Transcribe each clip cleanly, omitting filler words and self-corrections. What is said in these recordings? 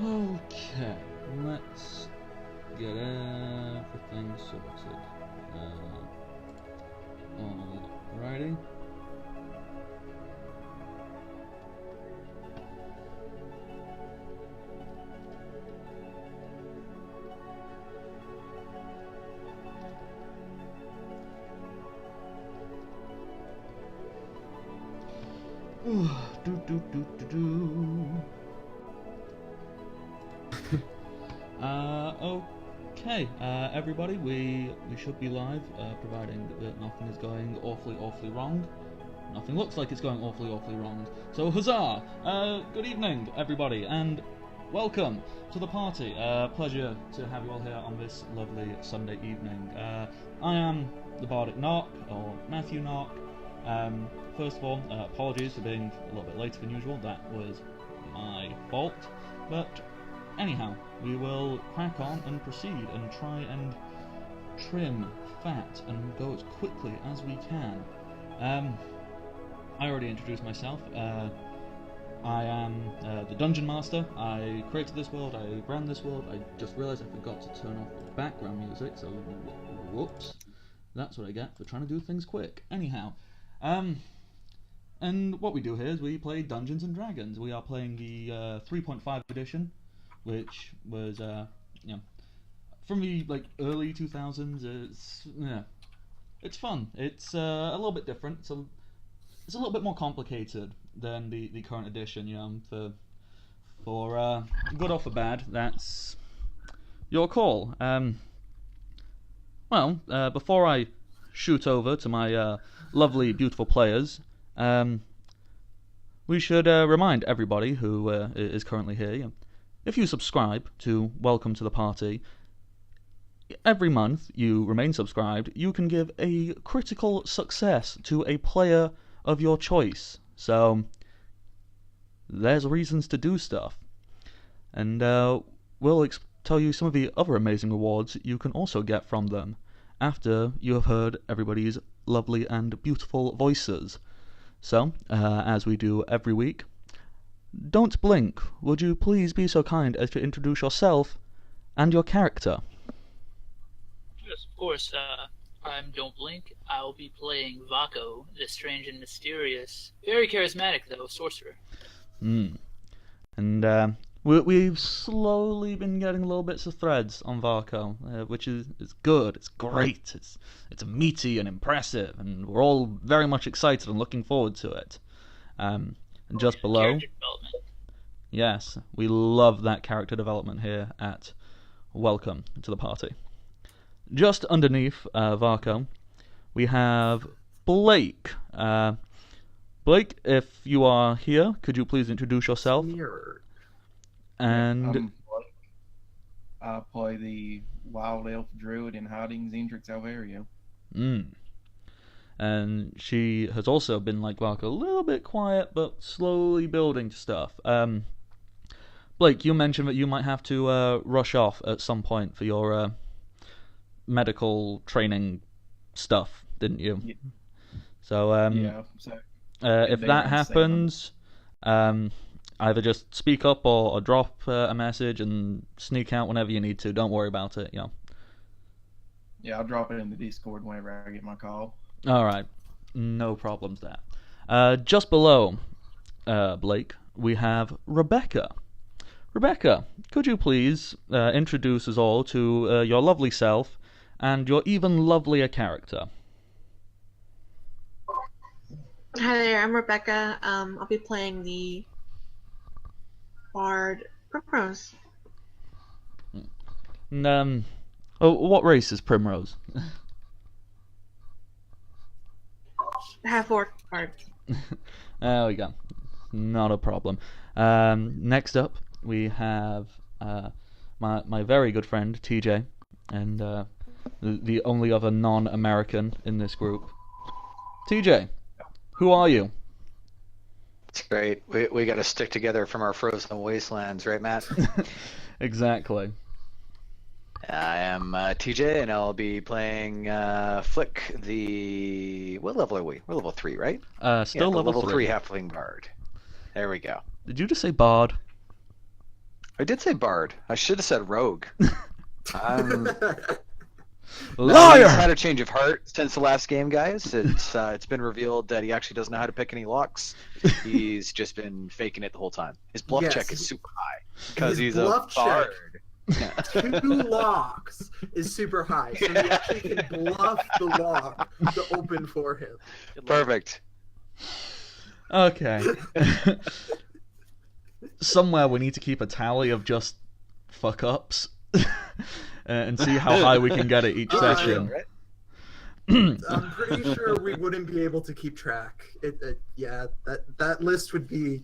Okay, let's get everything sorted. Alrighty. Okay, everybody, we should be live, providing that nothing is going awfully wrong. Nothing looks like it's going awfully wrong. So huzzah! Good evening, everybody, and welcome to the party. Pleasure to have you all here on this lovely Sunday evening. I am the Bardic Knock, or Matthew Knock. First of all, apologies for being a little bit later than usual. That was my fault. But anyhow, we will crack on and proceed and try and trim fat and go as quickly as we can. I already introduced myself. I am the Dungeon Master. I created this world, I ran this world. I just realised I forgot to turn off the background music, so whoops. That's what I get for trying to do things quick. Anyhow, and what we do here is we play Dungeons and Dragons. We are playing the 3.5 edition, which was from the early 2000s. It's fun. It's a little bit different. It's a little bit more complicated than the current edition. For good or for bad, that's your call. Before I shoot over to my lovely, beautiful players, we should remind everybody who is currently here, if you subscribe to Welcome to the Party, every month you remain subscribed, you can give a critical success to a player of your choice. So, there's reasons to do stuff. And we'll tell you some of the other amazing rewards you can also get from them after you have heard everybody's lovely and beautiful voices. So, as we do every week, don't blink. Would you please be so kind as to introduce yourself and your character? Yes, of course. I'm Don't Blink. I'll be playing Vako, the strange and mysterious, very charismatic, though, sorcerer. And we've slowly been getting little bits of threads on Varco, which is good, it's great, it's meaty and impressive, and we're all very much excited and looking forward to it. And just below, Character development. Yes, we love that character development here at Welcome to the Party. Just underneath Varco, we have Blake. Blake, if you are here, could you please introduce yourself? And I'm Blake. I play the Wild Elf Druid in Hiding, Xentrix Alvario. And she has also been, like Varco, a little bit quiet, but slowly building stuff. Blake, you mentioned that you might have to rush off at some point for your medical training stuff, didn't you? Yeah. So, if that happens, either just speak up or drop a message and sneak out whenever you need to. Don't worry about it, Yeah, I'll drop it in the Discord whenever I get my call. Alright, no problems there. Just below Blake, we have Rebecca. Rebecca, could you please introduce us all to your lovely self and your even lovelier character? Hi there, I'm Rebecca. I'll be playing the Bard Primrose. And, what race is Primrose? Half-orc Bard. There we go. Not a problem. Next up, we have my very good friend, TJ, and the only other non-American in this group. TJ, who are you? It's great. We got to stick together from our frozen wastelands, right, Matt? Exactly. I am TJ, and I'll be playing Flick. What level are we? We're level 3, right? Still level 3. Halfling Bard. There we go. Did you just say Bard? I did say bard. I should have said rogue. Um, Liar! He's had a change of heart since the last game, guys. It's been revealed that he actually doesn't know how to pick any locks. He's just been faking it the whole time. His bluff Yes, check is super high because his he's a bluff check. bard. Two locks is super high, so he actually can bluff the lock to open for him. Perfect. Okay. Somewhere we need to keep a tally of just fuck ups and see how high we can get at each session. I'm pretty sure we wouldn't be able to keep track. Yeah, that list would be.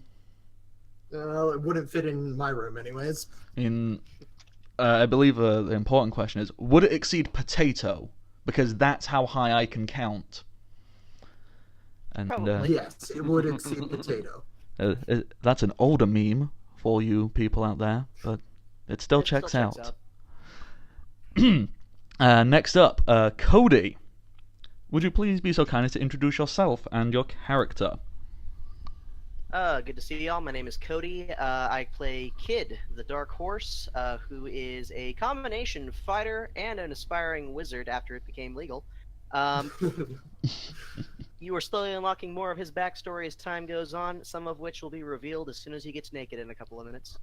Well, it wouldn't fit in my room, anyways. I believe the important question is: would it exceed potato? Because that's how high I can count. And Yes, it would exceed potato. that's an older meme for you people out there, but it still checks out. Next up, Cody. Would you please be so kind as to introduce yourself and your character? Good to see y'all. My name is Cody. I play Kid, the Dark Horse, who is a combination fighter and an aspiring wizard after it became legal. You are slowly unlocking more of his backstory as time goes on, some of which will be revealed as soon as he gets naked in a couple of minutes.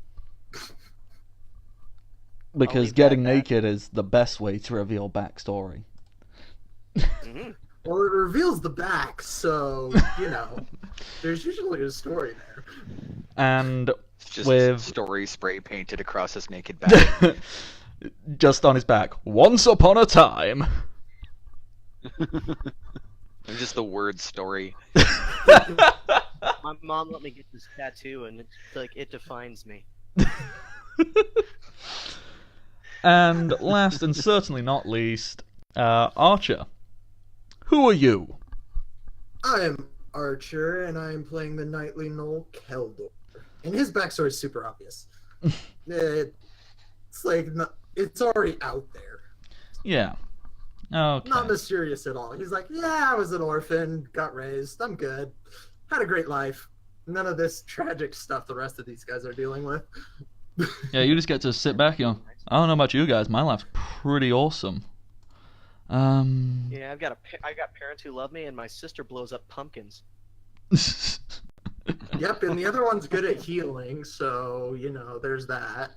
Because getting naked is the best way to reveal backstory. Mm-hmm. Well, it reveals the back, so, there's usually a story there. And It's just with story spray painted across his naked back. just on his back, once upon a time. And just the word story. My mom let me get this tattoo, and it's like it defines me. And last and certainly not least, Archer. Who are you? I'm Archer, and I'm playing the knightly Noel Keldor. And his backstory is super obvious. It's like, it's already out there. Yeah. Okay. Not mysterious at all. He's like, yeah, I was an orphan, got raised, I'm good. Had a great life. None of this tragic stuff the rest of these guys are dealing with. Yeah, you just get to sit back, I don't know about you guys, my life's pretty awesome. Yeah, I got parents who love me, and my sister blows up pumpkins. Yep, and the other one's good at healing, so, there's that.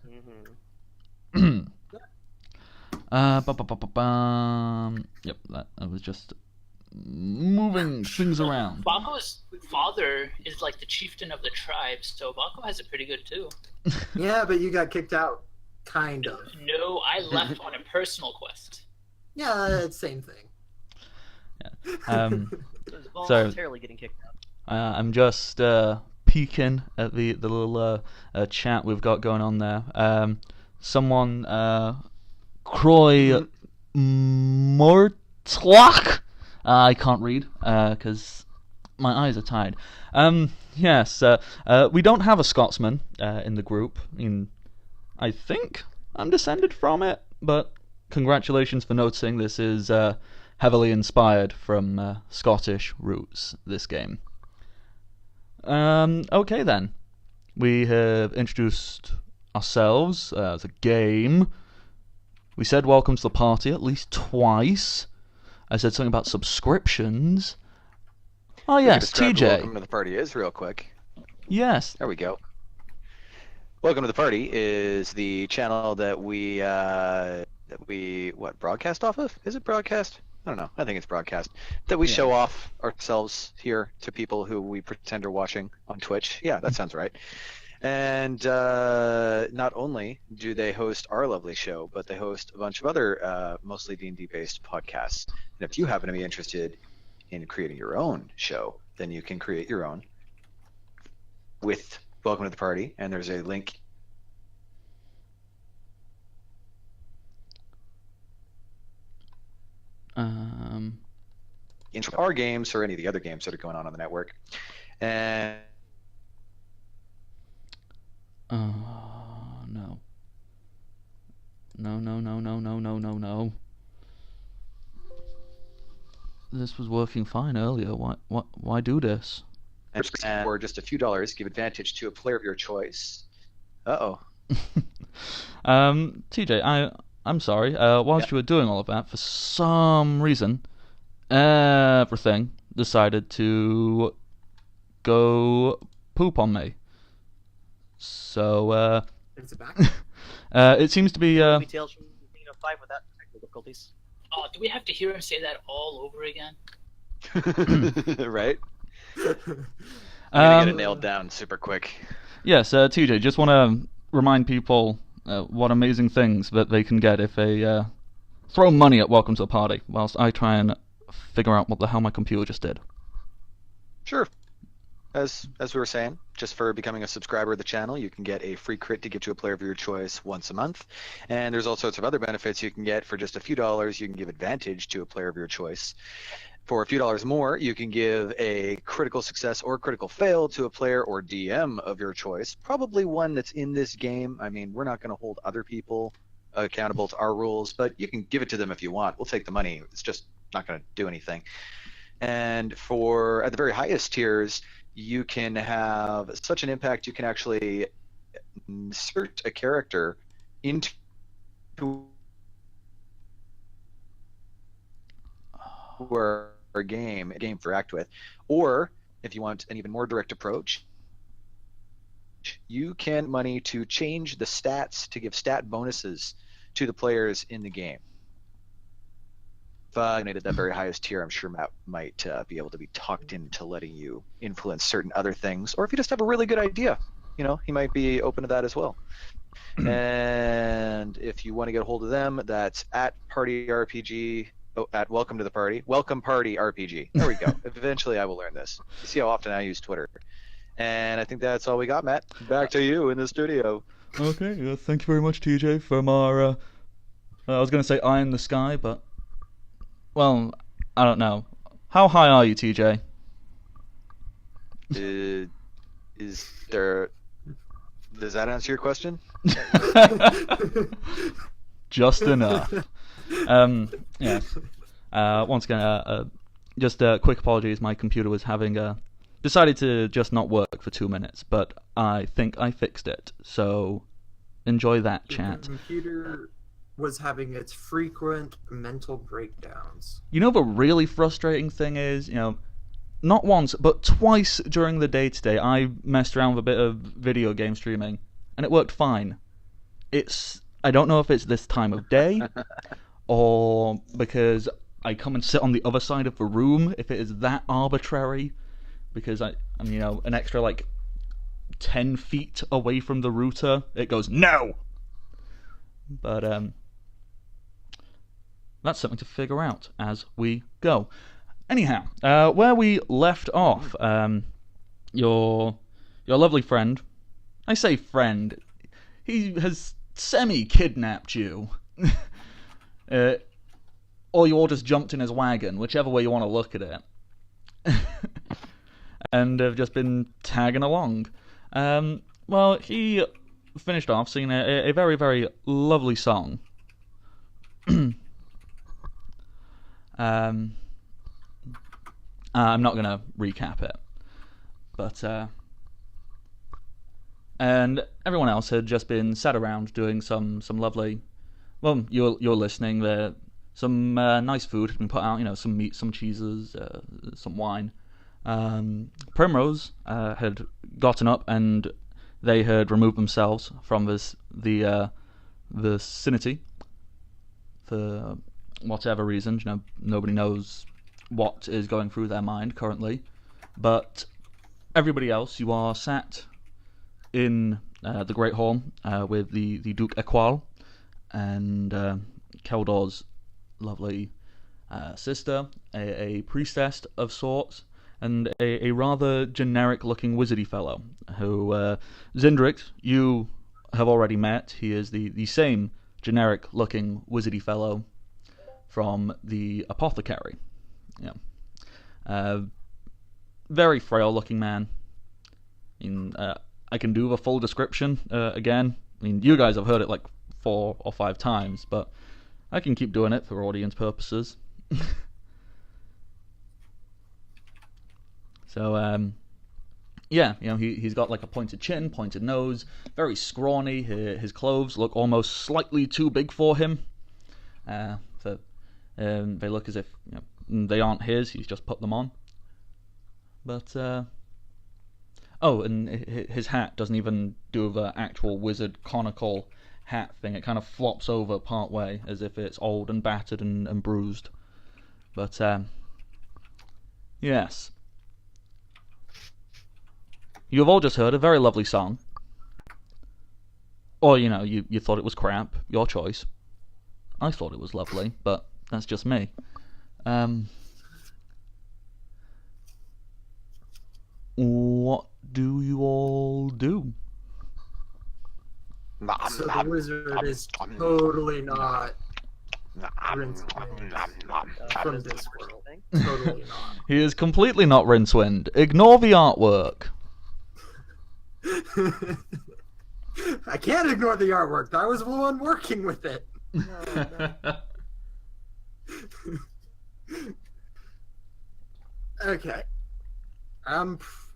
Mm-hmm. Yep, that was just moving things around. Bako's father is like the chieftain of the tribe, so Bako has it pretty good too. Yeah, but you got kicked out. Kind of. No, I left on a personal quest. Yeah, it's same thing. Yeah. It was voluntarily getting kicked out. I'm just peeking at the little chat we've got going on there. Someone, Croy Mortlach. I can't read because my eyes are tired. Yes, we don't have a Scotsman in the group. I think I'm descended from it, but congratulations for noticing. This is heavily inspired from Scottish roots, this game. Okay then. We have introduced ourselves, the game. We said welcome to the party at least twice. I said something about subscriptions. Oh yes, TJ. Welcome to the party is real quick. Yes. There we go. Welcome to the party is the channel that we broadcast off of? Is it broadcast? I don't know. I think it's broadcast. That we show off ourselves here to people who we pretend are watching on Twitch. Yeah, that sounds right. And not only do they host our lovely show, but they host a bunch of other mostly D&D based podcasts. And if you happen to be interested in creating your own show, then you can create your own with Welcome to the Party, and there's a link. Into our games or any of the other games that are going on the network. And no. No. This was working fine earlier. Why do this? for just a few dollars, give advantage to a player of your choice. Uh-oh. TJ, I'm sorry. Whilst you were doing all of that, for some reason, everything decided to go poop on me. So, Is it back? it seems to be, Movie tales from King of Five without technical difficulties. Oh, do we have to hear him say that all over again? Right? I'm gonna get it Um, nailed down super quick. yes, TJ, just want to remind people what amazing things that they can get if they throw money at Welcome to the Party, whilst I try and figure out what the hell my computer just did. Sure. As we were saying, just for becoming a subscriber of the channel, you can get a free crit to give to a player of your choice once a month. And there's all sorts of other benefits you can get. For just a few dollars, you can give advantage to a player of your choice. For a few dollars more, you can give a critical success or critical fail to a player or DM of your choice, probably one that's in this game. I mean, we're not going to hold other people accountable to our rules, but you can give it to them if you want. We'll take the money. It's just not going to do anything. And for at the very highest tiers, you can have such an impact you can actually insert a character into a game to interact with. Or if you want an even more direct approach, you can money to change the stats to give stat bonuses to the players in the game. If I donated that very highest tier, I'm sure Matt might be able to be talked into letting you influence certain other things. Or if you just have a really good idea, he might be open to that as well. And if you want to get a hold of them, that's at Party RPG. At Welcome to the Party. Welcome Party RPG. There we go. Eventually I will learn this. You see how often I use Twitter. And I think that's all we got, Matt. Back to you in the studio. Okay, thank you very much, TJ, from our, I was going to say eye in the sky, but, well, I don't know. How high are you, TJ? Is there... Does that answer your question? Just enough. Yes. Once again, just quick apologies. My computer was having decided to just not work for 2 minutes, but I think I fixed it. So enjoy that, chat. The computer was having its frequent mental breakdowns. You know the really frustrating thing is, not once, but twice during the day today, I messed around with a bit of video game streaming, and it worked fine. I don't know if it's this time of day, or because I come and sit on the other side of the room, if it is that arbitrary, because I'm an extra, 10 feet away from the router, it goes, no! But, that's something to figure out as we go. Anyhow, where we left off, your lovely friend, I say friend, he has semi-kidnapped you. Or you all just jumped in his wagon, whichever way you want to look at it. And have just been tagging along. Well, he finished off singing a very, very lovely song. I'm not going to recap it. But, and everyone else had just been sat around doing some lovely, well, you're listening there, some nice food had been put out, some meat, some cheeses, some wine. Primrose had gotten up and they had removed themselves from the vicinity for whatever reason. Nobody knows what is going through their mind currently, but everybody else, you are sat in the Great Hall with the Duke Equal and Keldor's lovely sister, a priestess of sorts, and a rather generic-looking wizardy fellow, who, Zindrix, you have already met. He is the same generic-looking wizardy fellow from the apothecary. Very frail-looking man. I can do the full description again. You guys have heard it 4 or 5 times, but I can keep doing it for audience purposes. So, Yeah, he's got like a pointed chin, pointed nose, very scrawny. His clothes look almost slightly too big for him. They look as if they aren't his. He's just put them on. But and his hat doesn't even do the actual wizard conical hat thing. It kind of flops over part way as if it's old and battered and bruised. But yes. You have all just heard a very lovely song. Or, you thought it was crap. Your choice. I thought it was lovely, but that's just me. What do you all do? So the wizard is totally not Rincewind from this world. Totally not. He is completely not Rincewind. Ignore the artwork. I can't ignore the artwork. I was the one working with it. No. Okay.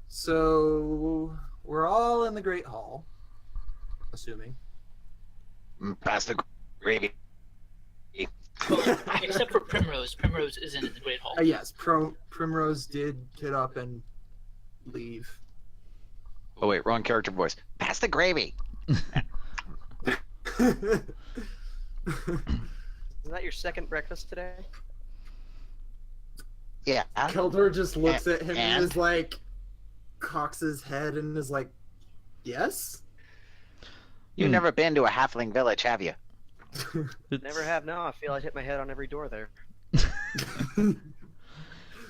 So we're all in the Great Hall, assuming. Pass the gravy. Except for Primrose. Primrose isn't in the Great Hall. Yes, Primrose did get up and leave. Oh wait, wrong character voice. Pass the gravy. Is that your second breakfast today? Yeah. Keldor just looks at him and And? is like, cocks his head and is like, yes? You've never been to a halfling village, have you? Never have. No, I feel I'd hit my head on every door there.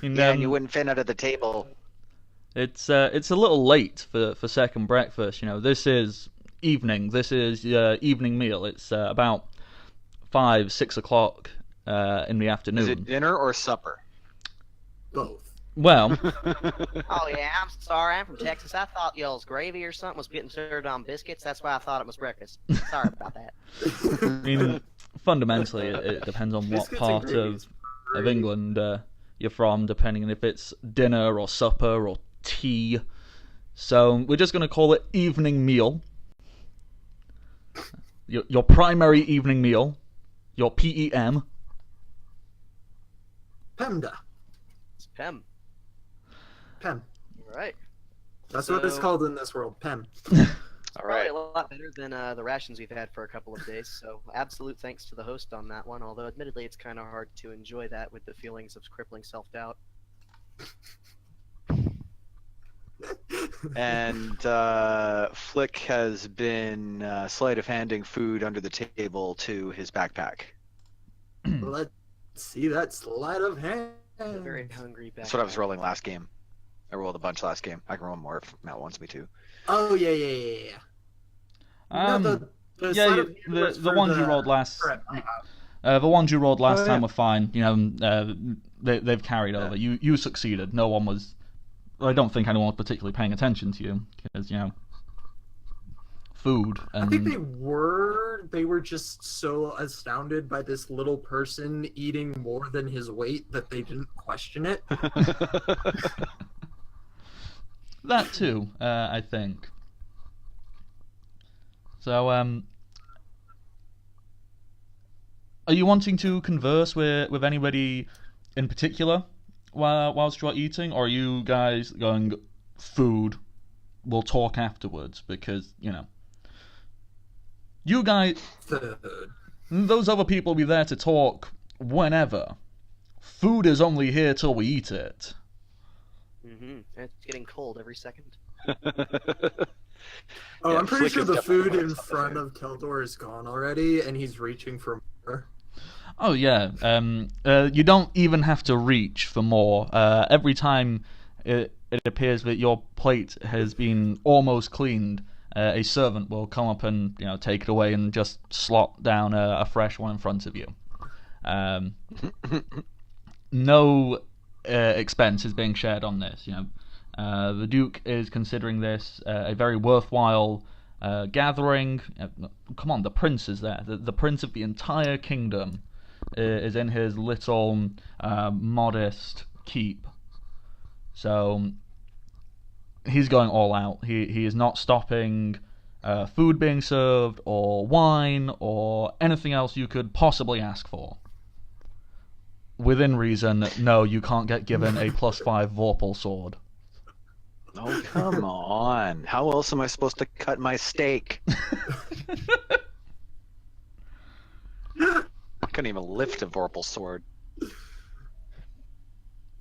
Yeah, and you wouldn't fit under the table. It's a little late for second breakfast. This is evening. This is evening meal. It's about 5-6 o'clock in the afternoon. Is it dinner or supper? Both. Well, Oh yeah, I'm sorry. I'm from Texas. I thought y'all's gravy or something was getting served on biscuits. That's why I thought it was breakfast. Sorry about that. I mean, fundamentally, it depends on what Biscuits and part gravy of is great. England you're from, depending on if it's dinner or supper or tea. So we're just going to call it evening meal. Your primary evening meal. Your PEM. Pemda. It's Pem. Pem. All right. That's what it's So- called in this world. Pem. All Probably right. a lot better than the rations we've had for a couple of days. So absolute thanks to the host on that one. Although admittedly, it's kind of hard to enjoy that with the feelings of crippling self-doubt. And Flick has been sleight of handing food under the table to his backpack. Let's see that sleight of hand. I'm very hungry. That's what I was rolling last game. I rolled a bunch last game. I can roll more if Matt wants me to. Oh, yeah. The Yeah, sleight of hand was the for ones you rolled last. prep. The ones you rolled last Oh, time yeah. were fine. They've carried over. You succeeded. No one was. I don't think anyone was particularly paying attention to you because food I think and they were. They were just so astounded by this little person eating more than his weight that they didn't question it. that too. I think. So are you wanting to converse with anybody in particular whilst you're eating, or are you guys going food? We'll talk afterwards because you guys, Food. those other people will be there to talk whenever. Food is only here till we eat it. Mm-hmm. It's getting cold every second. Oh, Yeah, I'm pretty Flick sure is the definitely food one in of the front food. of Keldor is gone already, and he's reaching for more. Oh yeah. You don't even have to reach for more. Every time it appears that your plate has been almost cleaned, a servant will come up and take it away and just slot down a fresh one in front of you. No expense is being shared on this. The Duke is considering this a very worthwhile gathering. Come on, the Prince is there. The Prince of the entire kingdom is in his little modest keep. So he's going all out. He is not stopping food being served, or wine, or anything else you could possibly ask for. Within reason, no, you can't get given a +5 Vorpal sword. Oh, come on. How else am I supposed to cut my steak? I couldn't even lift a Vorpal sword.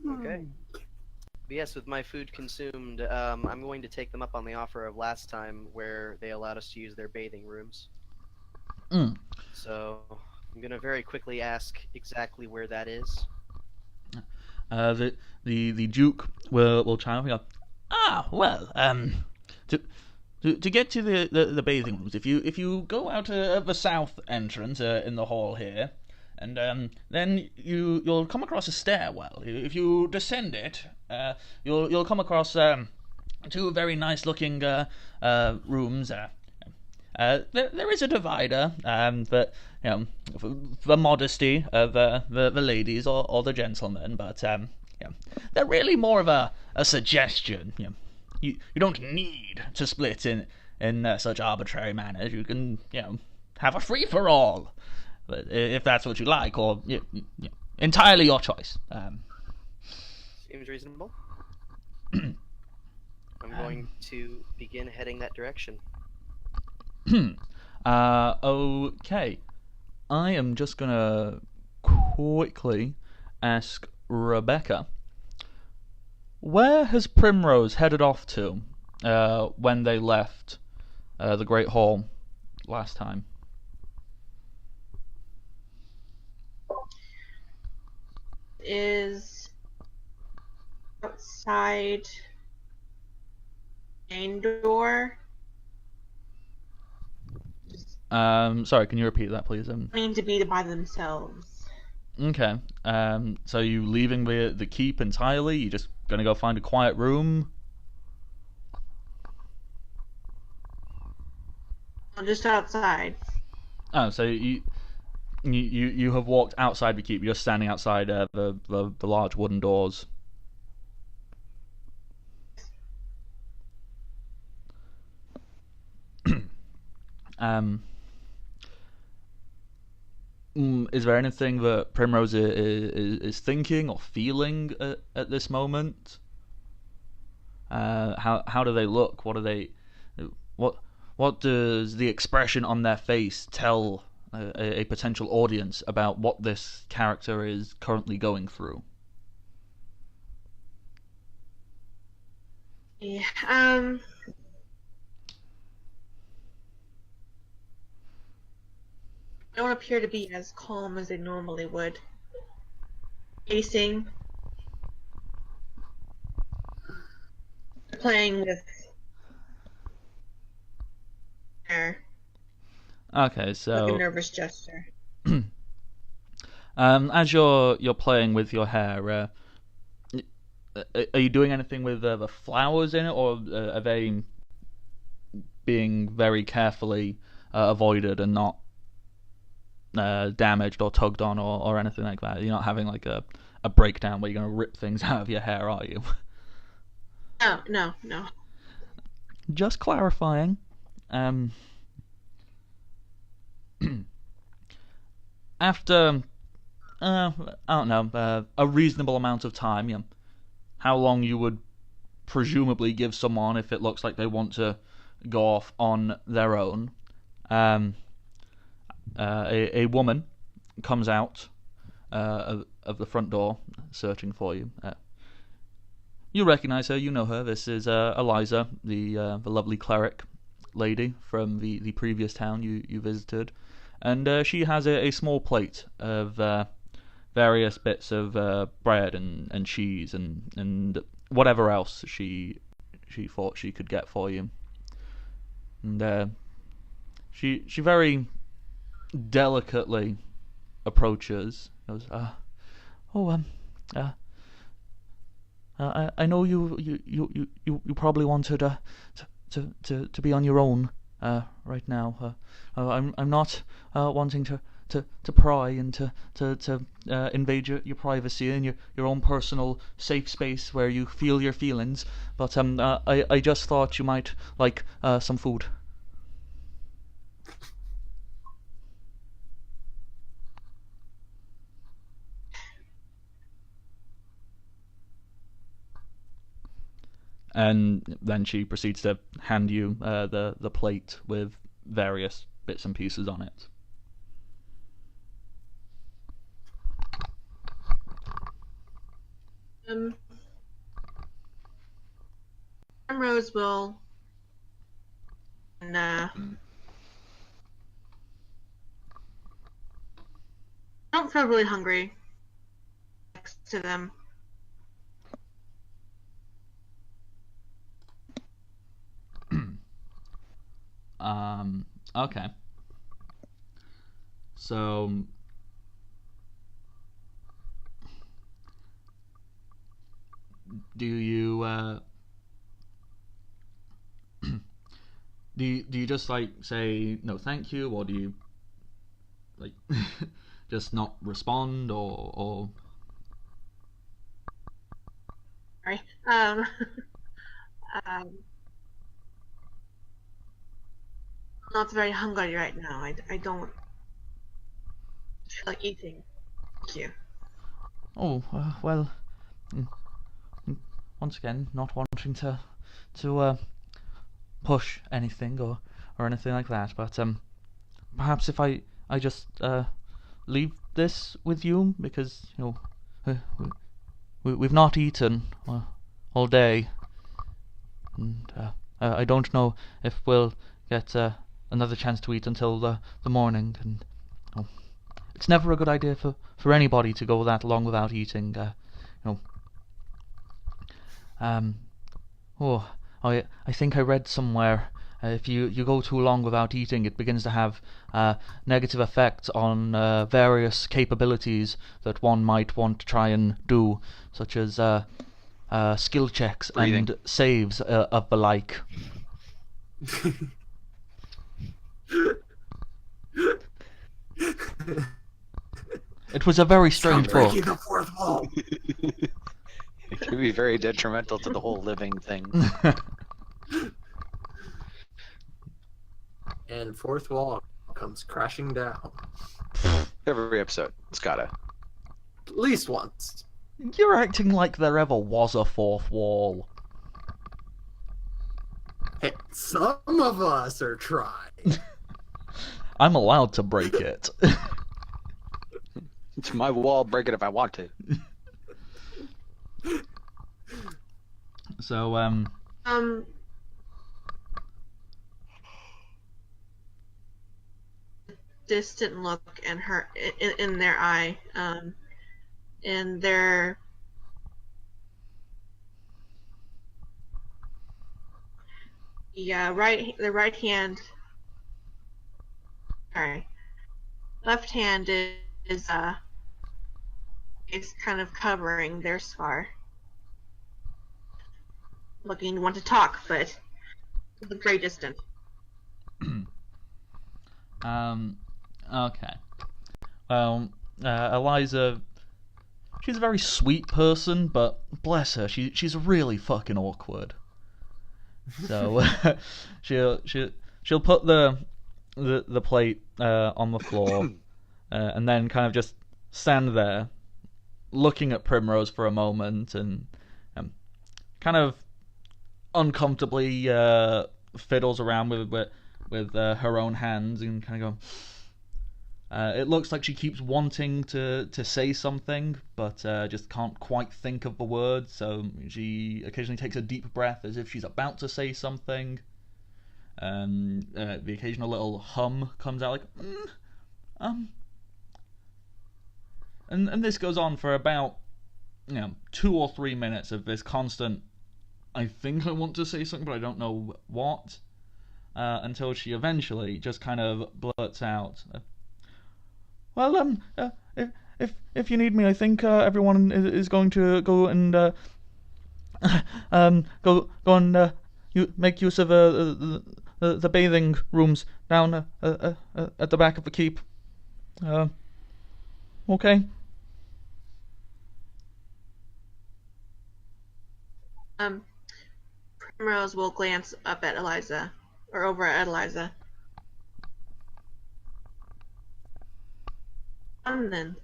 Okay. But yes, with my food consumed, I'm going to take them up on the offer of last time where they allowed us to use their bathing rooms. So I'm going to very quickly ask exactly where that is. The Duke will chime up. Well, to get to the bathing rooms, if you go out of the south entrance in the hall here, and then you'll come across a stairwell. If you descend it, you'll come across two very nice looking rooms. There is a divider, but for the modesty of the ladies or the gentlemen, but they're really more of a suggestion. You don't need to split in such arbitrary manners. You can have a free for all, but if that's what you like, or entirely your choice. Seems reasonable. I'm going to begin heading that direction. Okay. I am just gonna quickly ask Rebecca, where has Primrose headed off to when they left the Great Hall last time? Is outside main door. Sorry, can you repeat that, please? Wanting to be by themselves. Okay. So you leaving the keep entirely? You just gonna go find a quiet room? I'm just outside. Oh, so you have walked outside the keep. You're standing outside the large wooden doors. Is there anything that Primrose is thinking or feeling at this moment? How do they look? What does the expression on their face tell a potential audience about what this character is currently going through? Yeah. Don't appear to be as calm as they normally would. Pacing, playing with hair, Okay, so like a nervous gesture. as you're playing with your hair, are you doing anything with the flowers in it, or are they being very carefully avoided and not damaged or tugged on or anything like that? You're not having like a breakdown where you're going to rip things out of your hair, are you? No. Just clarifying. After I don't know, a reasonable amount of time, how long you would presumably give someone if it looks like they want to go off on their own. A woman comes out of the front door searching for you. You recognize her, you know her. This is Eliza, the lovely cleric lady from the previous town you visited. And she has a small plate of various bits of bread and cheese and whatever else she thought she could get for you. And she very delicately approaches. Goes, I know you probably wanted to be on your own right now. I'm not wanting to pry and to invade your privacy and your own personal safe space where you feel your feelings. But I just thought you might like some food. And then she proceeds to hand you the plate with various bits and pieces on it. Rose will, and I don't feel really hungry next to them. Okay. So do you do you just like say no thank you, or do you like just not respond, or Sorry. Not very hungry right now. I don't feel like eating. Thank you. oh well, once again, not wanting to push anything or anything like that, but perhaps if I just leave this with you, because you know we've not eaten all day, and I don't know if we'll get another chance to eat until the morning, and it's never a good idea for anybody to go that long without eating. I think I read somewhere if you go too long without eating, it begins to have negative effects on various capabilities that one might want to try and do, such as skill checks Breathing. and saves of the like. It was a very strange book. Breaking the fourth wall. It can be very detrimental to the whole living thing. And fourth wall comes crashing down. Every episode, it's gotta. At least once. You're acting like there ever was a fourth wall. Hey, some of us are trying. I'm allowed to break it. It's my wall, break it if I want to. So, distant look in her in their eye, and their the right hand, sorry, left hand is kind of covering their scar. Looking to want to talk, but look very distant. Okay. Well, Eliza, she's a very sweet person, but bless her, she's really fucking awkward. So she'll put the plate on the floor, and then kind of just stand there, looking at Primrose for a moment, and kind of uncomfortably fiddles around with her own hands, and kind of go. It looks like she keeps wanting to say something, but just can't quite think of the words. So she occasionally takes a deep breath as if she's about to say something. The occasional little hum comes out, like and this goes on for about 2 or 3 minutes of this constant, I think I want to say something, but I don't know what, until she eventually just kind of blurts out, well, if you need me, I think everyone is going to go and go and make use of the bathing rooms down at the back of the keep. Okay. Primrose will glance up at Eliza, or over at Eliza. Then,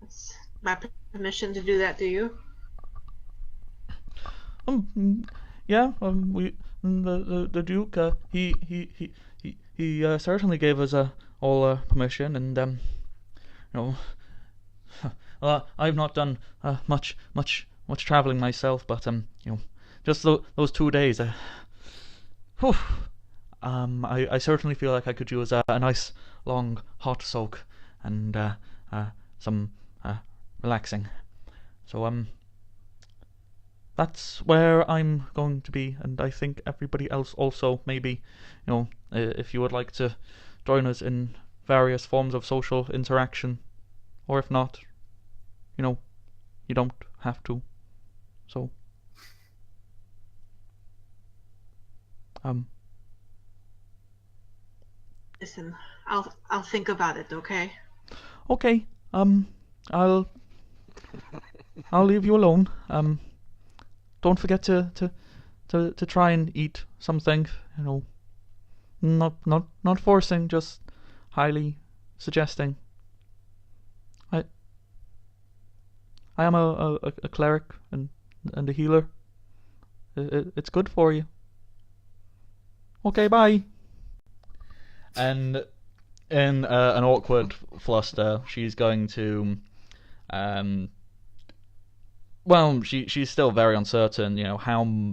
it's my permission to do that. Do you? Yeah. The Duke. He certainly gave us all permission, and you know, I've not done much traveling myself, but you know, just those 2 days. Whew, I certainly feel like I could use a nice long hot soak and some relaxing. So that's where I'm going to be, and I think everybody else also. Maybe, you know, if you would like to join us in various forms of social interaction, or if not, you know, you don't have to. So Listen, I'll think about it. Okay. okay. I'll leave you alone. Don't forget to try and eat something. You know, not forcing, just highly suggesting. I am a cleric and a healer. It's good for you. Okay, bye. And in an awkward fluster, she's going to, well, she's still very uncertain, you know, how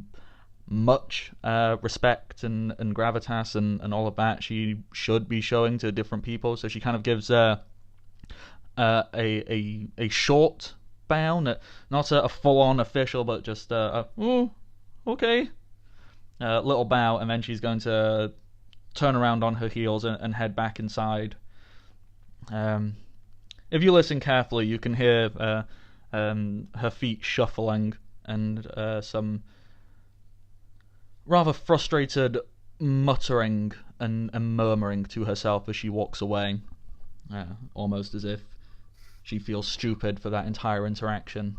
much respect and gravitas and all of that she should be showing to different people. So she kind of gives a short bow, not a full-on official, but just oh, okay, little bow, and then she's going to turn around on her heels and head back inside. If you listen carefully, you can hear her feet shuffling and some rather frustrated muttering and murmuring to herself as she walks away, almost as if she feels stupid for that entire interaction.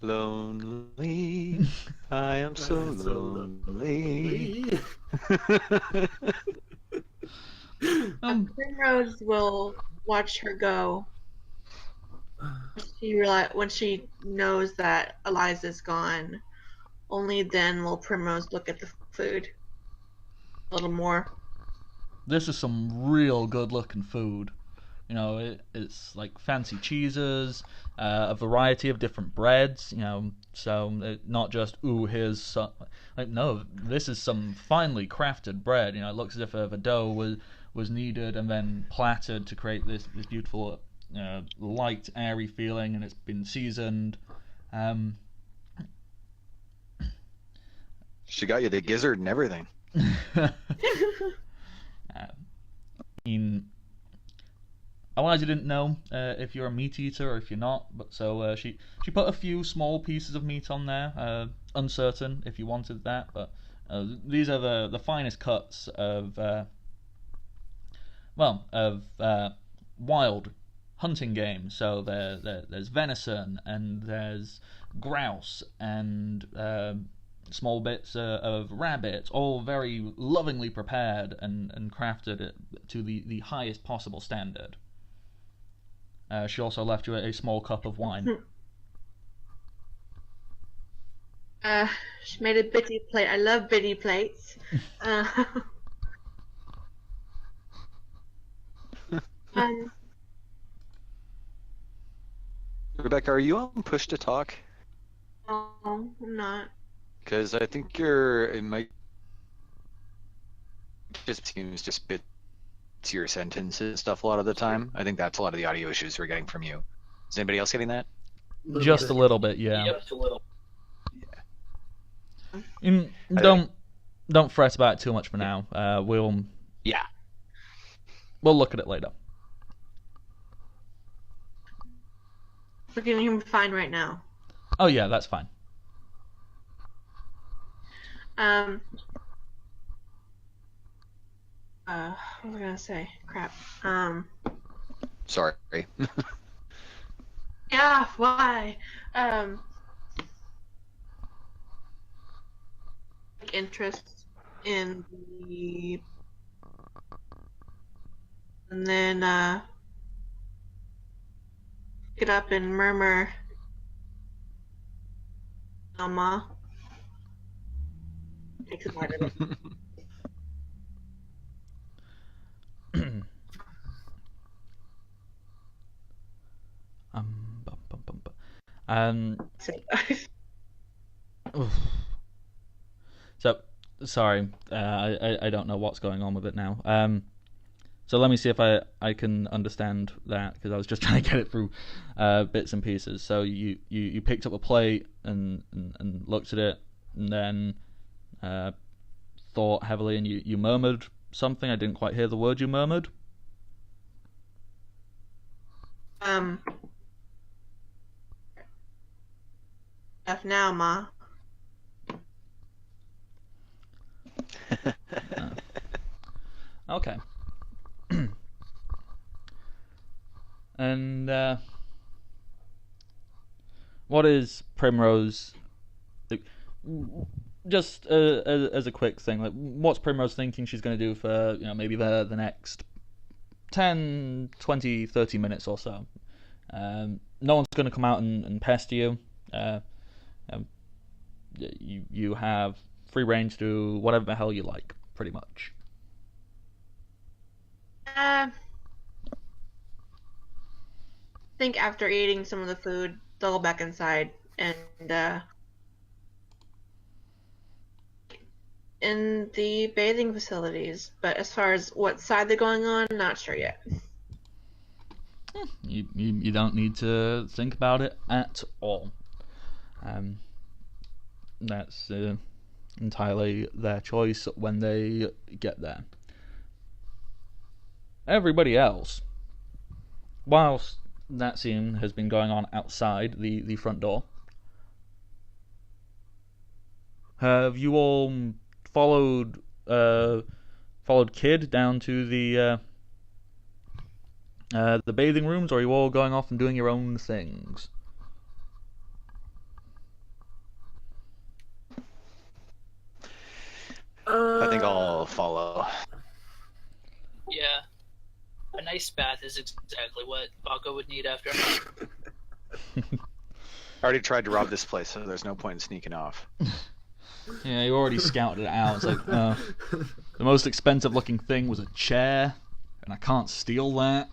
Lonely, I am so lonely. Primrose will watch her go. When she knows that Eliza's gone, only then will Primrose look at the food a little more. This is some real good-looking food. You know, it's like fancy cheeses, a variety of different breads. You know, so not just here's some. Like, no, this is some finely crafted bread. You know, it looks as if the dough was kneaded and then platted to create this beautiful, light, airy feeling, and it's been seasoned. She got you the gizzard and everything. Eliza didn't know if you're a meat eater or if you're not, but so she put a few small pieces of meat on there, uncertain if you wanted that, but these are the finest cuts of wild hunting game. So there's venison and there's grouse and small bits of rabbit, all very lovingly prepared and crafted to the highest possible standard. She also left you a small cup of wine. She made a bitty plate. I love bitty plates. Rebecca, are you on push to talk? No, I'm not. Because I think it might just seems to spit to your sentences and stuff a lot of the time. I think that's a lot of the audio issues we're getting from you. Is anybody else getting that? Just a little bit, yeah. Just a little. Don't fret about it too much for now. We'll look at it later. So can you hear me fine right now? Oh yeah, that's fine. What was I gonna say? Crap. Sorry. Yeah, why? Interest in the, and then get up and murmur, Mama. Takes a bite of it. Bum, bum, bum. Oof. So, sorry, I don't know what's going on with it now. So let me see if I can understand that, because I was just trying to get it through bits and pieces. So you picked up a plate and looked at it, and then thought heavily, and you murmured something. I didn't quite hear the word you murmured. Enough now, Ma. Okay. And what is Primrose? Just as a quick thing, like, what's Primrose thinking she's going to do for, maybe the next 10, 20, 30 minutes or so? No one's going to come out and pester you. You have free reign to do whatever the hell you like, pretty much. I think after eating some of the food, they'll go back inside and in the bathing facilities. But as far as what side they're going on, not sure yet. You don't need to think about it at all. That's entirely their choice when they get there. Everybody else, whilst that scene has been going on outside the front door, have you all followed Kid down to the bathing rooms, or are you all going off and doing your own things? I think I'll follow. Yeah. A nice bath is exactly what Baco would need after. I already tried to rob this place, so there's no point in sneaking off. Yeah, you already scouted it out. It's like, the most expensive looking thing was a chair, and I can't steal that.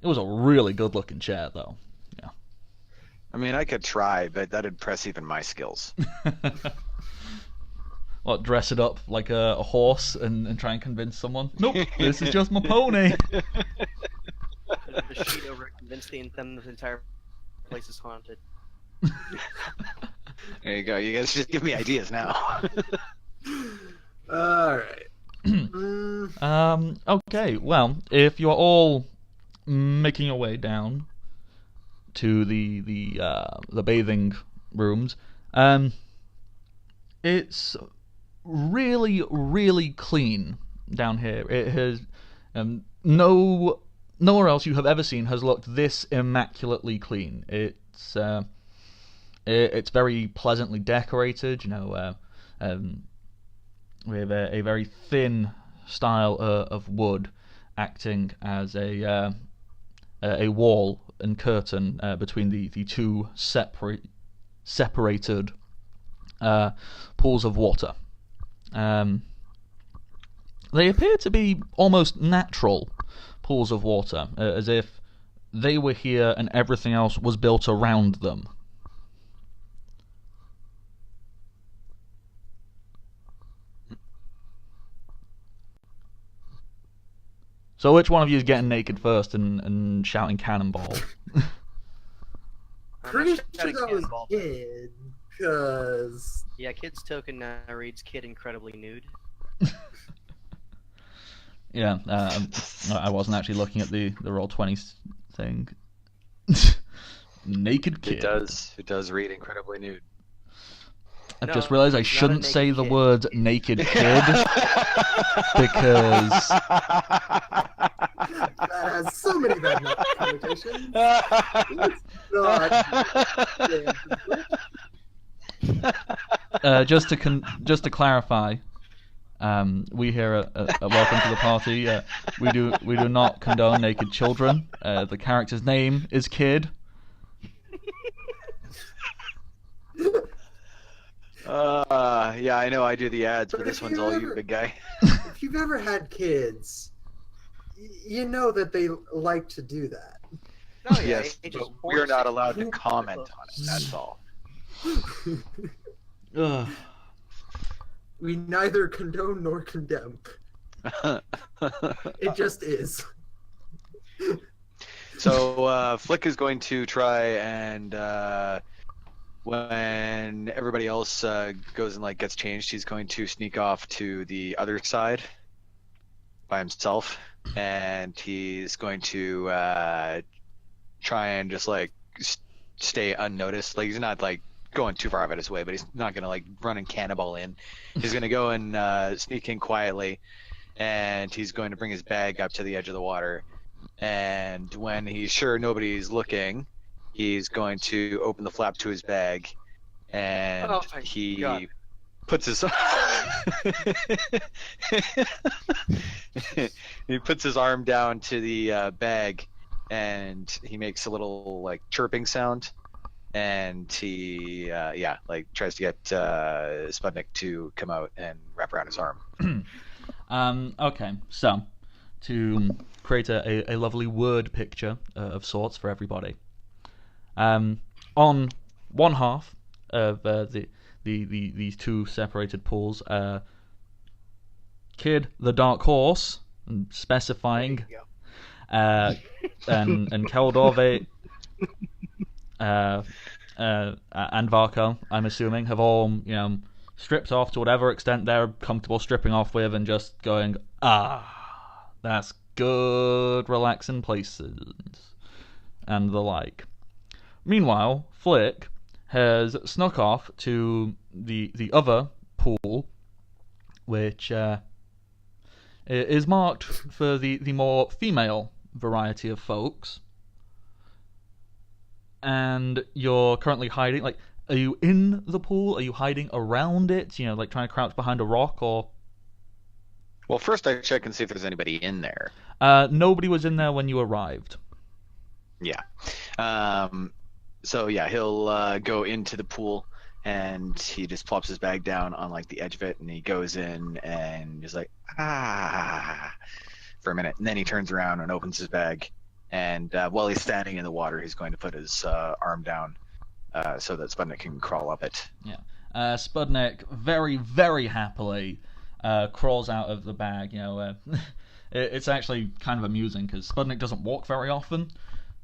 It was a really good looking chair, though. Yeah. I mean, I could try, but that'd impress even my skills. What, dress it up like a horse and try and convince someone? Nope, this is just my pony. The sheet over convinced them the entire place is haunted. There you go. You guys just give me ideas now. Alright. Okay, well, if you're all making your way down to the bathing rooms, it's really, really clean down here. It has nowhere else you have ever seen has looked this immaculately clean. It's very pleasantly decorated, with a very thin style of wood acting as a wall and curtain between the two separated pools of water. They appear to be almost natural pools of water, as if they were here and everything else was built around them. So which one of you is getting naked first and shouting cannonball? Pretty sure that was Kid, because... Yeah, Kid's token now reads Kid incredibly nude. Yeah, I wasn't actually looking at the Roll20 thing. Naked kid. It does read incredibly nude. I've No, just realized I he's not a shouldn't naked say the kid. word naked kid because That has so many bad connotations. Let's not just to clarify, we here at Welcome to the Party, we do not condone naked children. The character's name is Kid. Yeah, I know I do the ads, but this one's all you, big guy. If you've ever had kids, you know that they like to do that. Oh, yeah, Yes, they but just we're force not it. allowed to comment on it, that's all. Ugh. We neither condone nor condemn. It just is. So Flick is going to try and when everybody else goes and like gets changed, he's going to sneak off to the other side by himself, and he's going to try and just like stay unnoticed. Like he's not like going too far out of his way, but he's not gonna like run and cannonball in. He's gonna go and sneak in quietly, and he's going to bring his bag up to the edge of the water. And when he's sure nobody's looking, he's going to open the flap to his bag, and Oh my he God. puts his he puts his arm down to the bag, and he makes a little like chirping sound, and he like tries to get Sputnik to come out and wrap around his arm. Okay, so to create a lovely word picture of sorts for everybody. On one half of these two separated pools, Kid the Dark Horse, specifying, and Keldove, and Varko, I'm assuming, have all stripped off to whatever extent they're comfortable stripping off with, and just going, that's good, relaxing places, and the like. Meanwhile, Flick has snuck off to the other pool, which is marked for the more female variety of folks. And you're currently hiding. Like, are you in the pool? Are you hiding around it? Like trying to crouch behind a rock, or? Well, first I check and see if there's anybody in there. Nobody was in there when you arrived. Yeah. So yeah, he'll go into the pool, and he just plops his bag down on like the edge of it, and he goes in and is like for a minute, and then he turns around and opens his bag, and while he's standing in the water, he's going to put his arm down so that Sputnik can crawl up it. Yeah. Sputnik very, very happily crawls out of the bag. It's actually kind of amusing because Sputnik doesn't walk very often.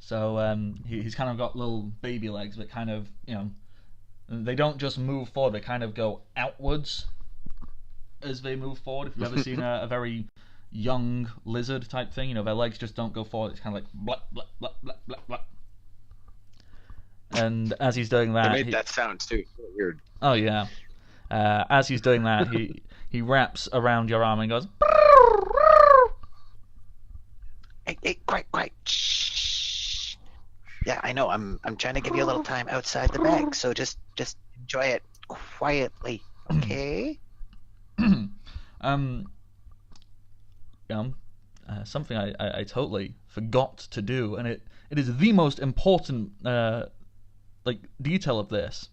So he's kind of got little baby legs, but kind of, they don't just move forward, they kind of go outwards as they move forward. If you've ever seen a very young lizard type thing, their legs just don't go forward, it's kind of like blah, blah, blah, blah, blah, blah. And as he's doing that... They made that sound too. It's really weird. Oh, yeah. As he's doing that, he wraps around your arm and goes... Hey, quiet. Shh. Yeah, I know. I'm trying to give you a little time outside the bag, so just enjoy it quietly, okay? Something I totally forgot to do, and it is the most important detail of this.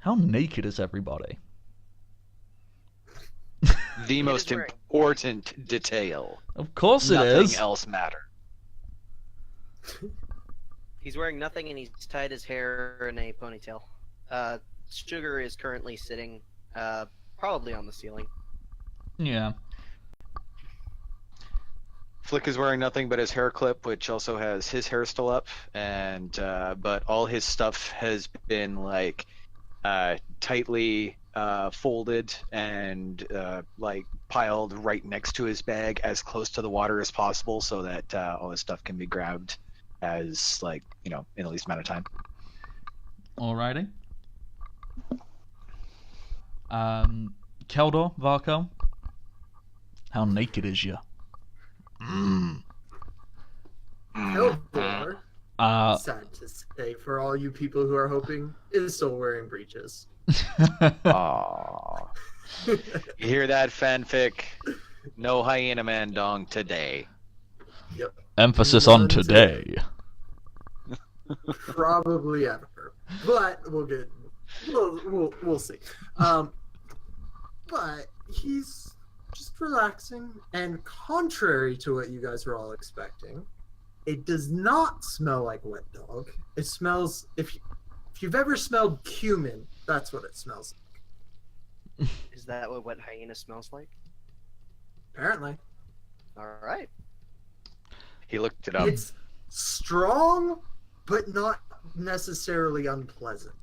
How naked is everybody? The most important detail. Of course it Nothing is. else matters. He's wearing nothing, and he's tied his hair in a ponytail. Sugar is currently sitting, probably on the ceiling. Yeah. Flick is wearing nothing but his hair clip, which also has his hair still up, and but all his stuff has been like tightly folded and like piled right next to his bag, as close to the water as possible, so that all his stuff can be grabbed as like in the least amount of time. Alrighty. Keldor, Varko, how naked is you? Keldor, sad to say for all you people who are hoping, is still wearing breeches. Aww. You hear that, fanfic? No hyena man dong today. Yep. Emphasis on today. Probably ever, but we'll see. But he's just relaxing, and contrary to what you guys were all expecting, it does not smell like wet dog. It smells, if you've ever smelled cumin, that's what it smells like. Is that what wet hyena smells like? Apparently. All right. He looked it up. It's strong, but not necessarily unpleasant.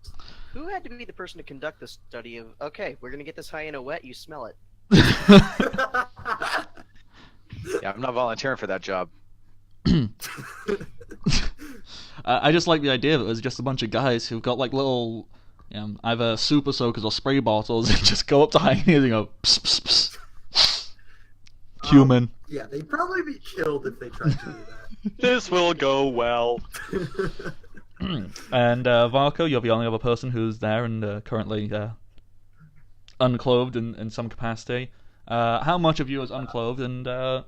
Who had to be the person to conduct the study of, okay, we're going to get this hyena wet, you smell it? Yeah, I'm not volunteering for that job. I just like the idea of it was just a bunch of guys who've got like little, either super soakers or spray bottles and just go up to hyenas and go, pss, pss, pss. Cumin. Yeah, they'd probably be killed if they tried to do that. This will go well. And Varko, you're the only other person who's there and currently unclothed in some capacity. How much of you is unclothed? And I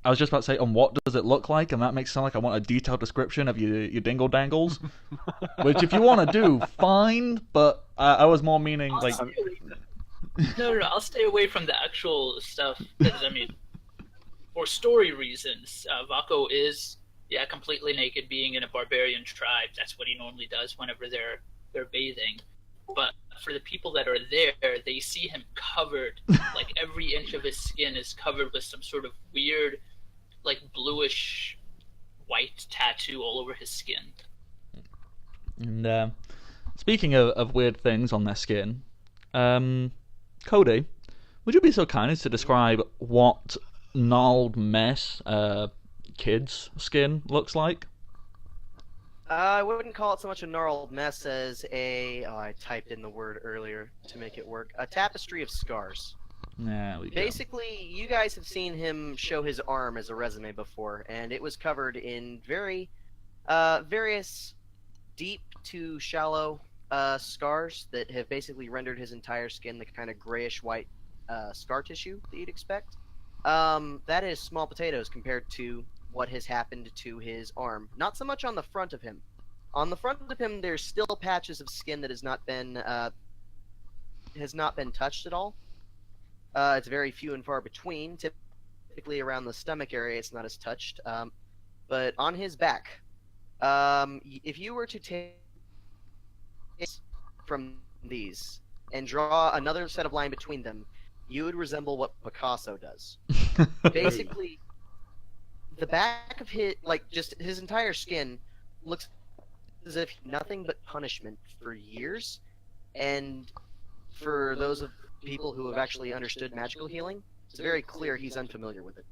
was just about to say, and what does it look like? And that makes it sound like I want a detailed description of your dingle dangles. Which, if you want to do, fine. But I was more meaning like. No, I'll stay away from the actual stuff. I mean, for story reasons, Vako is completely naked, being in a barbarian tribe. That's what he normally does whenever they're bathing. But for the people that are there, they see him covered, like every inch of his skin is covered with some sort of weird, like bluish white tattoo all over his skin. And speaking of weird things on their skin, Cody, would you be so kind as to describe what gnarled mess Kid's skin looks like? I wouldn't call it so much a gnarled mess as I typed in the word earlier to make it work. A tapestry of scars. There we go. Basically, you guys have seen him show his arm as a resume before, and it was covered in various deep to shallow scars that have basically rendered his entire skin the kind of grayish-white scar tissue that you'd expect. That is small potatoes compared to what has happened to his arm. Not so much on the front of him. On the front of him, there's still patches of skin that has not been touched at all. It's very few and far between. Typically around the stomach area, it's not as touched. But on his back, if you were to take from these and draw another set of line between them, you would resemble what Picasso does. Basically, the back of his, just his entire skin looks as if nothing but punishment for years. And for those of people who have actually understood magical healing, it's very clear he's unfamiliar with it.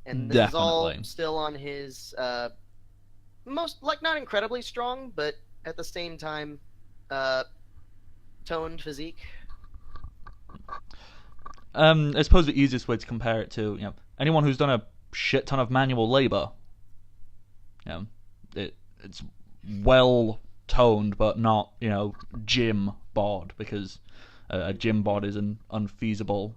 And this is all still on his not incredibly strong, but at the same time toned physique. I suppose the easiest way to compare it to, anyone who's done a shit ton of manual labor. It's well toned, but not, gym bod, because a gym bod is an unfeasible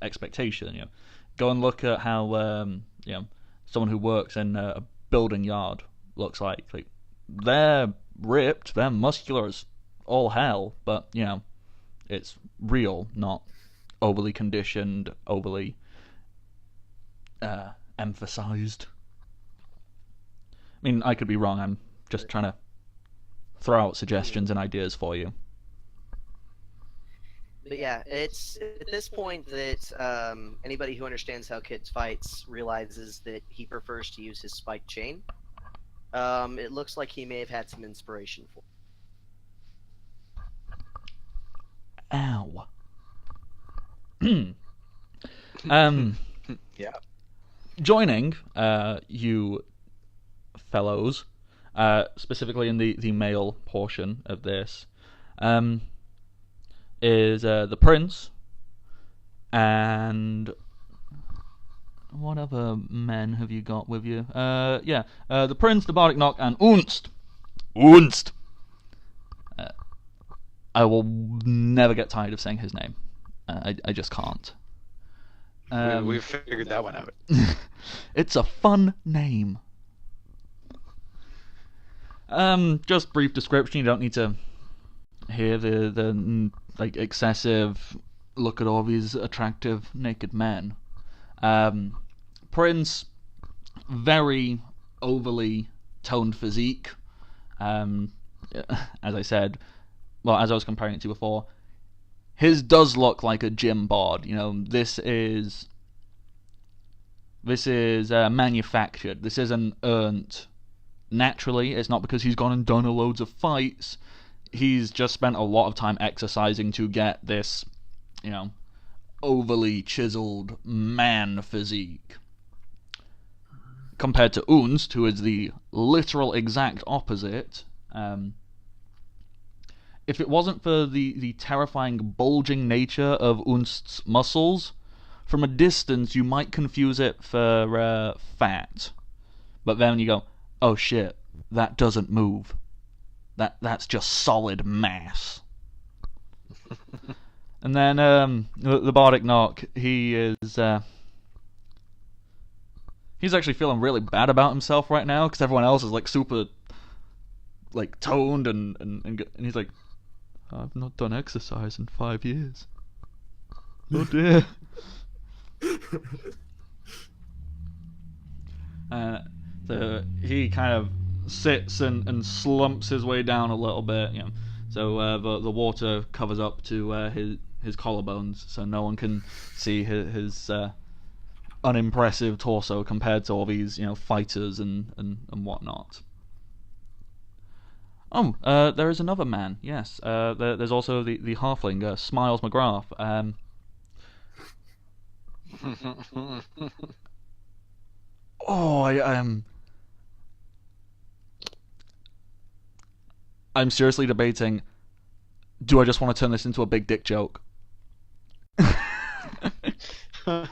expectation. Go and look at how someone who works in a building yard looks like. They're ripped, they're muscular as all hell, but it's real, not overly conditioned, overly emphasized. I mean, I could be wrong. I'm just trying to throw out suggestions and ideas for you. But yeah, it's at this point that anybody who understands how Kids fights realizes that he prefers to use his spiked chain. It looks like he may have had some inspiration for it. Ow. Yeah. Joining you fellows, specifically in the male portion of this, is the prince and what other men have you got with you? The prince, the bardic knock, and Unst. I will never get tired of saying his name. I just can't. We've figured that one out. It's a fun name. Just brief description. You don't need to hear the like excessive look at all these attractive naked men. Prince, very overly toned physique. As I said, well, as I was comparing it to before, his does look like a gym bod. You know, this is manufactured. This isn't earned naturally. It's not because he's gone and done loads of fights. He's just spent a lot of time exercising to get this, you know, overly chiseled man physique. Compared to Unst, who is the literal exact opposite. If it wasn't for the terrifying bulging nature of Unst's muscles, from a distance you might confuse it for fat. But then you go, oh shit, that doesn't move. That's just solid mass. And then the bardic knock, he's actually feeling really bad about himself right now because everyone else is like super like toned and he's like, I've not done exercise in 5 years. Oh dear. So he kind of sits and slumps his way down a little bit, you know. So the water covers up to his collarbones, so no one can see his unimpressive torso compared to all these, you know, fighters and whatnot. Oh, there is another man. Yes, there's also the halfling, Smiles McGrath. I'm seriously debating. Do I just want to turn this into a big dick joke? I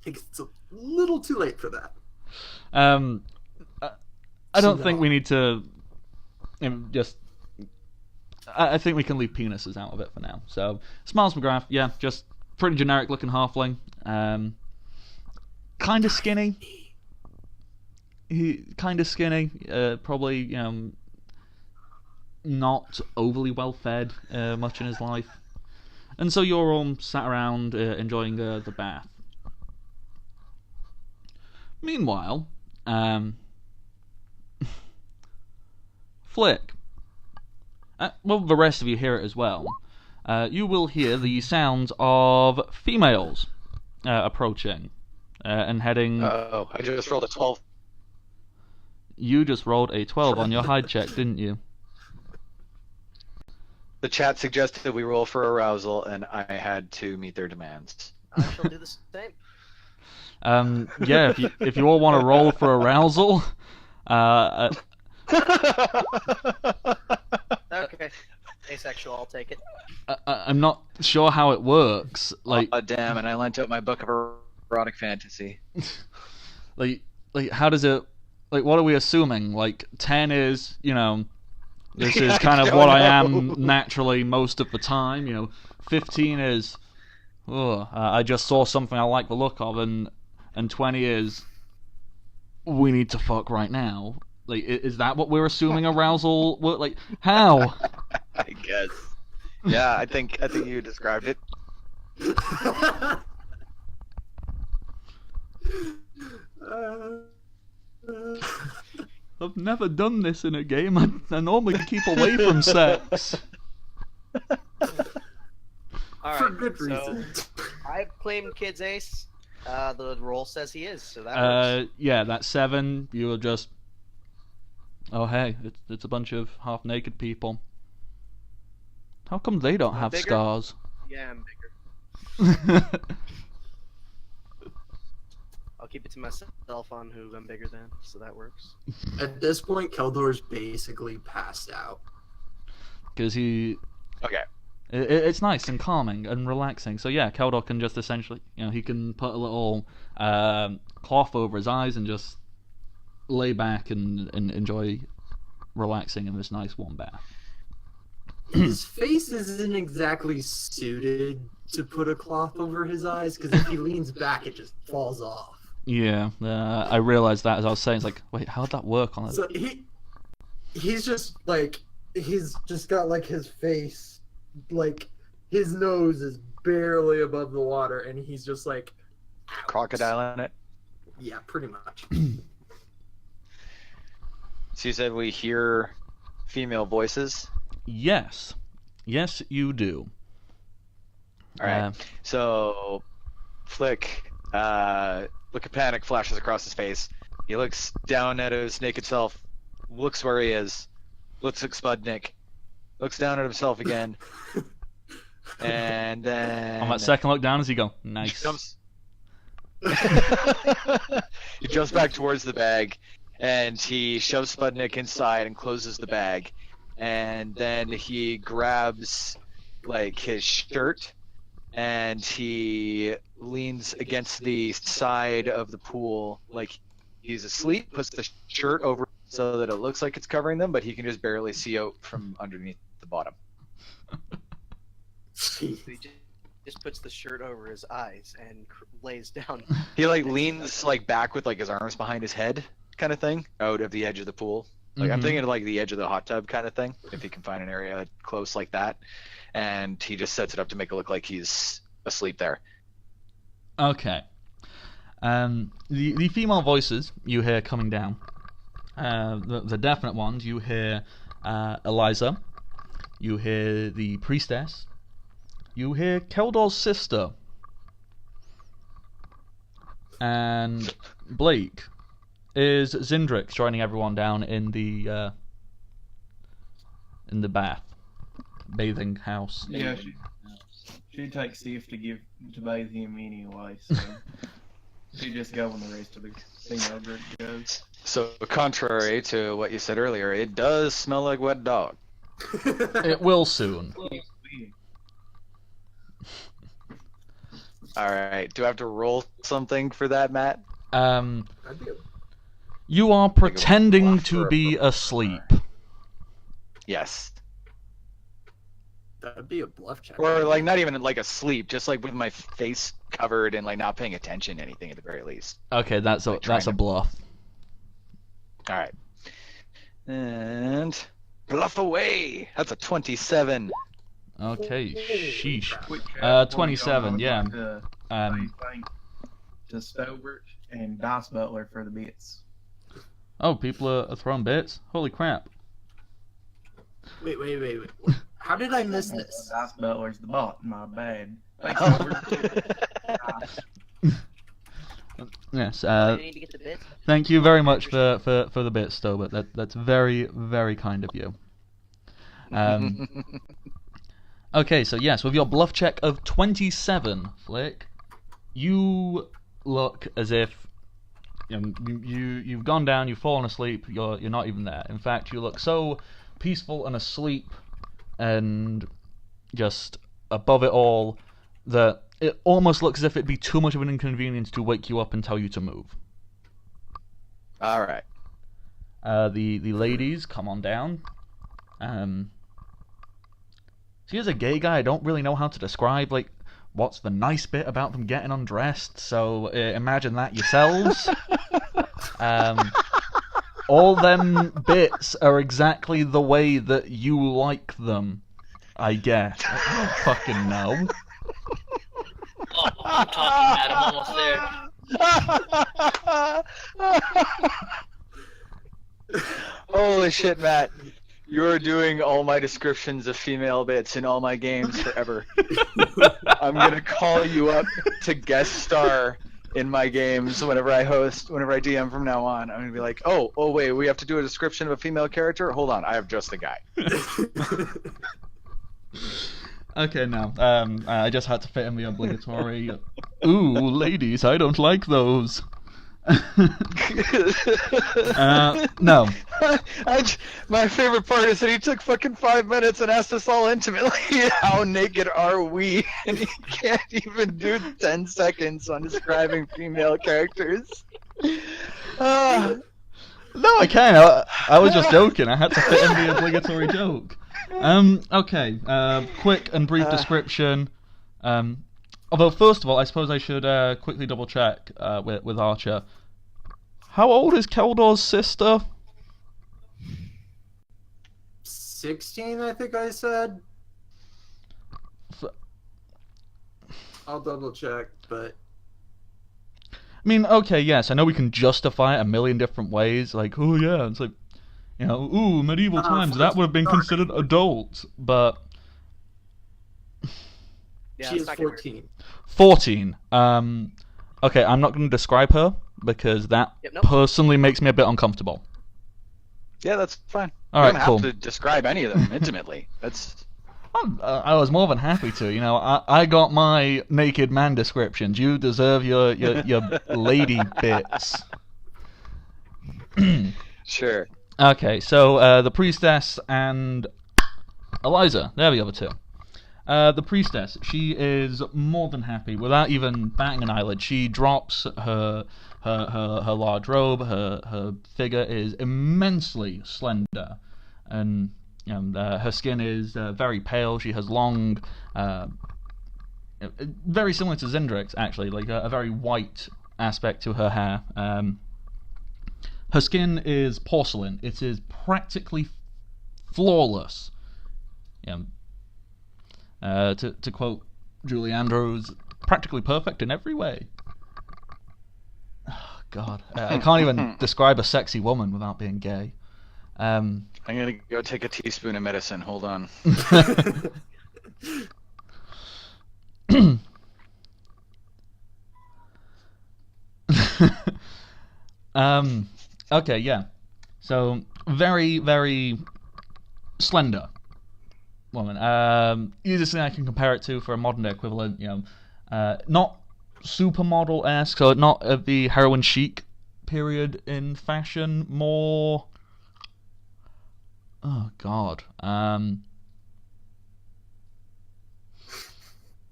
think it's a little too late for that. I don't think we need to just... I think we can leave penises out of it for now. So, Smiles McGrath, yeah, just pretty generic looking halfling. Kind of skinny. Probably, you know, not overly well fed much in his life. And so you're all sat around enjoying the bath. Meanwhile, Flick. Well, the rest of you hear it as well. You will hear the sounds of females approaching and heading... Oh, I just rolled a 12. You just rolled a 12 on your hide check, didn't you? The chat suggested we roll for arousal, and I had to meet their demands. I shall do the same. Yeah, if you all want to roll for arousal, Okay. Asexual, I'll take it. I'm not sure how it works. Like, oh, damn, and I lent out my book of erotic fantasy. like how does it? Like, what are we assuming? Like, 10 is, you know, this is kind of what I am naturally most of the time. You know, 15 is, I just saw something I like the look of, and 20 is, we need to fuck right now. Like, is that what we're assuming arousal? Like, how? I guess. Yeah, I think you described it. I've never done this in a game. I normally keep away from sex. All right, For good reason. I've claimed Kid's ace. The roll says he is, so that works. Yeah, that's 7. You're just... Oh, hey, it's a bunch of half-naked people. How come they don't have Bigger? scars? Yeah, I'm bigger. I'll keep it to myself on who I'm bigger than, so that works. At this point, Keldor's basically passed out. Because he... Okay. It's nice and calming and relaxing. So yeah, Keldor can just essentially, he can put a little cloth over his eyes and just lay back and enjoy relaxing in this nice warm bath. His face isn't exactly suited to put a cloth over his eyes, because if he leans back, it just falls off. Yeah, I realized that as I was saying. It's like, wait, how'd that work on it? So he's just got like his face, like his nose is barely above the water, and he's just like out. Crocodile in it. Yeah, pretty much. So you said we hear female voices. Yes, you do. All right. So, Flick, look of panic flashes across his face. He looks down at his naked self, looks where he is, looks at Spudnik, looks down at himself again, and then... On that second look down, does he go, nice? He jumps back towards the bag, and he shoves Spudnik inside and closes the bag, and then he grabs, like, his shirt, and he leans against the side of the pool like he's asleep, puts the shirt over so that it looks like it's covering them, but he can just barely see out from underneath the bottom. So he just puts the shirt over his eyes and lays down. He like leans like back with like his arms behind his head kind of thing out of the edge of the pool. Like I'm thinking of like the edge of the hot tub kind of thing, if he can find an area close like that. And he just sets it up to make it look like he's asleep there. Okay. The female voices you hear coming down, the definite ones, you hear Eliza, you hear the priestess, you hear Keldor's sister, and Blake. Is Zindrix joining everyone down in the bath, bathing house? Yeah, she takes Steve to bathe him anyway, so she just go when the rest of the female group goes. So contrary to what you said earlier, it does smell like wet dog. It will soon. All right. Do I have to roll something for that, Matt? You are pretending to be asleep. Yes. That'd be a bluff check. Or like not even like asleep, just like with my face covered and like not paying attention to anything at the very least. Okay, that's a bluff. All right. And bluff away. That's a 27. Okay, sheesh. 27, yeah. To Stobert and Dice Butler for the bits. Oh, people are throwing bits? Holy crap. Wait. How did I miss this? Dice Butler's the bot, my bad. Thanks, Yes, You need to get the bits? thank you very much for the bits, Stobert. That's very, very kind of you. Okay, so yes, with your bluff check of 27, Flick, you look as if you've gone down, you've fallen asleep, you're not even there. In fact, you look so peaceful and asleep and just above it all that it almost looks as if it'd be too much of an inconvenience to wake you up and tell you to move. All right. The ladies come on down. See, as a gay guy, I don't really know how to describe like what's the nice bit about them getting undressed. So imagine that yourselves. All them bits are exactly the way that you like them, I guess. I don't fucking know. Oh, I'm talking, Matt. I'm almost there. Holy shit, Matt. You're doing all my descriptions of female bits in all my games forever. I'm going to call you up to guest star in my games whenever I DM from now on. I'm going to be like, oh, wait, we have to do a description of a female character? Hold on, I have just the guy. Okay, no. I just had to fit in the obligatory. Ooh, ladies, I don't like those. No. My favorite part is that he took fucking 5 minutes and asked us all intimately, how naked are we? And he can't even do 10 seconds on describing female characters. No, I can. I was just joking. I had to fit in the obligatory joke. Okay. Quick and brief description. Although, first of all, I suppose I should quickly double check with Archer. How old is Keldor's sister? 16, I think I said. I'll double check, but... I mean, okay, yes, I know we can justify it a million different ways. Like, oh yeah, it's like, you know, ooh, medieval times, that would have been considered adult, but... Yeah, she it's is not gonna 14. 14. Okay, I'm not going to describe her, because that Yep, nope. personally makes me a bit uncomfortable. Yeah, that's fine. All You right, don't cool. have to describe any of them intimately. That's... I was more than happy to. You know, I got my naked man descriptions. You deserve your lady bits. Sure. Okay, so the priestess and Eliza, they're the other two. The priestess, she is more than happy without even batting an eyelid. She drops her large robe. Her figure is immensely slender, and her skin is very pale. She has long, very similar to Zindrik's actually, like a very white aspect to her hair. Her skin is porcelain. It is practically flawless. To quote Julie Andrews, practically perfect in every way. Oh, God, I can't even describe a sexy woman without being gay. I'm gonna go take a teaspoon of medicine. Hold on. Okay, yeah. So very, very slender woman. Easiest thing I can compare it to for a modern day equivalent, not supermodel-esque, so not of the heroin chic period in fashion, more... Oh, God.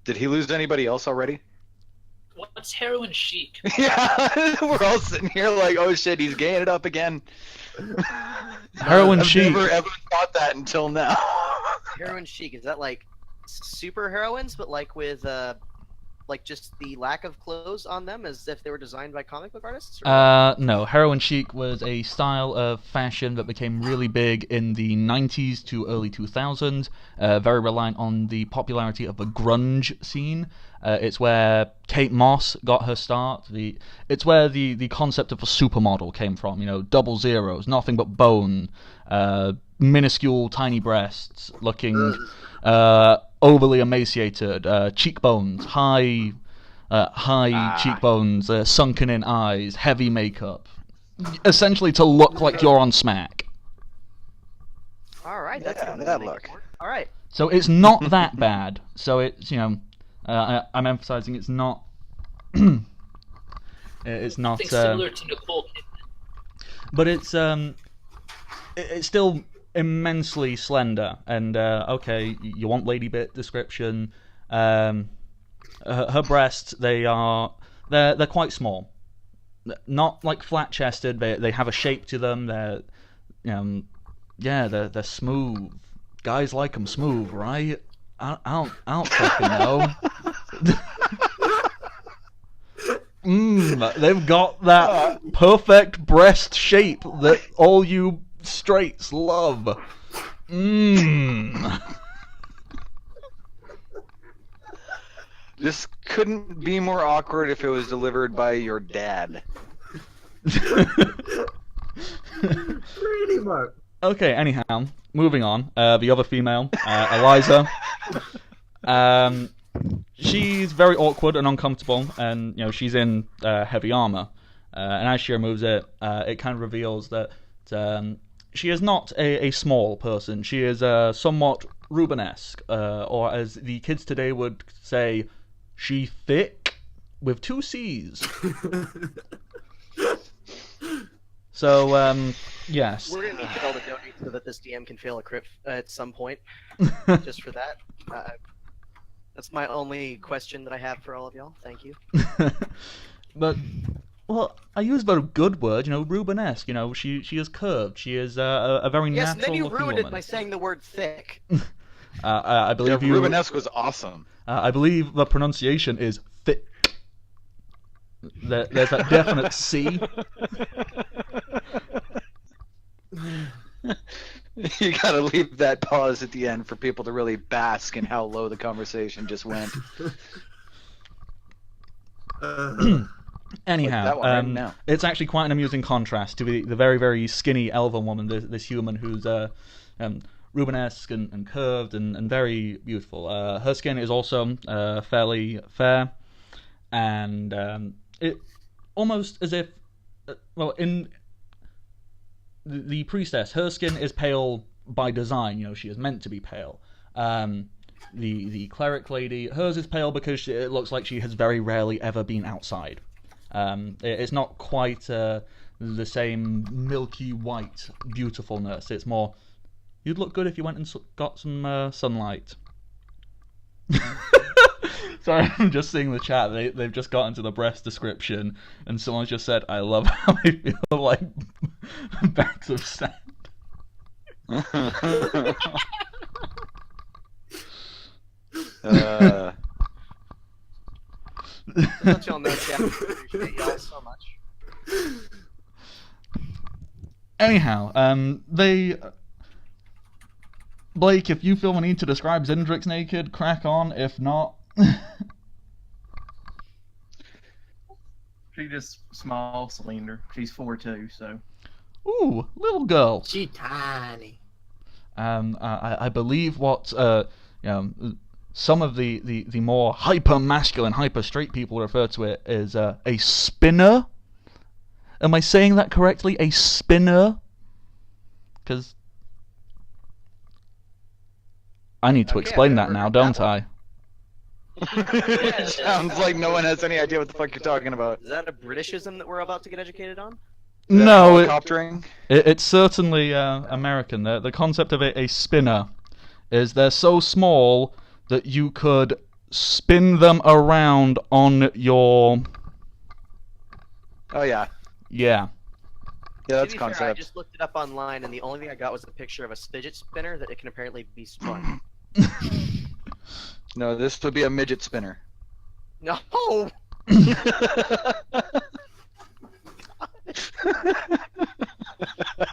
Did he lose anybody else already? What's heroin chic? Yeah, we're all sitting here like, oh shit, he's gaying it up again. Heroin I've chic. never ever thought that until now. Heroin chic, is that like super heroines, but like with like just the lack of clothes on them, as if they were designed by comic book artists? No, heroin chic was a style of fashion that became really big in the 90s to early 2000s, very reliant on the popularity of the grunge scene. It's where Kate Moss got her start. It's where the concept of a supermodel came from. Double zeros, nothing but bone, minuscule tiny breasts, looking overly emaciated, cheekbones, high cheekbones, sunken in eyes, heavy makeup, essentially to look like you're on smack. All right, that's Yeah, a good that thing. look. All right. So it's not that bad. So it's I'm emphasizing it's not. It's not. Something similar to Nicole Kidman. But it's still immensely slender. And okay, you want lady bit description. Her breasts, they're quite small. Not like flat chested. They have a shape to them. They're they're smooth. Guys like them smooth, right? I don't fucking know. They've got that perfect breast shape that all you straights love. This couldn't be more awkward if it was delivered by your dad. Pretty much. Okay, anyhow, moving on. The other female, Eliza. She's very awkward and uncomfortable, and she's in heavy armor. And as she removes it, it kind of reveals that she is not a small person. She is somewhat Rubenesque, or as the kids today would say, she thick with 2 C's. So, yes. We're gonna need y'all to donate so that this DM can fail a crit at some point. Just for that. That's my only question that I have for all of y'all. Thank you. But, well, I use a good word, Rubenesque. She is curved. She is a very Yes, and then you natural-looking ruined woman. it by saying the word thick. I believe Rubenesque was awesome. I believe the pronunciation is thick. There's that definite C. You gotta leave that pause at the end for people to really bask in how low the conversation just went. Anyhow, That one right now. it's actually quite an amusing contrast to the very, very skinny elven woman, this human who's Rubenesque and curved and very beautiful. Her skin is also fairly fair, and it almost as if, in the priestess, her skin is pale by design. She is meant to be pale. The cleric lady, hers is pale because it looks like she has very rarely ever been outside. It's not quite the same milky white beautifulness. It's more, you'd look good if you went and got some sunlight. Sorry, I'm just seeing the chat. They've just gotten to the breast description, and someone's just said, "I love how I feel like bags of sand." Let y'all know, Jack. I appreciate y'all so much. Anyhow, Blake, if you feel the need to describe Zindrix naked, crack on. If not, She's just small, slender. She's 4'2", so. ooh, little girl. She tiny. I believe what some of the more hyper masculine, hyper straight people refer to it as a spinner. Am I saying that correctly? A spinner? Because I need to explain that now, don't I? It sounds like no one has any idea what the fuck you're talking about. Is that a Britishism that we're about to get educated on? No, Helicoptering? it's certainly American. The concept of a spinner is they're so small that you could spin them around on your... Oh yeah. Yeah. Yeah, that's to be fair, I concept. just looked it up online, and the only thing I got was a picture of a fidget spinner that it can apparently be spun. No, this would be a midget spinner. No!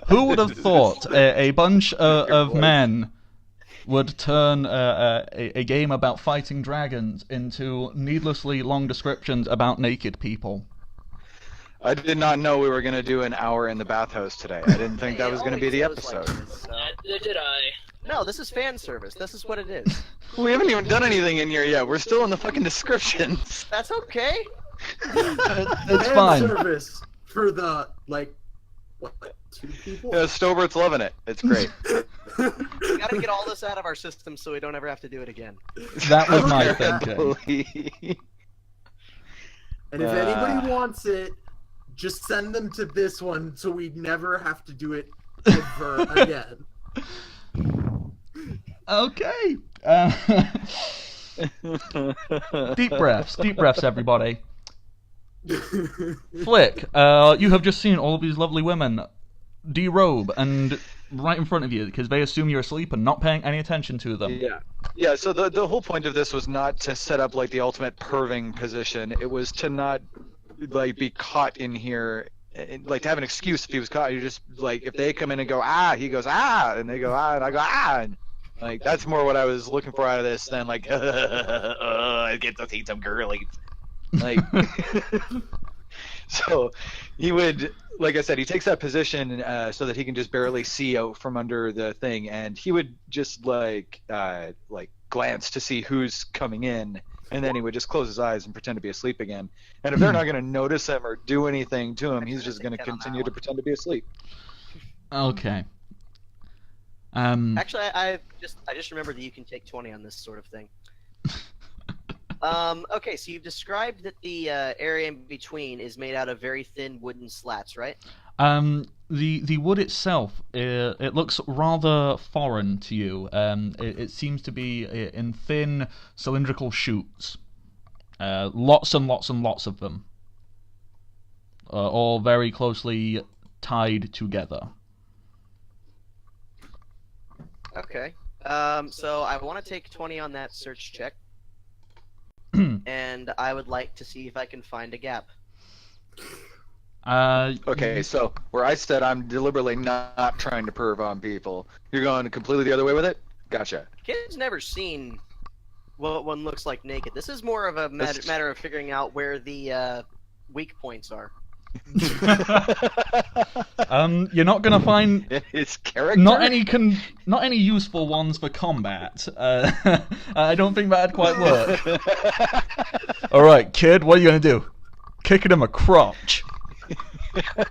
Who would have thought a bunch of men would turn a game about fighting dragons into needlessly long descriptions about naked people? I did not know we were going to do an hour in the bathhouse today. I didn't think that was going to be the episode. Neither did I. No, this is fan service. This is what it is. We haven't even done anything in here yet. We're still in the fucking descriptions. That's okay. It's Fan fine. service for the, what, 2 people? Yeah, Stobert's loving it. It's great. We gotta get all this out of our system so we don't ever have to do it again. That was my thinking. And if anybody wants it, just send them to this one so we never have to do it ever again. Okay. Deep breaths, everybody. Flick, you have just seen all of these lovely women derobe and right in front of you because they assume you're asleep and not paying any attention to them. Yeah, so the whole point of this was not to set up like the ultimate perving position. It was to not like be caught in here, like to have an excuse if he was caught. You just like if they come in and go he goes and they go and I go and like that's more what I was looking for out of this than like I get to see some girlies. Like so he would, like I said, he takes that position so that he can just barely see out from under the thing, and he would just like glance to see who's coming in, and then he would just close his eyes and pretend to be asleep again. And if they're not going to notice him or do anything to him, he's just going to continue to pretend to be asleep. Okay. Actually, I just remembered that you can take 20 on this sort of thing. Okay, so you've described that the area in between is made out of very thin wooden slats, right? The wood itself, it looks rather foreign to you. It seems to be in thin cylindrical shoots. Lots and lots and lots of them. All very closely tied together. Okay. So I want to take 20 on that search check. And I would like to see if I can find a gap. Okay, so where I said I'm deliberately not trying to perv on people, you're going completely the other way with it? Gotcha. Kid's never seen what one looks like naked. This is more of a matter of figuring out where the weak points are. You're not gonna find It's character. not any useful ones for combat. I don't think that'd quite work. All right, kid, what are you gonna do? Kick it in my crotch. I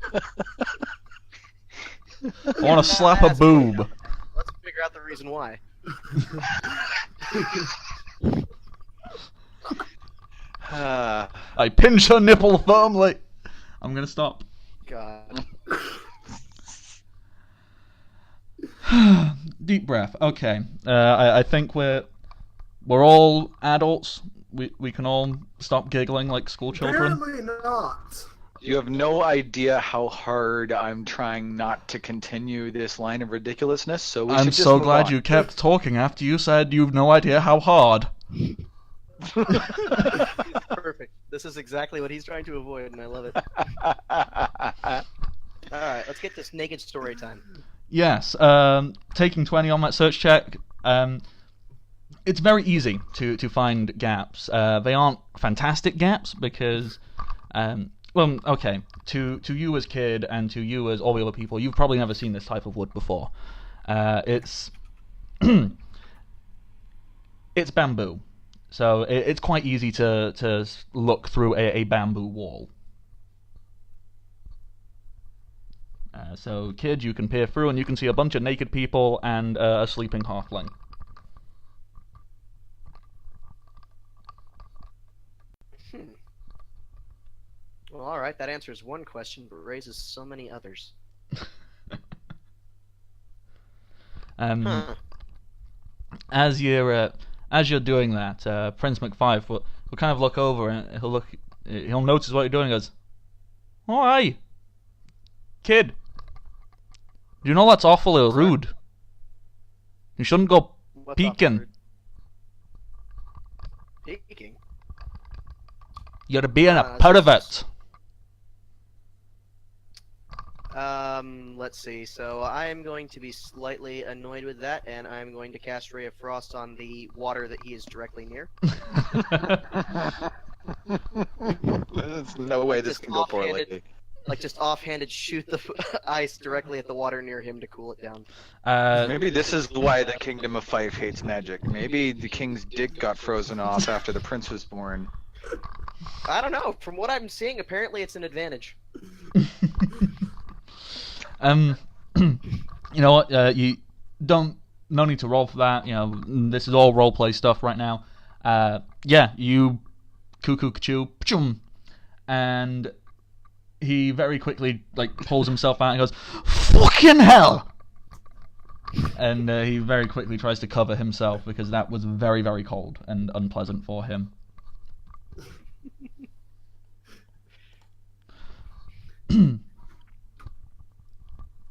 want to slap a boob. Let's figure out the reason why. I pinch her nipple firmly. I'm gonna stop. God. Deep breath. Okay. I think we're all adults. We can all stop giggling like school children. Apparently not. You have no idea how hard I'm trying not to continue this line of ridiculousness, so we I'm should just so move glad on. you kept talking after you said you've no idea how hard. Perfect. This is exactly what he's trying to avoid, and I love it. Alright, let's get this naked story time. Yes. Taking 20 on that search check. It's very easy to find gaps. They aren't fantastic gaps because, well, okay, to you as kid and to you as all the other people, you've probably never seen this type of wood before. It's it's bamboo, so it's quite easy to look through a bamboo wall. So, kid, you can peer through and you can see a bunch of naked people and a sleeping halfling. Well, alright, that answers one question, but raises so many others. As you're doing that, Prince McFife will kind of look over and he'll notice what you're doing and goes, "Oh, hi, kid. You know that's awfully rude. You shouldn't go What's peeking. Peeking? You're being a that's pervert." Let's see. So I'm going to be slightly annoyed with that, and I'm going to cast Ray of Frost on the water that he is directly near. There's no way this Just can go poorly. Like, just offhanded shoot the ice directly at the water near him to cool it down. Maybe this is why the Kingdom of Fife hates magic. Maybe the king's dick got frozen off after the prince was born. I don't know. From what I'm seeing, apparently it's an advantage. You know what? You no need to roll for that. You know, this is all roleplay stuff right now. Yeah, you cuckoo choo, and he very quickly pulls himself out and goes, "Fucking hell!" And he very quickly tries to cover himself because that was very, very cold and unpleasant for him.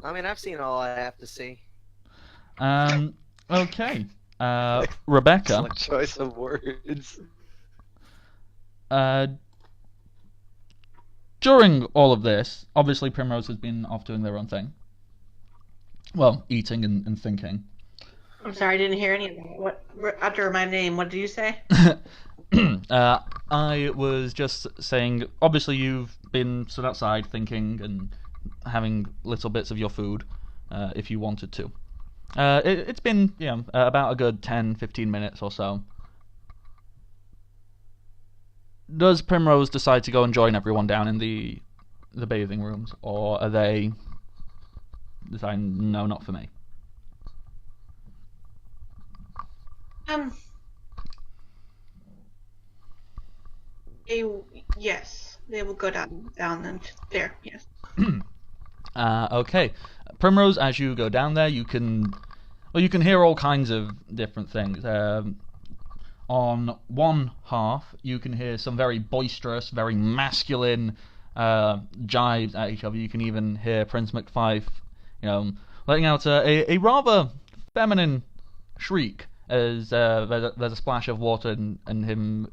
I mean, I've seen all I have to see. Okay. Rebecca. Excellent choice of words. During all of this, obviously Primrose has been off doing their own thing. Well, eating and thinking. I'm sorry, I didn't hear any of that. What? After my name, what did you say? I was just saying, obviously you've been stood outside thinking and having little bits of your food, if you wanted to. It's been, about a good 10-15 minutes or so. Does Primrose decide to go and join everyone down in the bathing rooms, or are they deciding, no, not for me? Yes, they will go down and there. Yes. Okay, Primrose. As you go down there, you can hear all kinds of different things. On one half, you can hear some very boisterous, very masculine jibes at each other. You can even hear Prince McFife, letting out a rather feminine shriek as there's a splash of water and him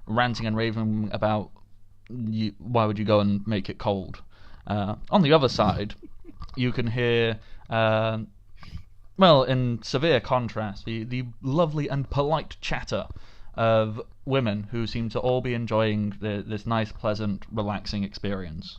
ranting and raving about why would you go and make it cold. On the other side, you can hear, in severe contrast, the lovely and polite chatter of women who seem to all be enjoying this nice, pleasant, relaxing experience.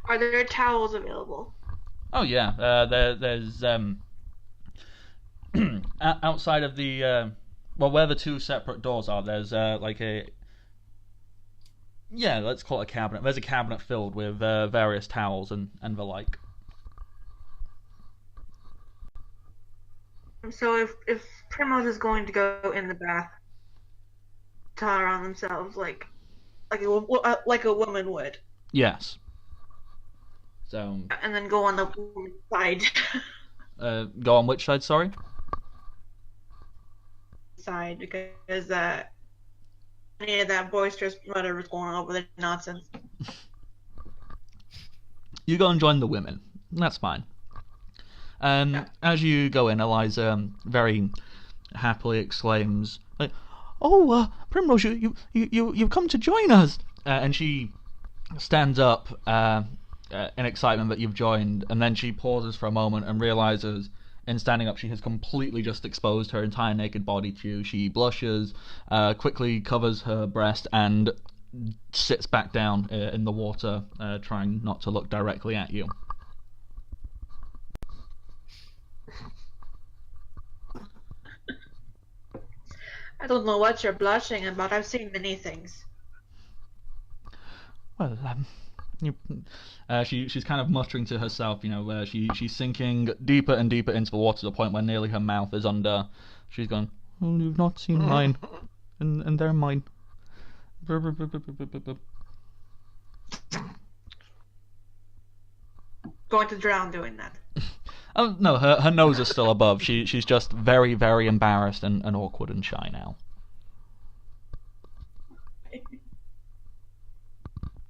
Are there towels available? Oh yeah, there's outside of the where the two separate doors are. There's let's call it a cabinet. There's a cabinet filled with various towels and the like. So if Primrose is going to go in the bath, towel around themselves like a woman would. Yes. So. And then go on the woman's side. Go on which side? Sorry. Side, because any of that boisterous whatever's going on with the nonsense. You go and join the women. That's fine. As you go in, Eliza very happily exclaims, like, "Oh, Primrose, you've come to join us!" And she stands up in excitement that you've joined, and then she pauses for a moment and realizes, in standing up, she has completely just exposed her entire naked body to you. She blushes, quickly covers her breast, and sits back down in the water, trying not to look directly at you. I don't know what you're blushing about. I've seen many things. Well, she's kind of muttering to herself, she's sinking deeper and deeper into the water to the point where nearly her mouth is under. She's going, "Oh, you've not seen mine, and they're mine." Going to drown doing that. Oh no, her nose is still above. She's just very, very embarrassed and awkward and shy now.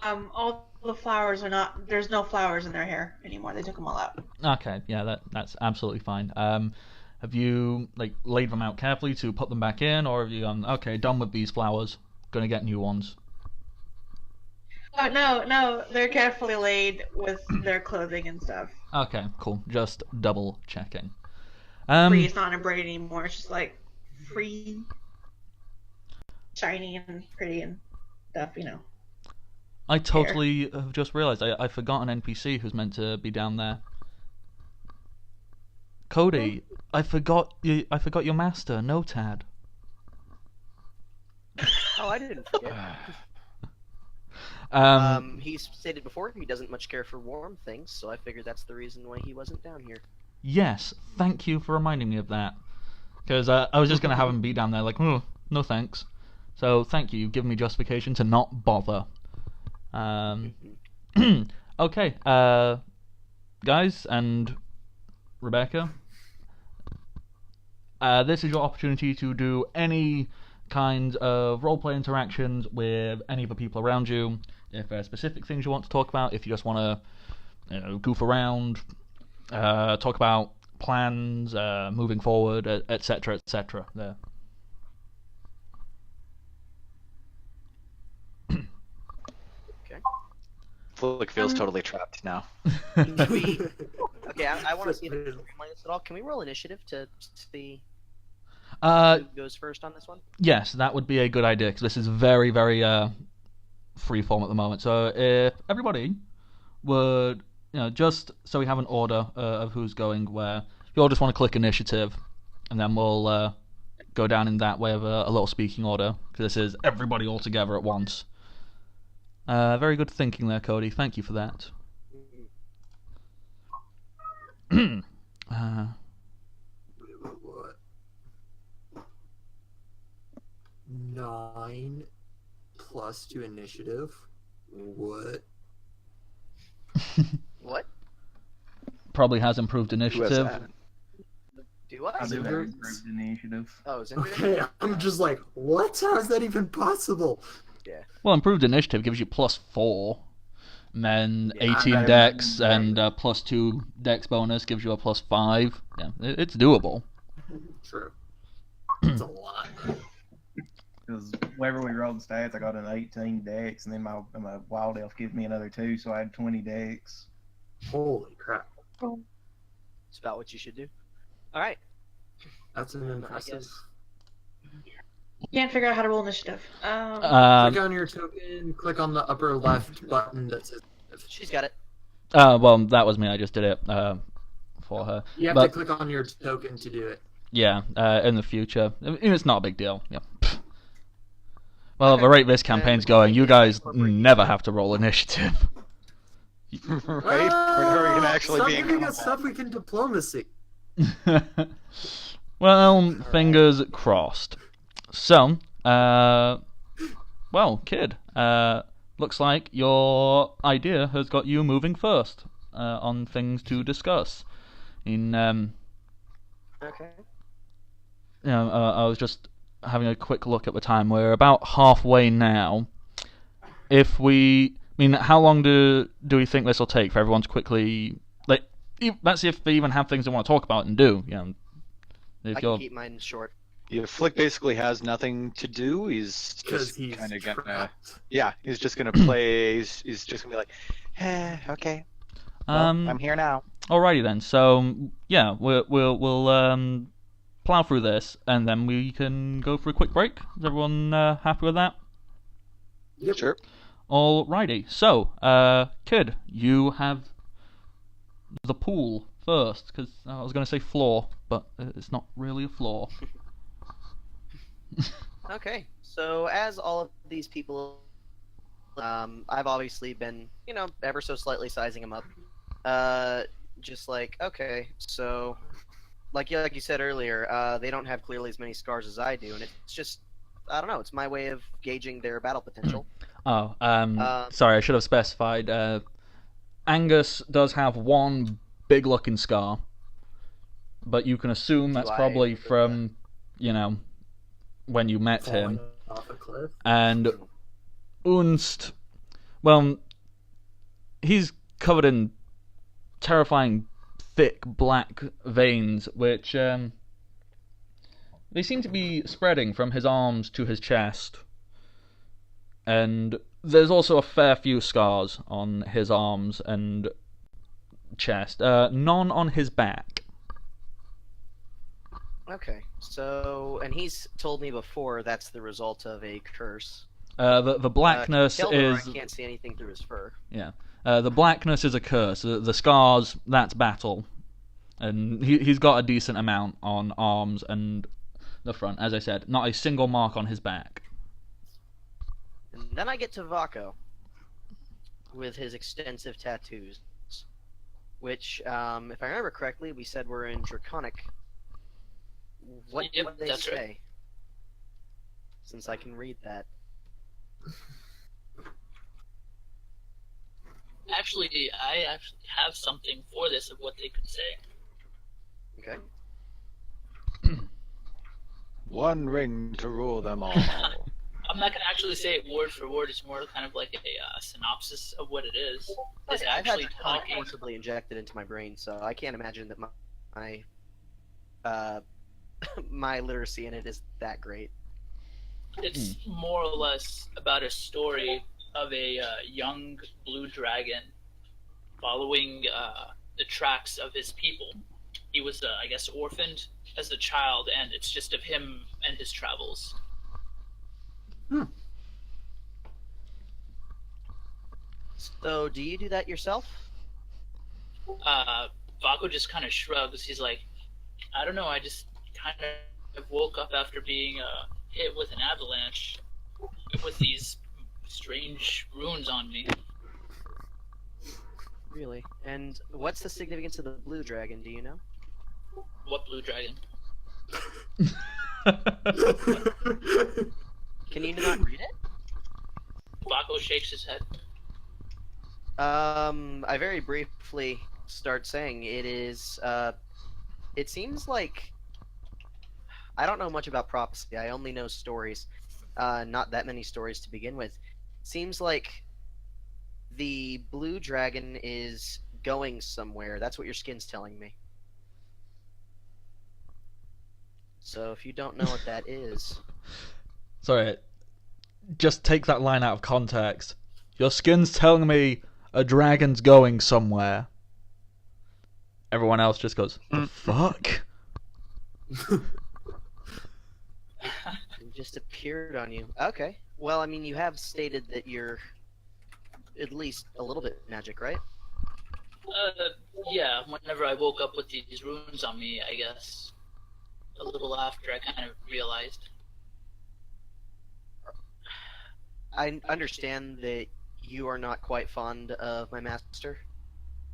All the flowers are not. There's no flowers in their hair anymore. They took them all out. Okay, yeah, that's absolutely fine. Have you laid them out carefully to put them back in, or have you gone, okay, done with these flowers, gonna get new ones? Oh no, they're carefully laid with their clothing and stuff. Okay, cool. Just double checking. Free, it's not a braid anymore. It's just like free, shiny and pretty and stuff, I totally have just realised I forgot an NPC who's meant to be down there. Cody, I forgot your master, Notad. Oh, I didn't forget. He stated before he doesn't much care for warm things, so I figured that's the reason why he wasn't down here. Yes, thank you for reminding me of that. Because I was just going to have him be down there like, oh, no thanks. So thank you, you've given me justification to not bother. Okay, guys and Rebecca, this is your opportunity to do any kind of roleplay interactions with any of the people around you. If there are specific things you want to talk about, if you just want to goof around, talk about plans, moving forward, etc., etc. There. Flick feels totally trapped now. Okay, I want to see if it this at all. Can we roll initiative to see who goes first on this one? Yes, that would be a good idea, because this is very, very free form at the moment. So if everybody would, just so we have an order of who's going where, you all just want to click initiative, and then we'll go down in that way of a little speaking order, because this is everybody all together at once. Very good thinking there, Cody. Thank you for that. What? 9 plus 2 initiative. What? What? Probably has improved Who has initiative. that? Do I? I do have Xander? improved initiative. Oh, is it? Okay, I'm just like, what? How is that even possible? Well, improved initiative gives you +4. And then Yeah, 18 I- dex and +2 dex bonus gives you a +5. Yeah, it's doable. True. It's a lot. Because whenever we rolled the stats, I got an 18 dex, and then my wild elf gives me another 2, so I had 20 dex. Holy crap. It's about what you should do. All right. That's an impressive. guess. Can't figure out how to roll initiative. Click Um, on your token, click on the upper left button that says. She's got it. well, that was me. I just did it for her. You have But- to click on your token to do it. Yeah, in the future. I mean, it's not a big deal. Yeah. Well, the rate this campaign's going, you guys never have to roll initiative. Right? We're never gonna actually Stop be in giving us combat. stuff we can diplomacy. Well, fingers crossed. So, well, kid, looks like your idea has got you moving first on things to discuss. Okay. I was just having a quick look at the time. We're about halfway now. If we, how long do we think this will take for everyone to quickly, that's if they even have things they want to talk about and do. If I you're, can keep mine short. Yeah, Flick basically has nothing to do. He's Because just he's kind of gonna. trapped. Yeah, he's just gonna play. He's just gonna be like, okay, well, I'm here now. Alrighty then. So yeah, we'll plow through this and then we can go for a quick break. Is everyone happy with that? Yep. Sure. Alrighty. So, kid, you have the pool first because I was going to say floor, but it's not really a floor. Okay. So as all of these people, I've obviously been, ever so slightly sizing them up. Just like, okay, so, like you said earlier, they don't have clearly as many scars as I do, and it's just, I don't know, it's my way of gauging their battle potential. Oh, sorry, I should have specified. Angus does have one big-looking scar, but you can assume that's I probably agree with from, when you met him. Falling off a cliff. And Unst, well, he's covered in terrifying, thick black veins, which they seem to be spreading from his arms to his chest. And there's also a fair few scars on his arms and chest. None on his back. Okay, so, and he's told me before that's the result of a curse. The blackness Keldor, is... I can't see anything through his fur. Yeah. The blackness is a curse. The scars, that's battle. And he's got a decent amount on arms and the front. As I said, not a single mark on his back. And then I get to Vako with his extensive tattoos, which, if I remember correctly, we said were in Draconic. What Yep, did they that's say? right. Since I can read that. Actually, I actually have something for this of what they could say. Okay. One ring to rule them all. I'm not gonna actually say it word for word. It's more kind of like a synopsis of what it is. It's Okay, I've had actually tonic talking. forcibly injected into my brain, so I can't imagine that my my literacy in it is that great. It's more or less about a story of a young blue dragon following the tracks of his people. He was, I guess, orphaned as a child, and it's just of him and his travels. So, do you do that yourself? Vako just kind of shrugs. He's like, I don't know, I just kind of woke up after being hit with an avalanche with these strange runes on me. Really? And what's the significance of the blue dragon? Do you know? What blue dragon? Can you not read it? Baco shakes his head. I very briefly start saying it is. It seems like I don't know much about prophecy. I only know stories. Not that many stories to begin with. Seems like the blue dragon is going somewhere. That's what your skin's telling me. So if you don't know what that is, Sorry, just take that line out of context. Your skin's telling me a dragon's going somewhere. Everyone else just goes, the fuck? it just appeared on you. Okay. Well, I mean, you have stated that you're at least a little bit magic, right? Yeah, whenever I woke up with these runes on me, I guess. A little after I kind of realized. I understand that you are not quite fond of my master,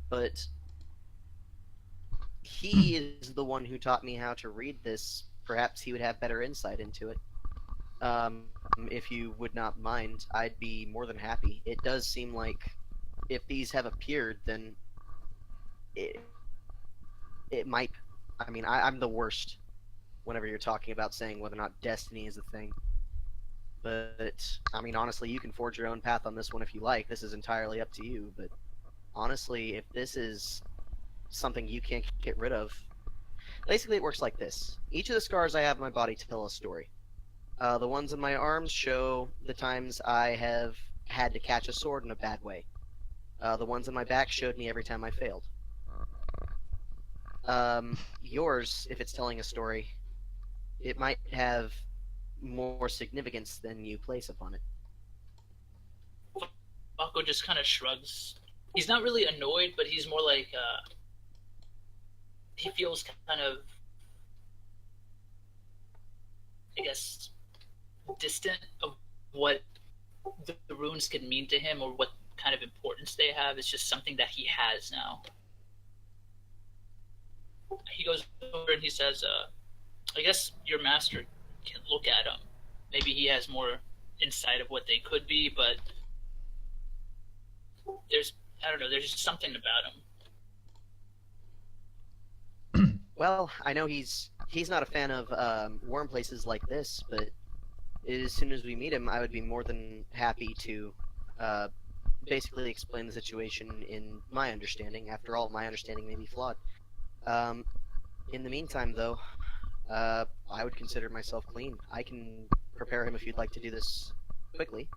but he is the one who taught me how to read this. Perhaps he would have better insight into it. If you would not mind, I'd be more than happy. It does seem like if these have appeared, then it might. I mean, I'm the worst whenever you're talking about saying whether or not destiny is a thing. But, I mean, honestly, you can forge your own path on this one if you like. This is entirely up to you. But, honestly, if this is something you can't get rid of, basically it works like this. Each of the scars I have on my body tell a story. The ones on my arms show the times I have had to catch a sword in a bad way. The ones on my back showed me every time I failed. Yours, if it's telling a story, it might have more significance than you place upon it. Baco just kind of shrugs. He's not really annoyed, but he's more like, he feels kind of, I guess, distant of what the runes can mean to him or what kind of importance they have. It's just something that he has now. He goes over and he says, I guess your master can look at them. Maybe he has more insight of what they could be, but there's just something about him. Well, I know he's not a fan of warm places like this, but as soon as we meet him, I would be more than happy to basically explain the situation in my understanding. After all, my understanding may be flawed. In the meantime, though, I would consider myself clean. I can prepare him if you'd like to do this quickly.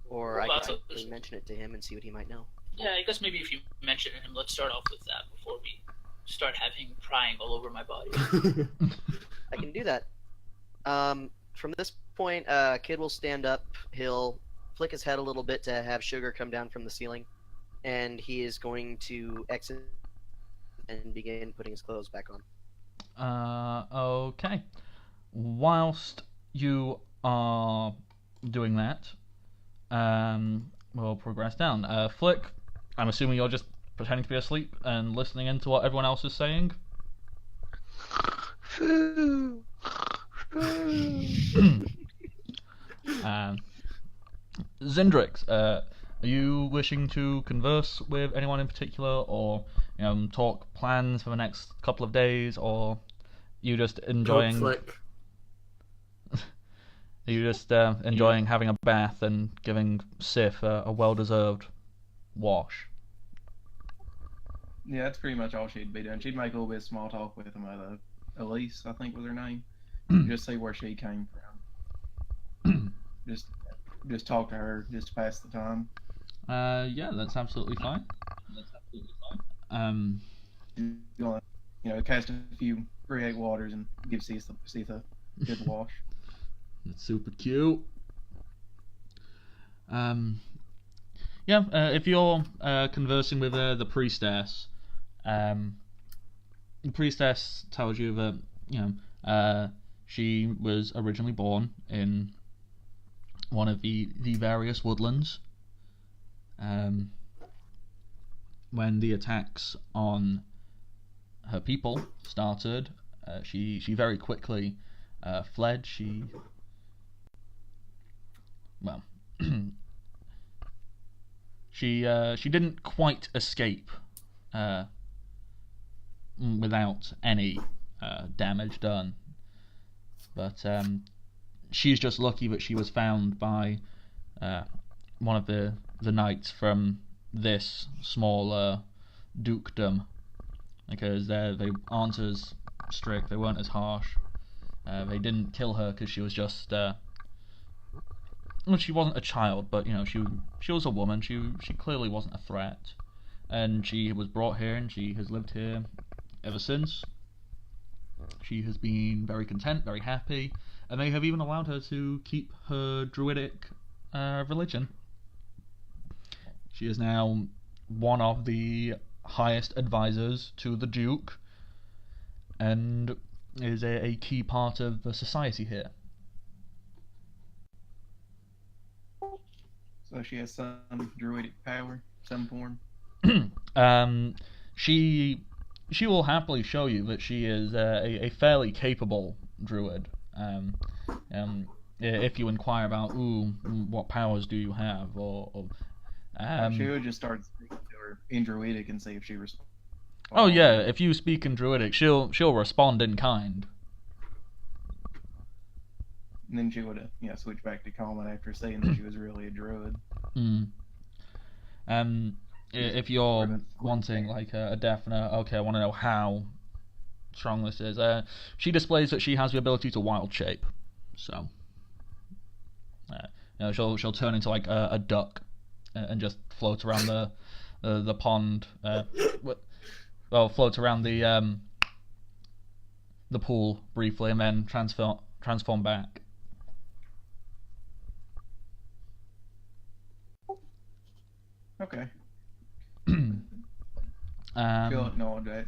Or I can simply mention it to him and see what he might know. Yeah, I guess maybe if you mention him, let's start off with that before we start having prying all over my body. I can do that. From this point, Kid will stand up. He'll flick his head a little bit to have sugar come down from the ceiling, and he is going to exit and begin putting his clothes back on. Okay. Whilst you are doing that, we'll progress down. Flick, I'm assuming you're just pretending to be asleep and listening into what everyone else is saying? Zindrix, are you wishing to converse with anyone in particular, or talk plans for the next couple of days, or you just enjoying? Flick. Are you just enjoying having a bath and giving Sif a well-deserved wash? Yeah, that's pretty much all she'd be doing. She'd make a little bit of small talk with him. Elise, I think was her name. Just see where she came from. just talk to her, just to pass the time. Yeah, that's absolutely fine. Cast a few create waters and give Cetha a good wash. That's super cute. If you're conversing with the priestess, the priestess tells you that she was originally born in one of the various woodlands. when the attacks on her people started, she very quickly fled. She didn't quite escape without any damage done, but she's just lucky that she was found by one of the knights from this small dukedom, because they aren't as strict, they weren't as harsh. They didn't kill her because she was just well, she wasn't a child, but she was a woman. She clearly wasn't a threat, and she was brought here, and she has lived here ever since. She has been very content, very happy, and they have even allowed her to keep her druidic religion. She is now one of the highest advisors to the Duke, and is a key part of the society here. So she has some druidic power, some form. She will happily show you that she is a fairly capable druid. If you inquire about, what powers do you have, She would just start speaking to her in druidic and see if she responds. Oh yeah, if you speak in druidic, she'll respond in kind. And then she would switch back to common after saying that she was really a druid. If you're wanting like a definite, okay, I want to know how strong this is, she displays that she has the ability to wild shape. So she'll turn into like a duck and just float around the pond. Float around the pool briefly and then transform back. Okay. Feel acknowledge that.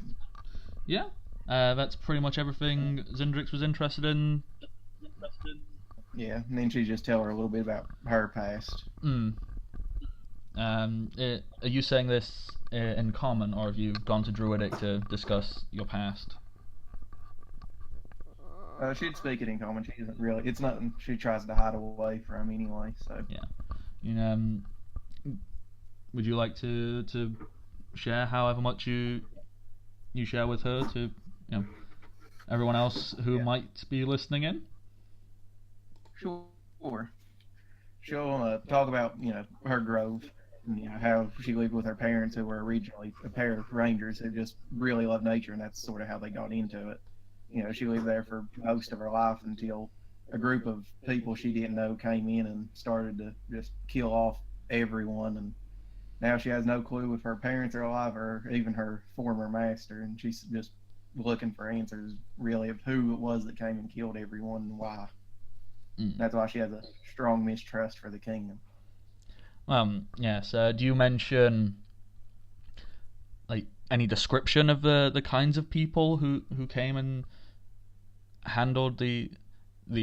Yeah, that's pretty much everything Zindrix was interested in. Yeah, and then she just tell her a little bit about her past. Are you saying this in common, or have you gone to Druidic to discuss your past? She'd speak it in common. She isn't really. It's nothing she tries to hide away from anyway. So yeah, would you like to share however much you share with her to everyone else who might be listening in? Sure. She'll talk about her growth, and how she lived with her parents who were originally a pair of rangers who just really loved nature, and that's sort of how they got into it. She lived there for most of her life until a group of people she didn't know came in and started to just kill off everyone, and now she has no clue if her parents are alive or even her former master, and she's just looking for answers really of who it was that came and killed everyone and why. That's why she has a strong mistrust for the kingdom. Yes. Do you mention like any description of the kinds of people who came and handled the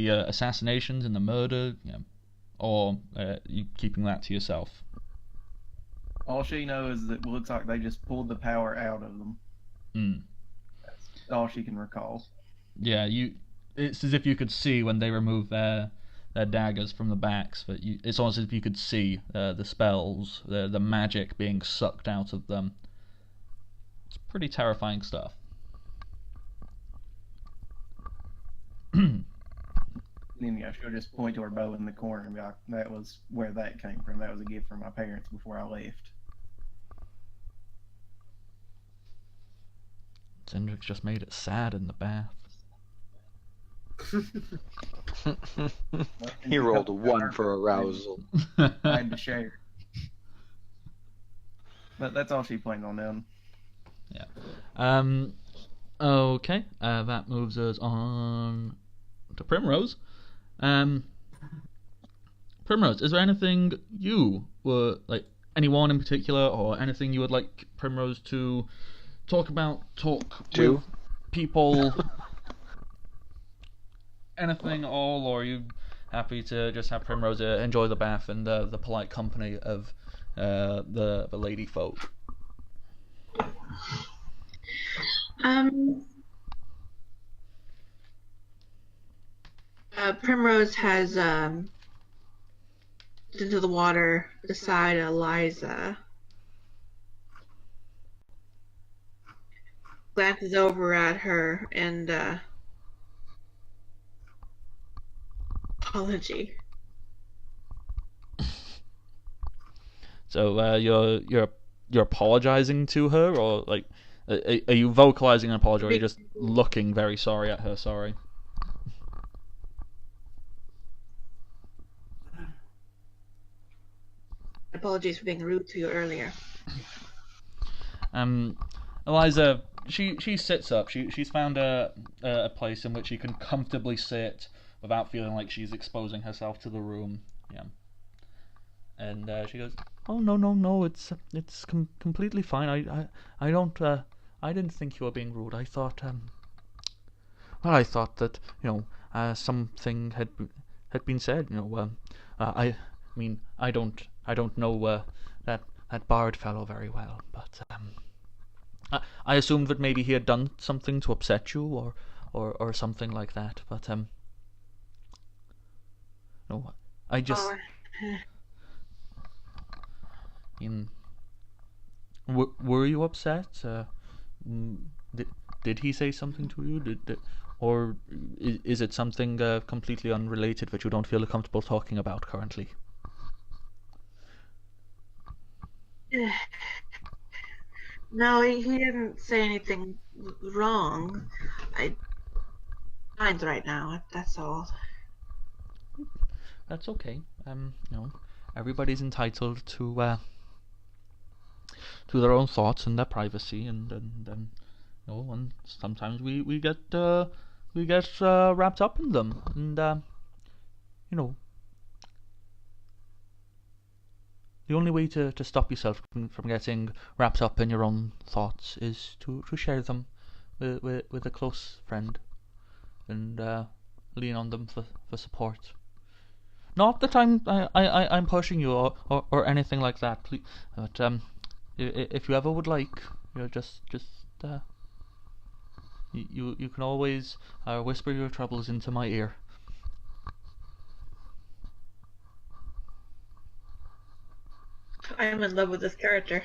assassinations and the murder, or you keeping that to yourself? All she knows is that it looks like they just pulled the power out of them. That's all she can recall. Yeah, it's as if you could see when they remove their daggers from the backs, but it's almost as if you could see the spells, the magic being sucked out of them. It's pretty terrifying stuff. Then she'll just point to her bow in the corner and be like, that was where that came from. That was a gift from my parents before I left. Zendrix just made it sad in the bath. He rolled a 1 for arousal. I had to share. But that's all she planned on doing. Yeah. Okay. That moves us on to Primrose. Primrose, is there anything you were anyone in particular, or anything you would like Primrose to talk with people? Anything at all, or are you happy to just have Primrose enjoy the bath and the polite company of the lady folk? Primrose has into the water beside Eliza. Glances over at her and apology. So you're apologizing to her, or like, are you vocalizing an apology, or are you just looking very sorry at her? Sorry. Apologies for being rude to you earlier. Eliza, she sits up. She's found a place in which she can comfortably sit without feeling like she's exposing herself to the room. Yeah. And she goes, "Oh no, it's completely fine. I don't I didn't think you were being rude. I thought I thought that something had been said. I mean I don't know that Bard fellow very well, but I assumed that maybe he had done something to upset you or something like that. But no, I just." Were you upset? Did he say something to you? Or is it something completely unrelated that you don't feel comfortable talking about currently? No, he didn't say anything wrong. Mine's right now. That's all. That's okay. Everybody's entitled to their own thoughts and their privacy, and sometimes we get wrapped up in them, and the only way to stop yourself from getting wrapped up in your own thoughts is to share them with a close friend, and lean on them for support. Not that I'm pushing you or anything like that, please, but if you ever would like, just you can always whisper your troubles into my ear. I'm in love with this character.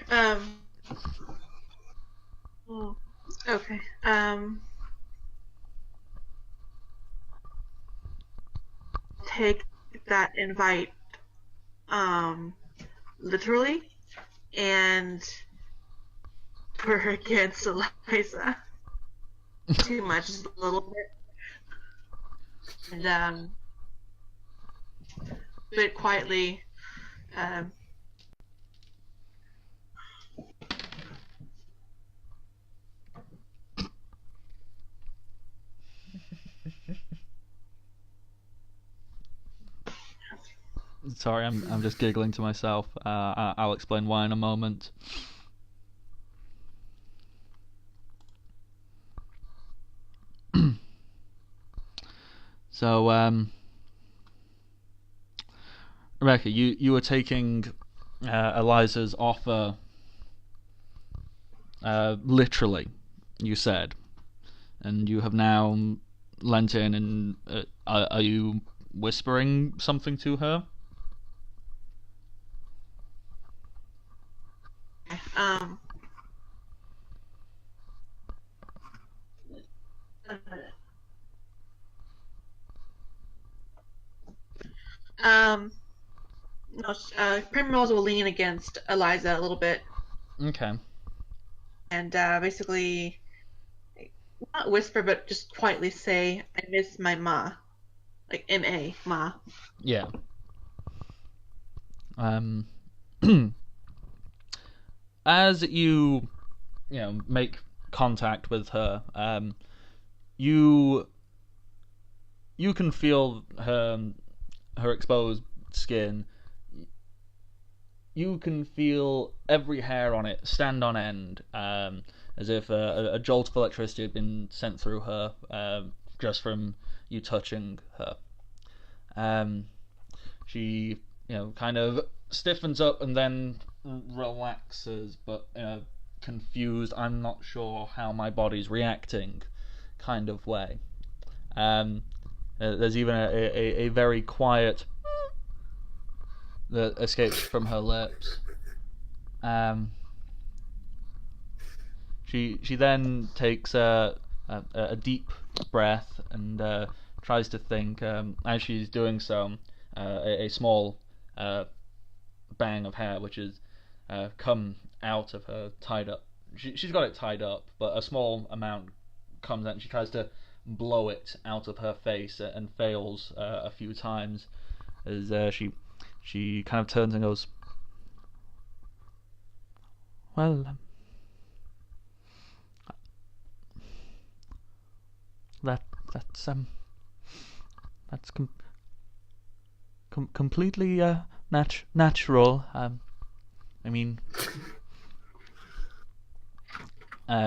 Okay. Take that invite literally and put her against Eliza. Too much, just a little bit. And bit quietly Sorry, I'm just giggling to myself. I'll explain why in a moment. So, Rebecca, you were taking Eliza's offer literally, you said, and you have now lent in, and are you whispering something to her? No, Primrose will lean against Eliza a little bit. Okay. And basically, not whisper, but just quietly say, "I miss my ma," like M-A, ma. Yeah. As you make contact with her, you can feel her exposed skin. You can feel every hair on it stand on end, as if a jolt of electricity had been sent through her just from you touching her. She kind of stiffens up and then relaxes, but confused, I'm not sure how my body's reacting kind of way. There's even a very quiet that escapes from her lips. She then takes a deep breath and tries to think. As she's doing so, a small bang of hair, which has come out of her tied up. She's got it tied up, but a small amount comes out, and she tries to blow it out of her face and fails a few times as she kind of turns and goes, well, that's completely natural. I mean,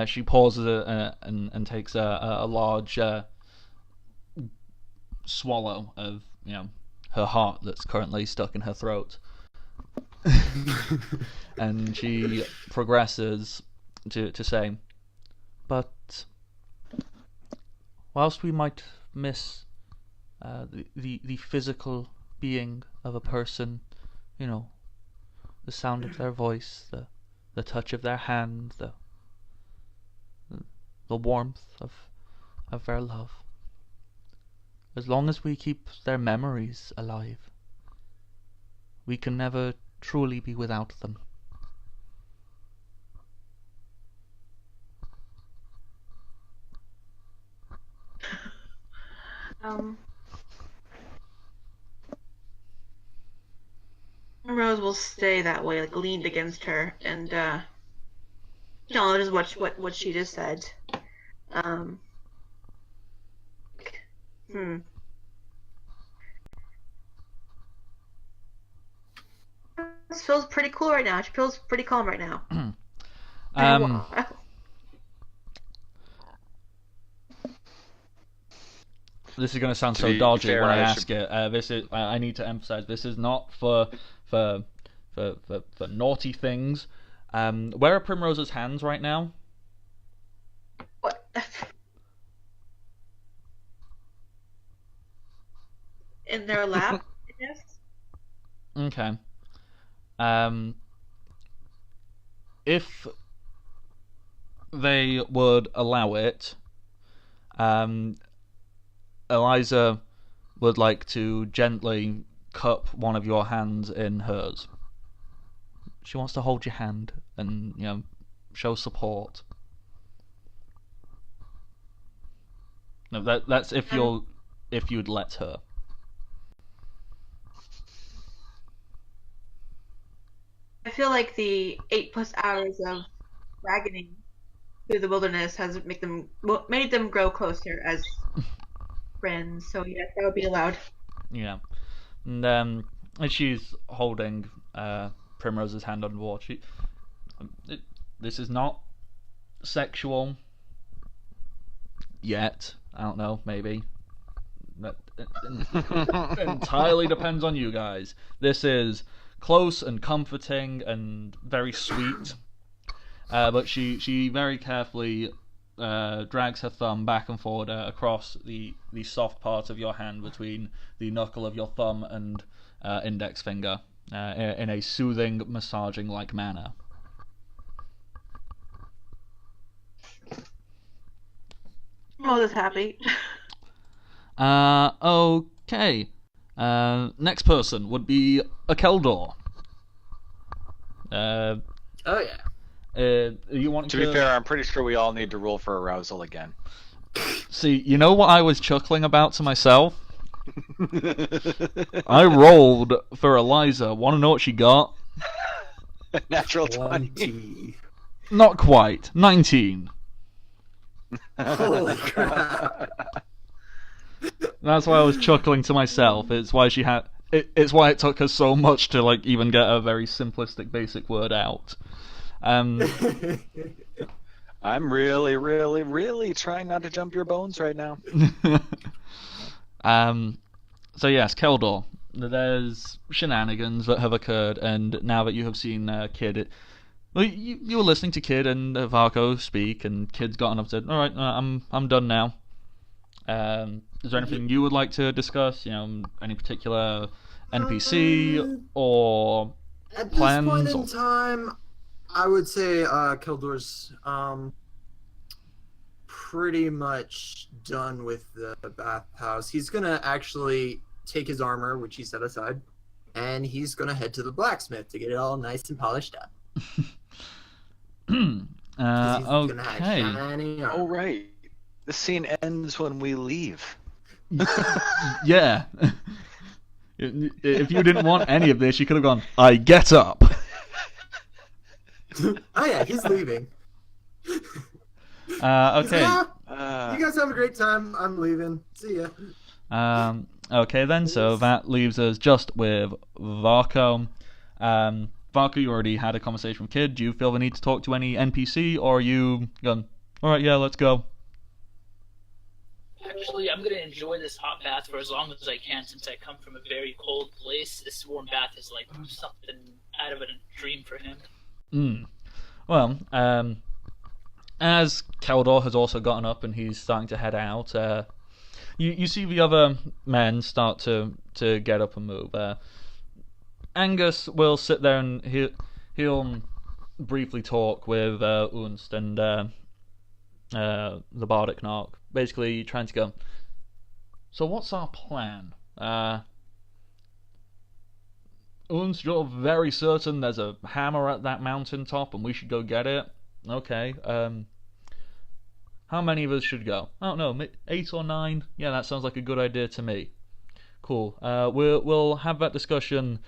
she pauses and takes a large swallow of her heart that's currently stuck in her throat, and she progresses to say, but whilst we might miss the physical being of a person, the sound of their voice, the touch of their hand, the warmth of their love, as long as we keep their memories alive, we can never truly be without them. Rose will stay that way, like leaned against her, and acknowledges what she just said. This feels pretty cool right now. She feels pretty calm right now. This is going to sound so dodgy when I ask it. I need to emphasize, this is not for naughty things. Where are Primrose's hands right now? What? In their lap, I guess. Okay. If they would allow it, Eliza would like to gently cup one of your hands in hers. She wants to hold your hand and show support. No, that's if you'd let her. I feel like the 8+ hours of wagoning through the wilderness has made them grow closer as friends. So yes, that would be allowed. Yeah, and as she's holding Primrose's hand on water, this is not sexual yet. I don't know, maybe. That entirely depends on you guys. This is close and comforting and very sweet. But she very carefully drags her thumb back and forward across the soft part of your hand between the knuckle of your thumb and index finger in a soothing, massaging-like manner. I'm all just happy. Okay. Next person would be a Keldor. Oh yeah. You want to be fair, I'm pretty sure we all need to roll for arousal again. See, you know what I was chuckling about to myself? I rolled for Eliza. Want to know what she got? Natural 20. 20. Not quite. 19. Holy crap. That's why I was chuckling to myself. It's why she had. It's why it took her so much to even get a very simplistic, basic word out. I'm really, really, really trying not to jump your bones right now. So yes, Keldor. There's shenanigans that have occurred, and now that you have seen Kid, Well, you were listening to Kid and Varko speak, and Kid's gotten up and said, "All right, I'm done now." Is there anything you would like to discuss? Any particular NPC or At plans? this point in time, I would say Kildor's pretty much done with the bathhouse. He's gonna actually take his armor, which he set aside, and he's gonna head to the blacksmith to get it all nice and polished up. Okay. Oh, right. The scene ends when we leave. Yeah. If you didn't want any of this, you could have gone, "I get up." Oh yeah, he's leaving. Okay. You guys have a great time. I'm leaving. See ya. Okay then, so that leaves us just with Varko. Varko, you already had a conversation with Kid. Do you feel the need to talk to any NPC, or are you going, "Alright, yeah, let's go"? Actually, I'm gonna enjoy this hot bath for as long as I can, since I come from a very cold place. This warm bath is like something out of a dream for him. Well, as Keldor has also gotten up and he's starting to head out, you see the other men start to get up and move. Angus will sit there and he'll briefly talk with Unst and the Bardic Narc, basically trying to go, "So what's our plan? Unst, you're very certain there's a hammer at that mountaintop and we should go get it? Okay, how many of us should go? I don't know, 8 or 9? Yeah, that sounds like a good idea to me. Cool. We'll have that discussion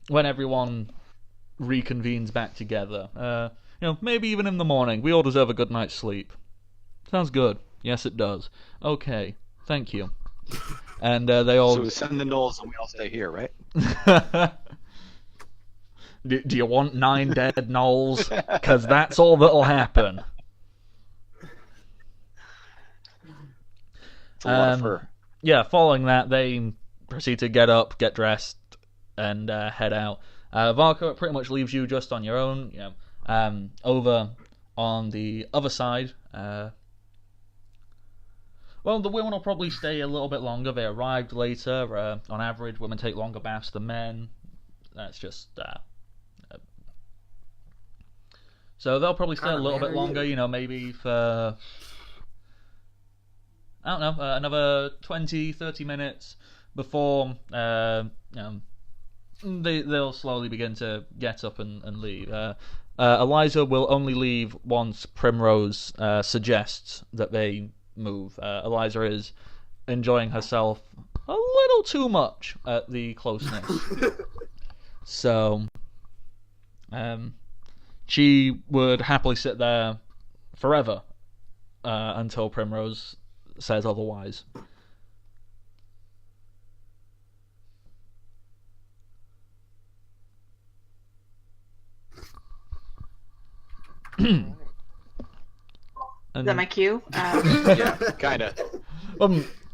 when everyone reconvenes back together. Maybe even in the morning. We all deserve a good night's sleep." "Sounds good. Yes, it does. Okay, thank you." And they all... So we send the gnolls and we all stay here, right? Do you want 9 dead gnolls? Because that's all that'll happen. It's a lot of fur. Yeah, following that, they proceed to get up, get dressed, and head out. Varko, it pretty much leaves you just on your own. Over on the other side, well, the women will probably stay a little bit longer. They arrived later. On average, women take longer baths than men. That's just... So they'll probably stay a little bit longer, maybe for... I don't know, another 20, 30 minutes before they'll slowly begin to get up and leave. Eliza will only leave once Primrose suggests that they move. Eliza is enjoying herself a little too much at the closeness. So, she would happily sit there forever until Primrose says otherwise. Is that my cue? Yeah, kind of.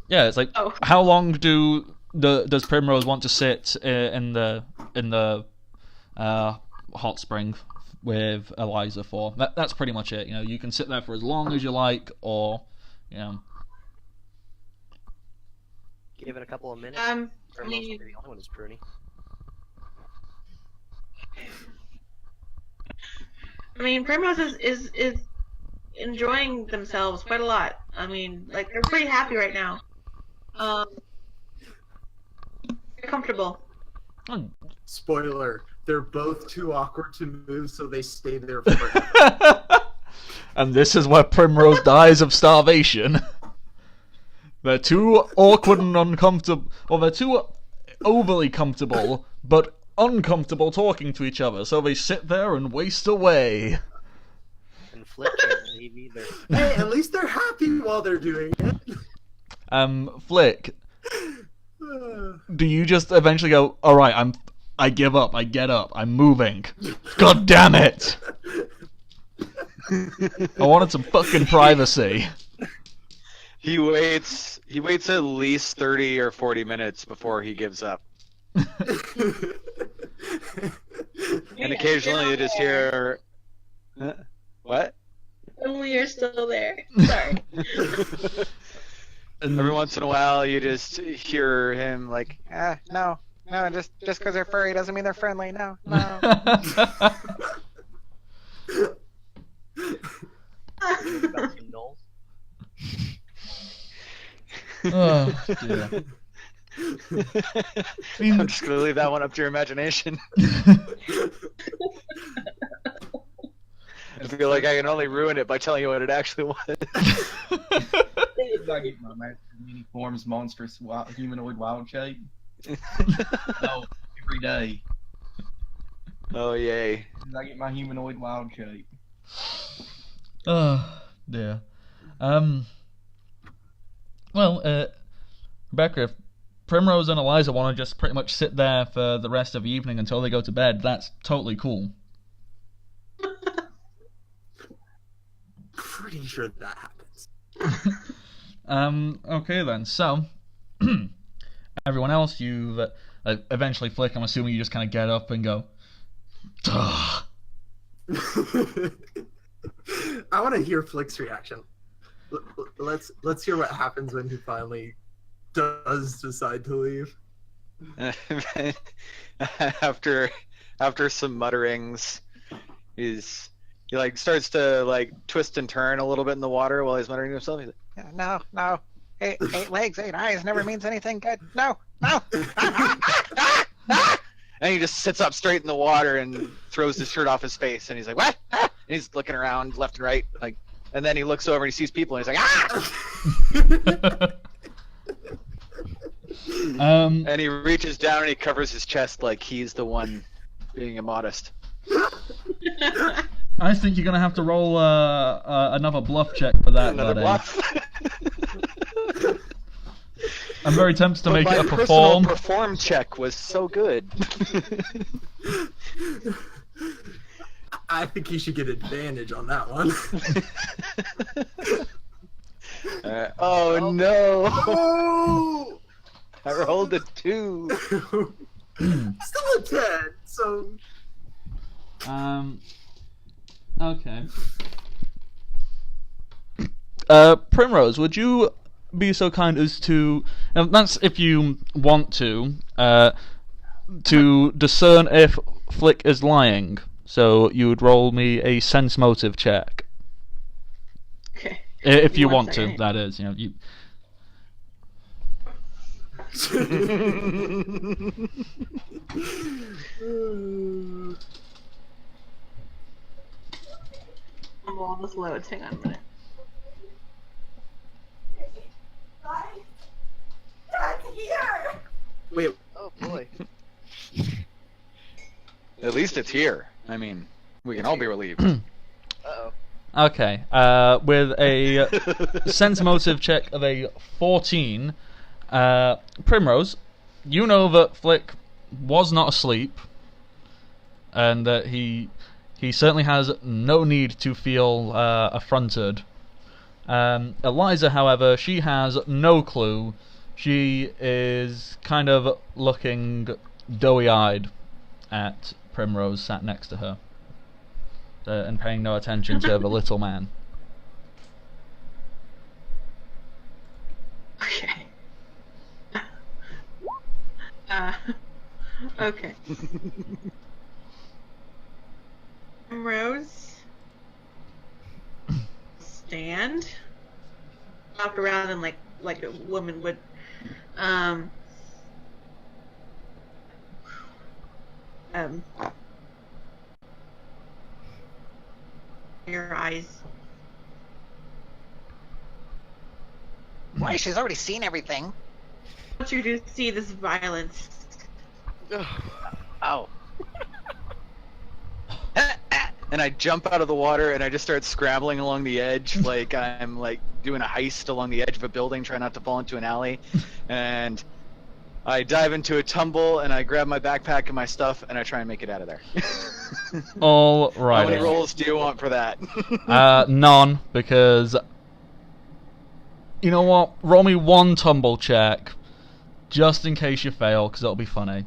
Yeah, it's like, how long does Primrose want to sit in the hot spring with Eliza for? That's pretty much it. You can sit there for as long as you like, or Give it a couple of minutes. I Primrose mean, will be the only one who's pruny. Primrose is enjoying themselves quite a lot. They're pretty happy right now. They're comfortable. Spoiler: they're both too awkward to move, so they stay there forever. And this is where Primrose dies of starvation. They're too awkward and uncomfortable, or they're too overly comfortable, but uncomfortable talking to each other, so they sit there and waste away. And Flick can't leave either. Hey, at least they're happy while they're doing it. Flick, do you just eventually go, "Alright, I give up, I get up, I'm moving. God damn it! I wanted some fucking privacy." He waits at least 30 or 40 minutes before he gives up. And occasionally you just hear, what? Only you're still there. Sorry. Every once in a while you just hear him like, no, just because they're furry doesn't mean they're friendly. No. Oh, dear. I'm just gonna leave that one up to your imagination. I feel like I can only ruin it by telling you what it actually was. I get my master uniform's monstrous humanoid wild shape. Oh, every day. Oh yay! I get my humanoid wild shape. Oh, dear. Well, Rebecca, if Primrose and Eliza want to just pretty much sit there for the rest of the evening until they go to bed, that's totally cool. Pretty sure that happens. Okay then, so, everyone else, you eventually Flick, I'm assuming you just kind of get up and go, duh. I want to hear Flick's reaction. Let's hear what happens when he finally does decide to leave. After some mutterings, he like starts to like twist and turn a little bit in the water while he's muttering to himself. He's like, no, eight legs, 8 eyes never means anything good. No. And he just sits up straight in the water and throws his shirt off his face, and he's like, what? And he's looking around left and right, like, and then he looks over and he sees people, and he's like, and he reaches down and he covers his chest like he's the one being immodest. I think you're going to have to roll another bluff check for that, Another buddy. bluff. I'm very tempted to But make it a my perform. personal perform check was so good. I think he should get advantage on that one. Oh no! Oh! I rolled a 2. Still a 10, so... Okay. Primrose, would you be so kind as to, and that's if you want to discern if Flick is lying. So you would roll me a sense motive check. Okay. If you One want second. to, that is, you. I'm on this loads. Hang on a minute. Wait, Oh boy. At least it's here. I mean, we can all be relieved. Uh-oh. Okay. With a sense motive check of a 14, Primrose, you know that Flick was not asleep, and that he certainly has no need to feel affronted. Eliza, however, she has no clue. She is kind of looking doughy-eyed at Primrose sat next to her, and paying no attention to the little man. Okay. Okay. Rose. Stand. Walk around and like a woman would. Your eyes. Why? She's already seen everything. I want you to see this violence. Oh. And I jump out of the water and I just start scrambling along the edge like I'm like doing a heist along the edge of a building, trying not to fall into an alley. And I dive into a tumble and I grab my backpack and my stuff and I try and make it out of there. All How right. many rolls do you want for that? None, because you know what? Roll me one tumble check, just in case you fail, because it'll be funny.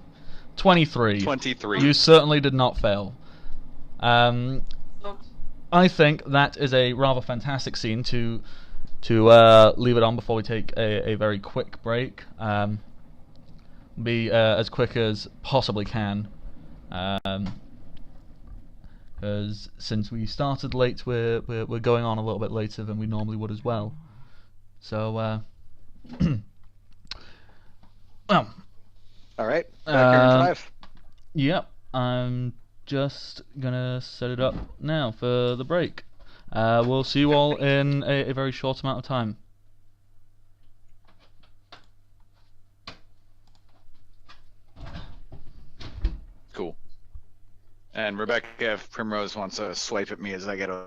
23. 23. You certainly did not fail. I think that is a rather fantastic scene to leave it on before we take a very quick break. Be as quick as possibly can. Because since we started late, we're going on a little bit later than we normally would as well. So, well, all right, back here in 5. Yep, I'm just gonna set it up now for the break. We'll see you all in a very short amount of time. Cool. And Rebecca, if Primrose wants to swipe at me as I get a...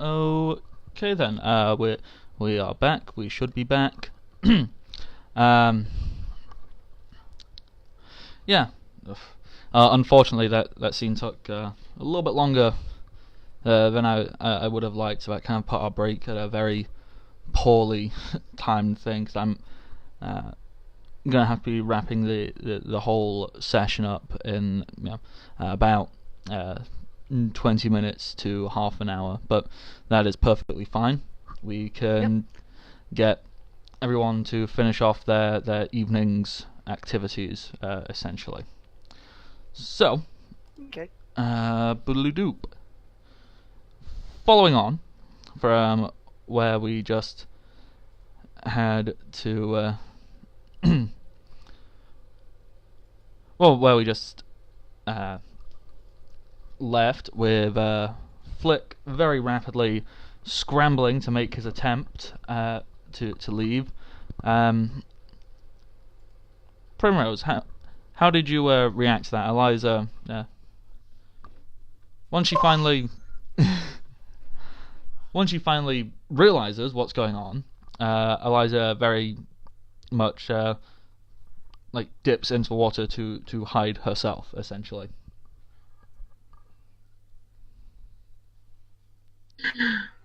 Okay then. We are back. We should be back. um. Yeah. Unfortunately, that scene took a little bit longer than I would have liked. So that kind of put our break at a very poorly timed thing. Cause I'm gonna have to be wrapping the whole session up in about 20 minutes to half an hour, but that is perfectly fine. We can get everyone to finish off their evening's activities, essentially. So, Okay. boodly-doop. Following on from where we just had to, where we just left with Flick very rapidly scrambling to make his attempt to leave. Primrose, how did you react to that? Eliza, once she finally realizes what's going on, Eliza very much dips into the water to hide herself, essentially.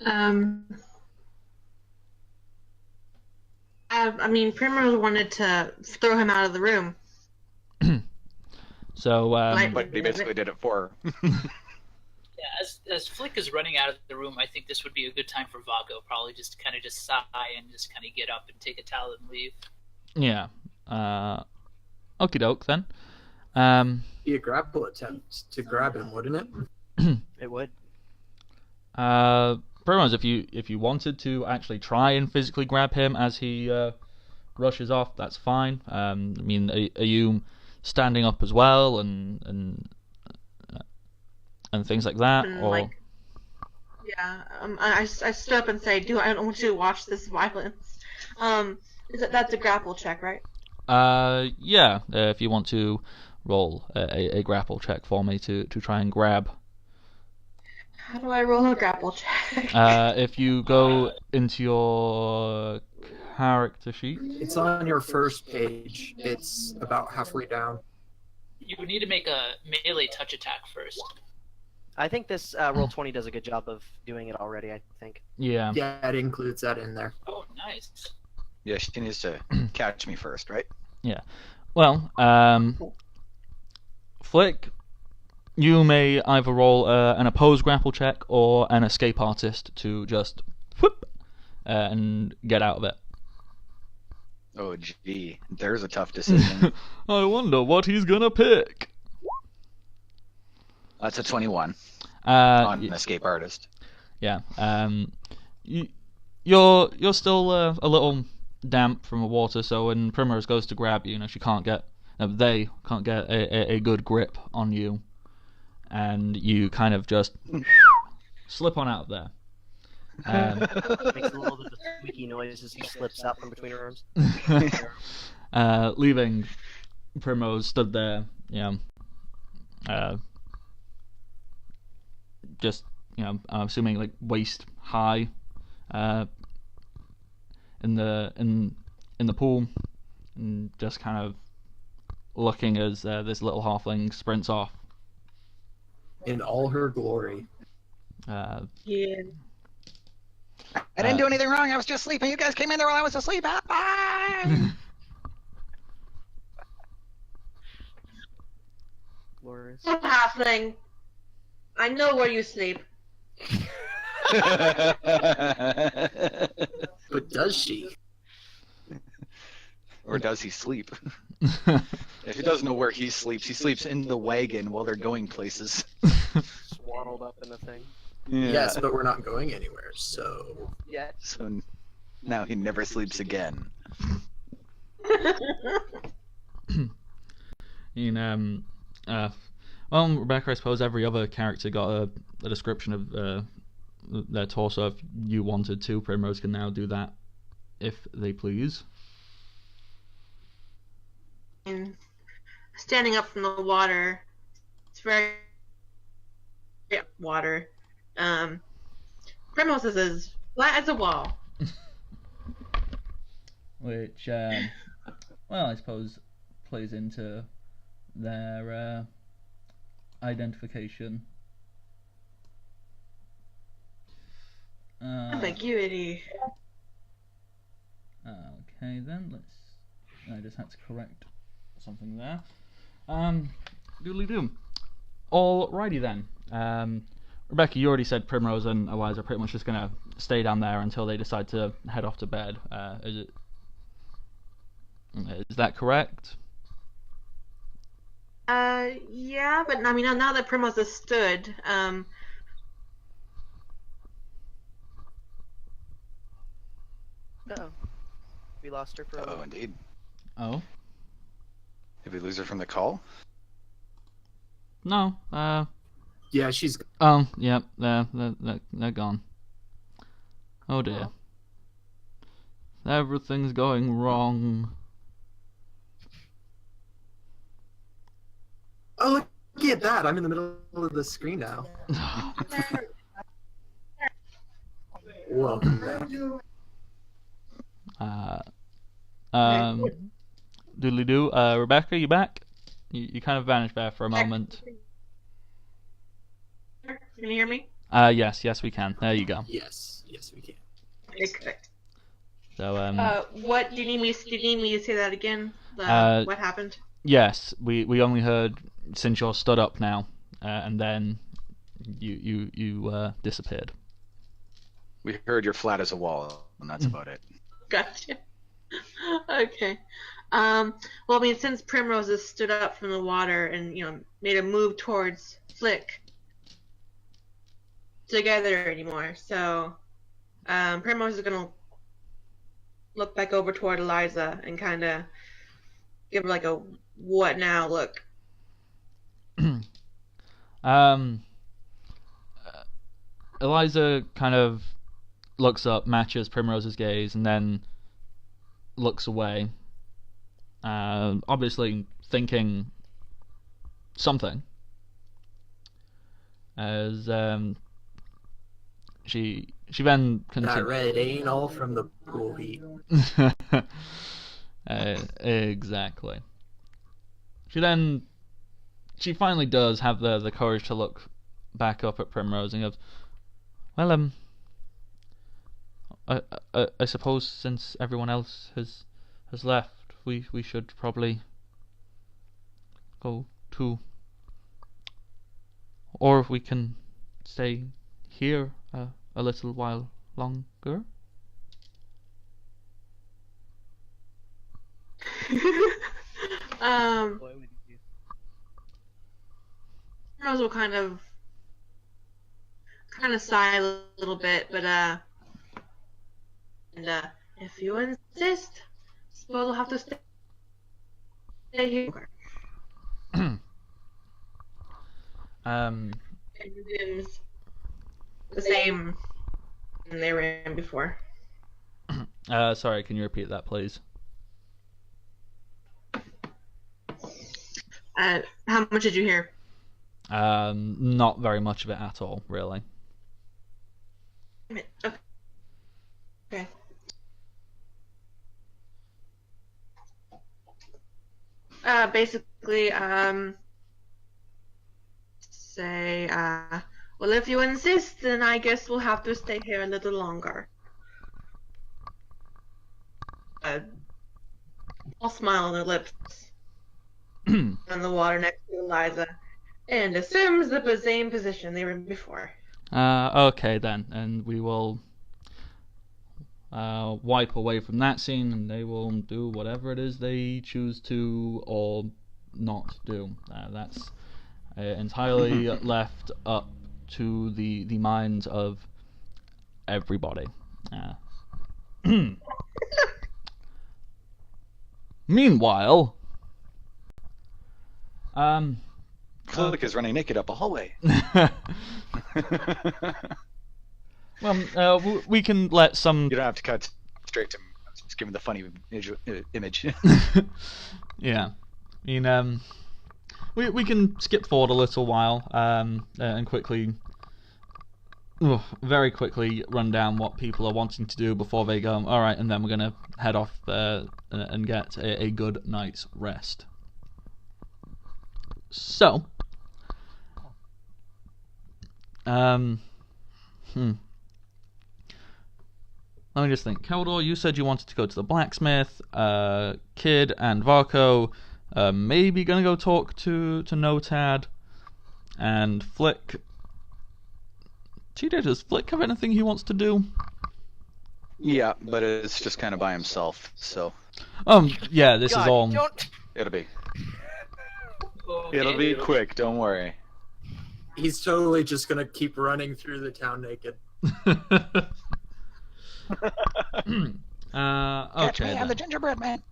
I mean, Primrose wanted to throw him out of the room. So, But he basically did it for her. Yeah, as Flick is running out of the room, I think this would be a good time for Vago. Probably just kind of sigh and just kind of get up and take a towel and leave. Yeah. Okie doke then. Be a grapple attempt to grab him, wouldn't it? It would. Primrose, if you wanted to actually try and physically grab him as he rushes off, that's fine. I mean, are you standing up as well and things like that, And, or? Yeah, I stood up and say, I don't want you to watch this violence. That's a grapple check, right? Yeah. If you want to roll a grapple check for me to try and grab. How do I roll a grapple check? If you go into your character sheet. It's on your first page. It's about halfway down. You would need to make a melee touch attack first. I think this Roll20 does a good job of doing it already, I think. Yeah. Yeah, it includes that in there. Oh, nice. Yeah, she needs to catch me first, right? Yeah. Well, Flick, you may either roll an opposed grapple check or an escape artist to just whoop and get out of it. Oh, gee. There's a tough decision. I wonder what he's gonna pick. That's a 21 on an escape artist. Yeah. You're still a little damp from the water, so when Primrose goes to grab you, she can't get. They can't get a good grip on you, and you kind of just slip on out of there. Makes a little bit of a squeaky noise as he slips out from between her arms. Leaving Primrose stood there, just I'm assuming waist high, in the pool, and just kind of looking as this little halfling sprints off. In all her glory. Yeah. I didn't do anything wrong. I was just sleeping. You guys came in there while I was asleep. Bye! Glorious. Halfling, I know where you sleep. But does she? Or does he sleep? If he doesn't know where he sleeps in the wagon while they're going places. Swaddled up in the thing. Yeah. Yes, but we're not going anywhere, so... Yeah. So now he never sleeps again. Well, Rebecca, I suppose every other character got a description of their torso. If you wanted to, Primrose can now do that, if they please. And standing up from the water, it's very water. Primrose is as flat as a wall. Which, well, I suppose plays into their identification. Ambiguity. Okay, then I just had to correct something there. Doodly doo. Alrighty then. Rebecca, you already said Primrose and Eliza are pretty much just gonna stay down there until they decide to head off to bed. Is that correct? Yeah, but I mean, now that Primrose has stood, Uh-oh. We lost her for a Oh, moment. indeed. Oh? Did we lose her from the call? No. Yeah, she's. Oh, yep. They're gone. Oh dear. Everything's going wrong. Oh, look at that! I'm in the middle of the screen now. Welcome back. Doodly doo. Rebecca, you back? You kind of vanished there for a moment. can you hear me? Yes, we can. There you go. Yes, we can. Okay, correct. So, what do you need me to say that again? What happened? yes, we only heard since you're stood up now, and then you disappeared. We heard you're flat as a wall, and that's about it. Gotcha. Okay. Well, I mean, since Primrose has stood up from the water and made a move towards Flick, together anymore. So, Primrose is gonna look back over toward Eliza and kind of give her like a "what now" look. Eliza kind of looks up, matches Primrose's gaze, and then looks away. Obviously thinking something. As she then That continues. red ain't all from the pool heat. Exactly. She finally does have the courage to look back up at Primrose and goes, well, I suppose since everyone else has left, we should probably go too. Or if we can stay here a little while longer. Rose will kind of sigh a little bit, but if you insist, suppose we'll have to stay here. And resumes the same than they were in before. Sorry, can you repeat that, please? How much did you hear? Not very much of it at all, really. Okay. Basically, say, well, if you insist, then I guess we'll have to stay here a little longer. I'll smile on her lips on the water next to Eliza, and assumes the same position they were in before. Okay then, and we will wipe away from that scene, and they will do whatever it is they choose to or not do. That's entirely left up to the minds of everybody. Meanwhile, Flick is running naked up a hallway. well, we can let some. You don't have to cut straight to just give him the funny image. Yeah, I mean, we can skip forward a little while and quickly very quickly run down what people are wanting to do before they go, alright, and then we're going to head off and get a good night's rest. So, let me just think. Keldor, you said you wanted to go to the blacksmith. Kid and Varco maybe going to go talk to Notad. And Flick... Cheetah, does Flick have anything he wants to do? Yeah, but it's just kind of by himself, so... yeah, this is all... It'll be... Okay. It'll be quick, don't worry. He's totally just gonna keep running through the town naked. Catch me, I'm the gingerbread man.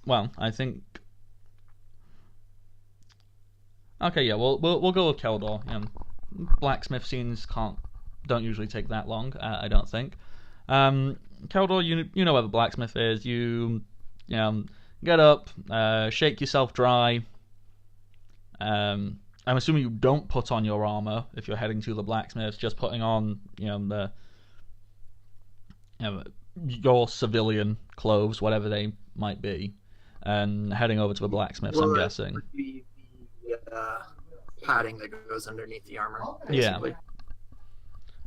Well, I think... Okay, yeah, we'll go with Keldor. Blacksmith scenes don't usually take that long, I don't think. Keldor, you know where the blacksmith is. You get up, shake yourself dry. I'm assuming you don't put on your armor if you're heading to the blacksmith. Just putting on your civilian clothes, whatever they might be, and heading over to the blacksmith's. I'm guessing. The padding that goes underneath the armor, basically.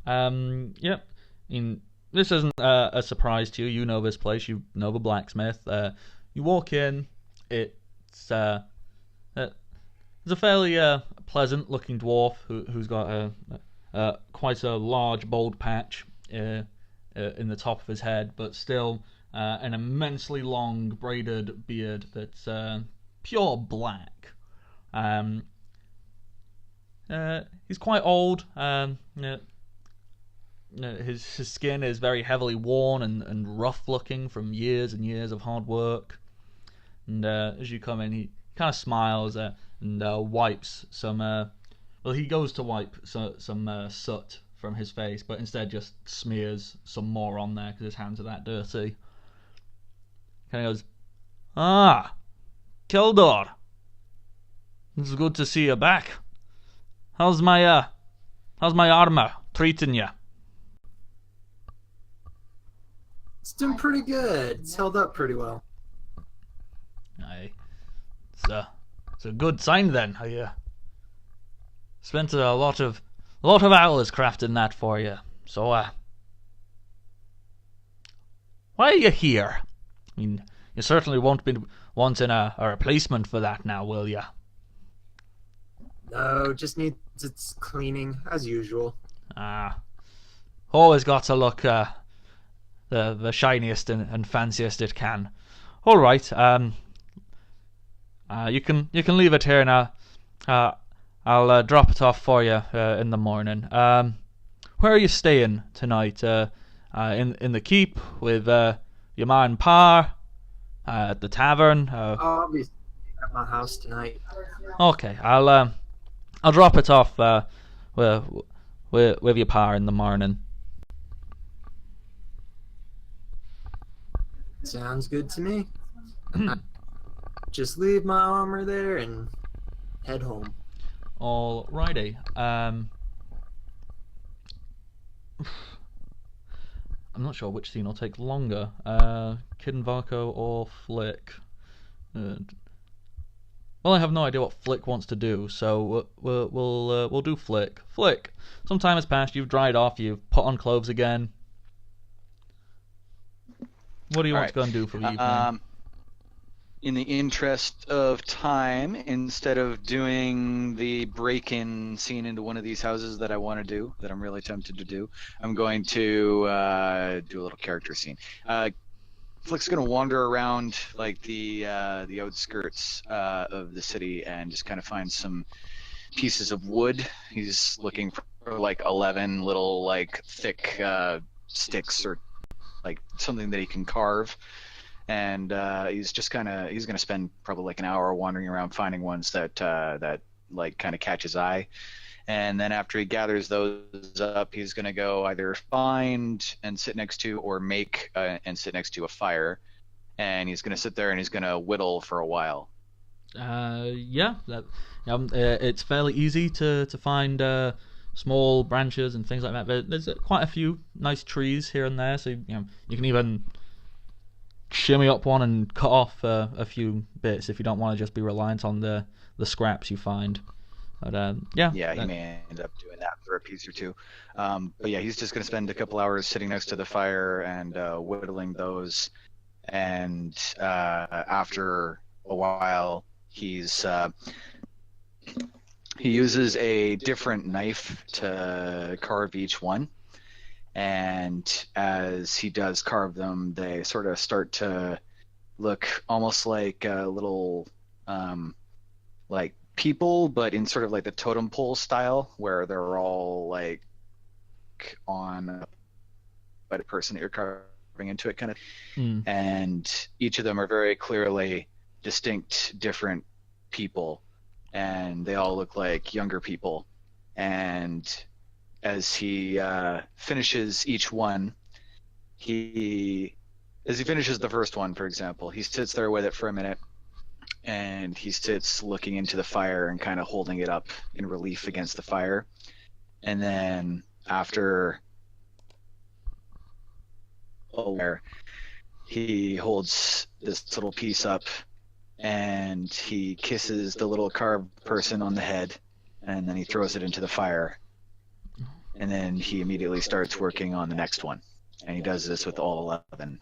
Yeah. Yep. This isn't a surprise to you. You know this place. You know the blacksmith. You walk in. It's a fairly pleasant-looking dwarf who's got quite a large bald patch in the top of his head, but still an immensely long braided beard that's pure black. He's quite old. His skin is very heavily worn and rough looking from years and years of hard work. And as you come in, he kind of smiles and wipes some. Well, he goes to wipe some soot from his face, but instead just smears some more on there because his hands are that dirty. Kind of goes, Keldor. It's good to see you back. How's my armor treating you? It's doing pretty good. It's held up pretty well. Aye, it's a good sign then. I spent a lot of hours crafting that for you. So why are you here? I mean, you certainly won't be wanting a replacement for that now, will you? No, just needs its cleaning as usual. Always got to look the shiniest and fanciest it can. All right. You can leave it here now. I'll drop it off for you in the morning. Where are you staying tonight? In the keep with your ma and pa? At the tavern? I'll be at my house tonight. Okay, I'll drop it off with your pa in the morning. Sounds good to me. Just leave my armor there and head home. Alrighty. I'm not sure which scene will take longer. Kid and Varco or Flick. Well, I have no idea what Flick wants to do, so we'll do Flick. Flick, some time has passed. You've dried off. You've put on clothes again. What do you want to go and do for the evening? In the interest of time, instead of doing the break-in scene into one of these houses that I want to do, that I'm really tempted to do, I'm going to do a little character scene. Flick's going to wander around like the outskirts of the city and just kind of find some pieces of wood. He's looking for like 11 little like thick sticks or like something that he can carve. And he's going to spend probably like an hour wandering around finding ones that like kind of catch his eye. And then after he gathers those up, he's going to go either find and sit next to or make and sit next to a fire. And he's going to sit there and he's going to whittle for a while. Yeah, it's fairly easy to find small branches and things like that. There's quite a few nice trees here and there, so you can even shimmy up one and cut off a few bits if you don't want to just be reliant on the scraps you find. But Yeah, he may end up doing that for a piece or two. But yeah, he's just going to spend a couple hours sitting next to the fire and whittling those. And after a while, he uses a different knife to carve each one. And as he does carve them, they sort of start to look almost like little like people, but in sort of like the totem pole style, where they're all like on by the person that you're carving into it, kind of. And each of them are very clearly distinct, different people, and they all look like younger people. And as he finishes each one, as he finishes the first one, for example, he sits there with it for a minute. And he sits looking into the fire and kind of holding it up in relief against the fire. And then after he holds this little piece up and he kisses the little carved person on the head, and then he throws it into the fire. And then he immediately starts working on the next one. And he does this with all 11. And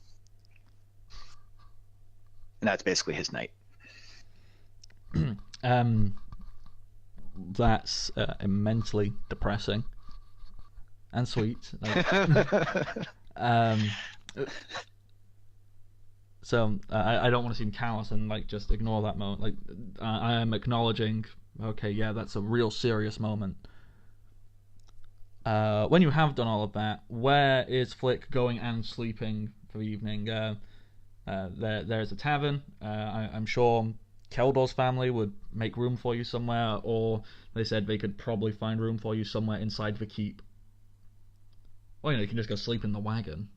that's basically his night. That's immensely depressing and sweet. So I don't want to seem callous and just ignore that moment. I am acknowledging, okay, yeah, that's a real serious moment. When you have done all of that, where is Flick going and sleeping for the evening? There's a tavern. I'm sure Keldor's family would make room for you somewhere, or they said they could probably find room for you somewhere inside the keep. Or you can just go sleep in the wagon.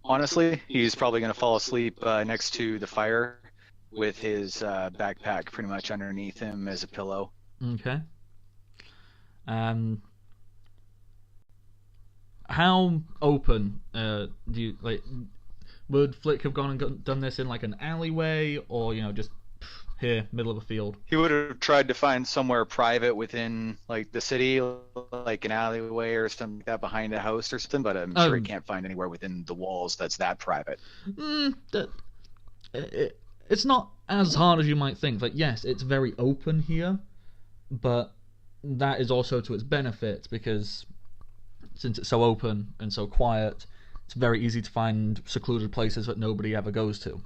Honestly, he's probably going to fall asleep next to the fire with his backpack pretty much underneath him as a pillow. Okay. How open do you would Flick have gone and done this in an alleyway, or just here, middle of the field? He would have tried to find somewhere private within the city, like an alleyway or something like that behind a house or something, but I'm sure he can't find anywhere within the walls that's that private. It's not as hard as you might think. Yes, it's very open here, but that is also to its benefit, because since it's so open and so quiet, it's very easy to find secluded places that nobody ever goes to.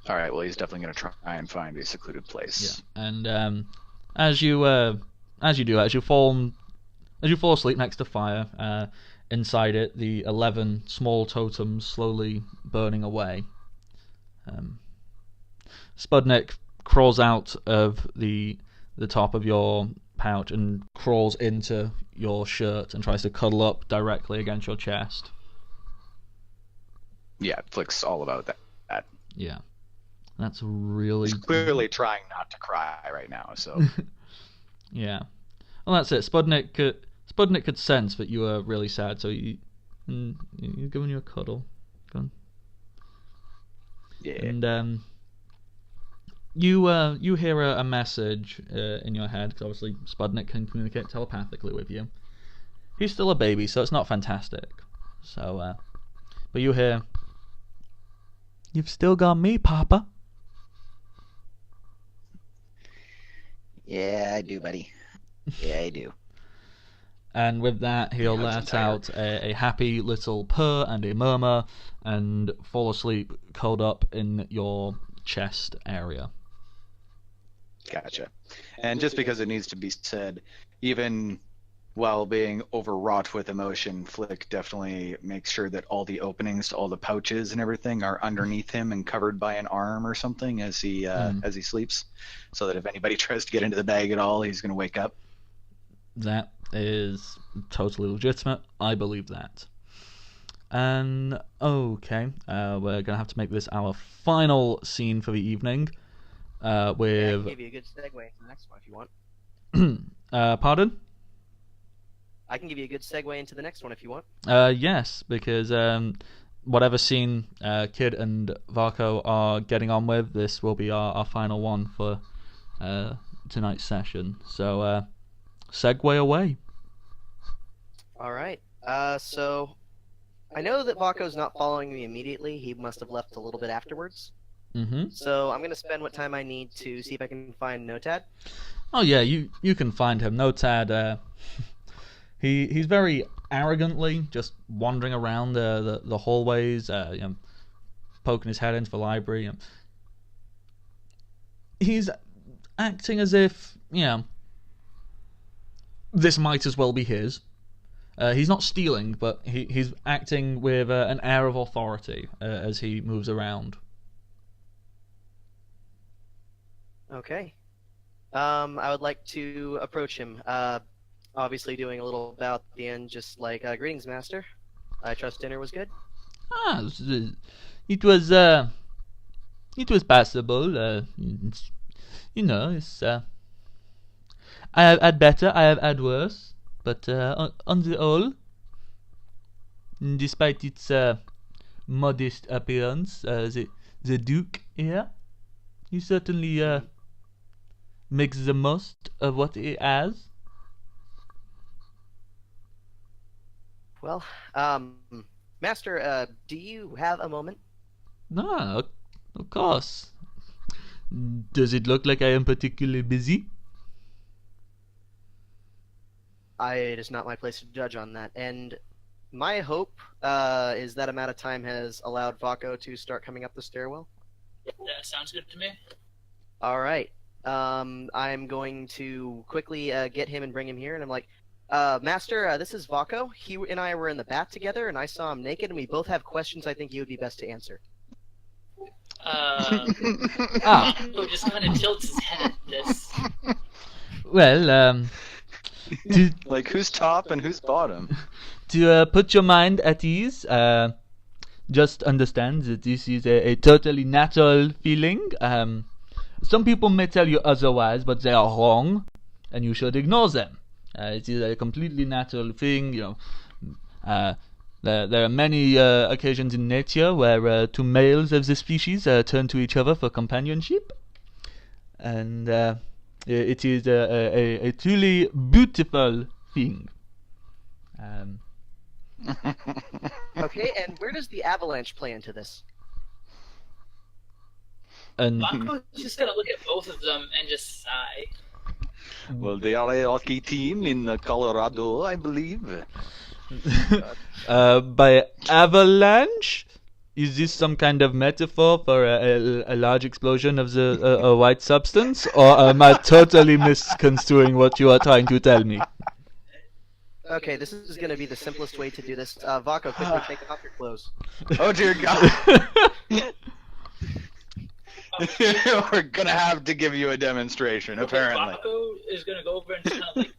All right, well, he's definitely going to try and find a secluded place. Yeah, and as you fall asleep next to fire, inside it, the 11 small totems slowly burning away. Spudnik crawls out of the top of your pouch and crawls into your shirt and tries to cuddle up directly against your chest. Yeah, Flick's all about that. Yeah. That's really... He's clearly trying not to cry right now, so... Yeah. Well, that's it. Spudnik could sense that you were really sad, so he's giving you a cuddle. Go on. Yeah. And you hear a message in your head, because obviously Spudnik can communicate telepathically with you. He's still a baby, so it's not fantastic. So, but you hear, "You've still got me, Papa." Yeah, I do, buddy. Yeah, I do. And with that, he'll let out a happy little purr and a murmur and fall asleep curled up in your chest area. Gotcha. And just because it needs to be said, even while being overwrought with emotion, Flick definitely makes sure that all the openings to all the pouches and everything are underneath him and covered by an arm or something as he sleeps, so that if anybody tries to get into the bag at all, he's going to wake up. That is totally legitimate. I believe that. And okay, we're gonna have to make this our final scene for the evening. I With can give you a good segue into the next one if you want. pardon? I can give you a good segue into the next one if you want. Yes, because whatever scene Kid and Varco are getting on with, this will be our final one for tonight's session. So, segue away. All right. So I know that Vako's not following me immediately. He must have left a little bit afterwards. Mm-hmm. So I'm going to spend what time I need to see if I can find Notad. Oh yeah, you can find him. Notad, he's very arrogantly just wandering around the hallways, poking his head into the library. He's acting as if, this might as well be his. He's not stealing, but he's acting with an air of authority as he moves around. Okay. I would like to approach him. Obviously doing a little bow at the end, just like, greetings, master. I trust dinner was good? It was passable. It's, I have had better, I have had worse, but on the whole, despite its modest appearance, the Duke here, he certainly makes the most of what he has. Well, master, do you have a moment? No, of course. Does it look like I am particularly busy? It is not my place to judge on that, and my hope is that amount of time has allowed Vako to start coming up the stairwell. That sounds good to me. All right. I'm going to quickly get him and bring him here, and I'm like, Master, this is Vako. He and I were in the bath together, and I saw him naked, and we both have questions I think you would be best to answer. Vako just kind of tilts his head at this. Well, like who's top and who's bottom? To put your mind at ease, just understand that this is a totally natural feeling. Some people may tell you otherwise, but they are wrong, and you should ignore them. It is a completely natural thing. There are many occasions in nature where two males of the species turn to each other for companionship, and it is a truly beautiful thing. Okay, and where does the avalanche play into this? And Vako's just gonna look at both of them and just sigh. Well, they are a hockey team in Colorado, I believe. by avalanche, is this some kind of metaphor for a large explosion of a white substance, or am I totally misconstruing what you are trying to tell me? Okay, this is going to be the simplest way to do this. Vako, quickly take off your clothes. Oh dear God. We're gonna have to give you a demonstration, apparently. Vako is gonna go over and just kind of like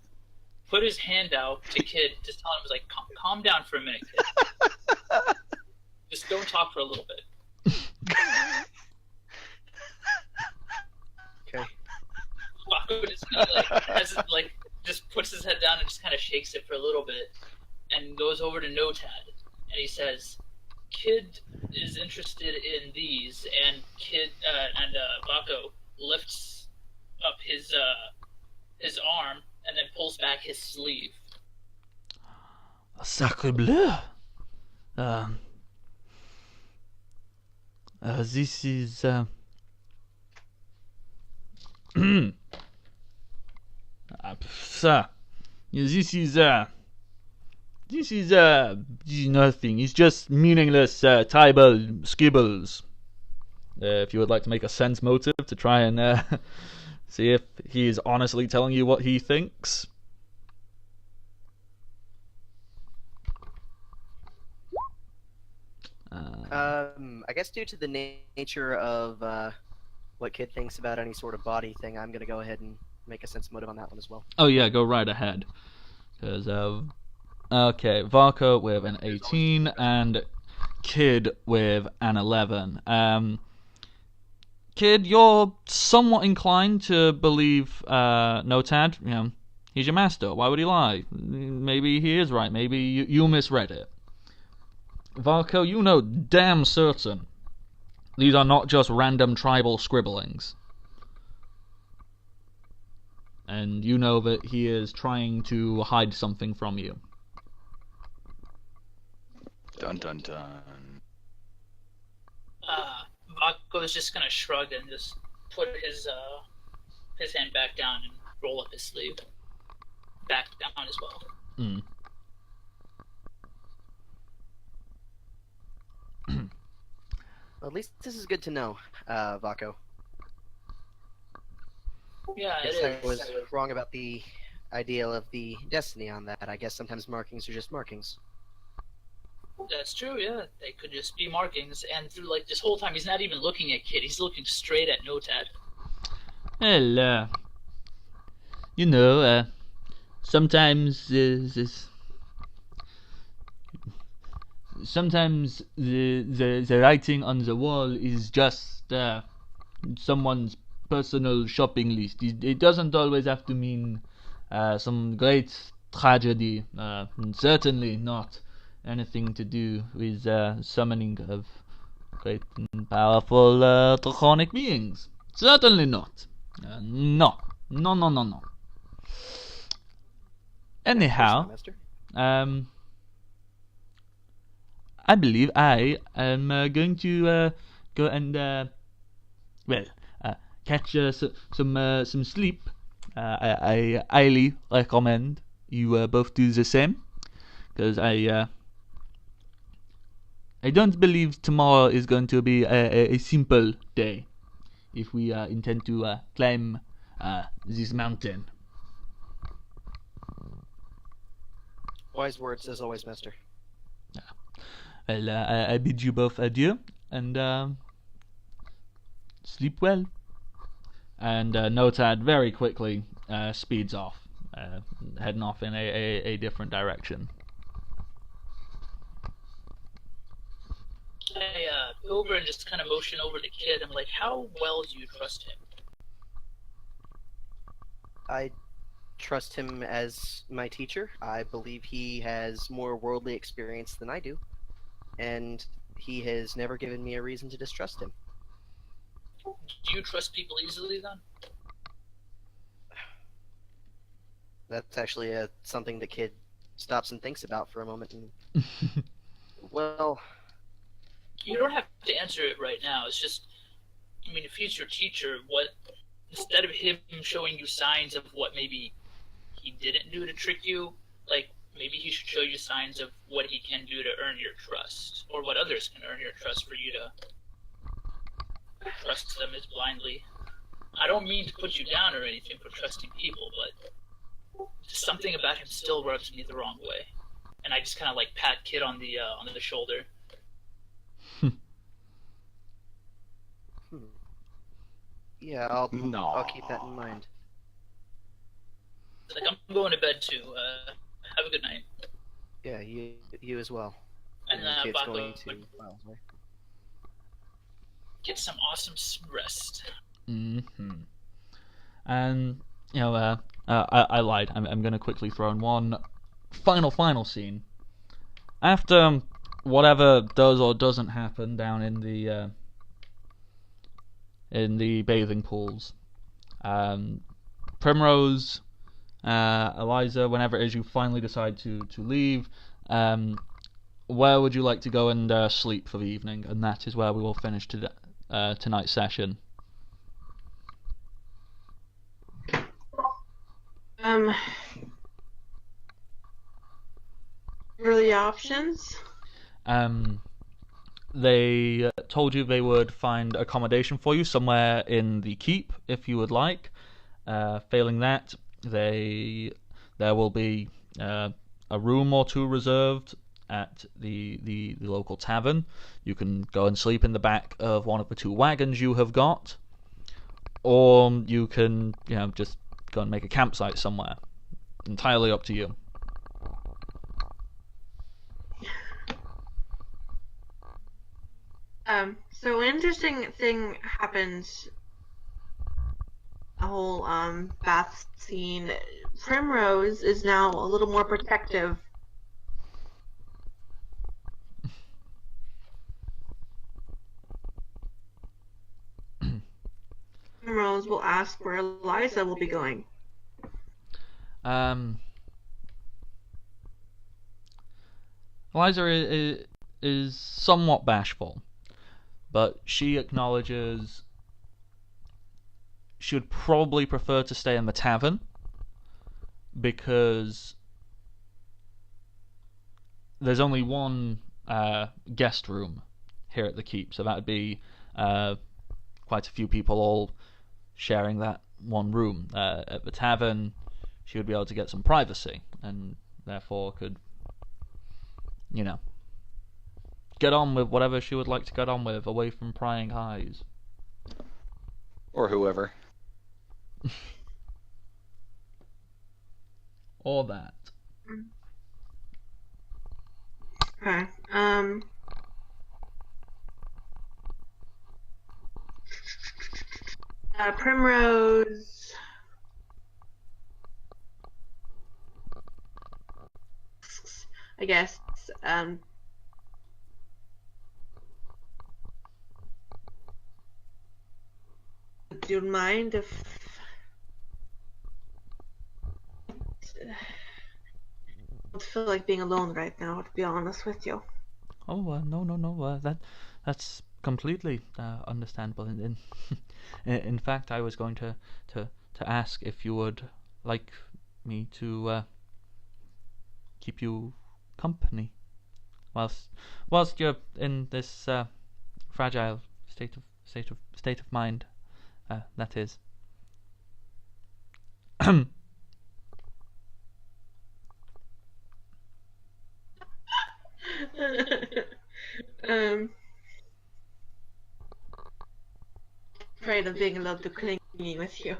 put his hand out to Kid, just tell him, like, calm down for a minute, Kid. Just don't talk for a little bit. Okay. Vako just kind of just puts his head down and just kind of shakes it for a little bit, and goes over to Notad, and he says, Kid is interested in these, and Vako lifts up his arm and then pulls back his sleeve. Sacre bleu! This is sir. This is nothing. It's just meaningless tribal skibbles. If you would like to make a sense motive to try and see if he is honestly telling you what he thinks. I guess due to the nature of what Kid thinks about any sort of body thing, I'm going to go ahead and make a sense motive on that one as well. Oh yeah, go right ahead. Because Okay, Varco with an 18 and Kid with an 11. Kid, you're somewhat inclined to believe Notad. You know, he's your master. Why would he lie? Maybe he is right. Maybe you misread it. Varco, you know damn certain these are not just random tribal scribblings. And you know that he is trying to hide something from you. Dun dun dun. Vaco is just gonna shrug and just put his hand back down and roll up his sleeve back down as well. Mm. At least this is good to know, Vaco. Yeah, I guess it I was is. wrong about the ideal of the destiny on that. I guess sometimes markings are just markings. That's true, yeah. They could just be markings, and through like this whole time, he's not even looking at Kid. He's looking straight at Notad. Well, you know, sometimes sometimes the writing on the wall is just someone's personal shopping list. It doesn't always have to mean some great tragedy. Certainly not anything to do with summoning of great and powerful draconic beings. Certainly not. No. Anyhow, Master? I believe I am going to go and catch some sleep. I highly recommend you both do the same, because I don't believe tomorrow is going to be a simple day if we intend to climb this mountain. Wise words as always, Master. Well, I bid you both adieu, and sleep well. And Notad very quickly speeds off, heading off in a different direction. I go over and just kind of motion over the Kid. I'm like, how well do you trust him? I trust him as my teacher. I believe he has more worldly experience than I do, and he has never given me a reason to distrust him. Do you trust people easily then? That's actually something the Kid stops and thinks about for a moment. And well, You don't have to answer it right now. It's just, I mean, if he's your teacher, what, instead of him showing you signs of what maybe he didn't do to trick you, like, maybe he should show you signs of what he can do to earn your trust, or what others can earn your trust for you to trust them as blindly. I don't mean to put you down or anything for trusting people, but just something about him still rubs me the wrong way. And I just kind of like pat Kid on the shoulder. Yeah, I'll keep that in mind. It's like, I'm going to bed too. Have a good night. Yeah, you as well. And the Kid's Baco going to would get some awesome rest. Mm-hmm. And you know, I lied. I'm going to quickly throw in one final scene. After whatever does or doesn't happen down in the bathing pools, Primrose, Eliza, whenever it is you finally decide to leave, where would you like to go and sleep for the evening? And that is where we will finish tonight's session. What are the options? They told you they would find accommodation for you somewhere in the keep if you would like. Failing that, there will be a room or two reserved at the local tavern. You can go and sleep in the back of one of the two wagons you have got, or you can just go and make a campsite somewhere. Entirely up to you. So an interesting thing happened. The whole bath scene. Primrose is now a little more protective. Primrose will ask where Eliza will be going. Eliza is somewhat bashful, but she acknowledges she would probably prefer to stay in the tavern because there's only one guest room here at the keep, so that would be quite a few people all sharing that one room. At the tavern, she would be able to get some privacy, and therefore could, get on with whatever she would like to get on with, away from prying eyes. Or whoever. Or that. Okay. Primrose. I guess. Do you mind if I don't feel like being alone right now, to be honest with you. Oh, no. That's completely understandable. In fact, I was going to ask if you would like me to keep you company whilst you're in this fragile state of mind. That is. Afraid of being a little too clingy with you.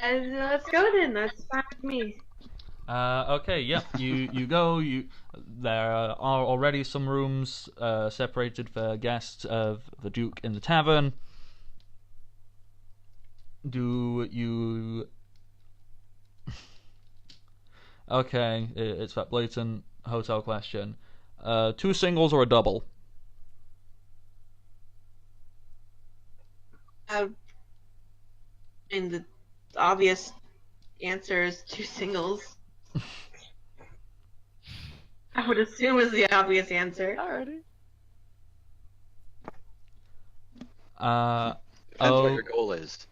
And let's go then. That's fine with me. Okay, yep. You go. There are already some rooms separated for guests of the Duke in the tavern. Do you? Okay, it's that blatant hotel question. 2 singles or a double? And the obvious answer is 2 singles. I would assume is the obvious answer. Alrighty. Depends what your goal is.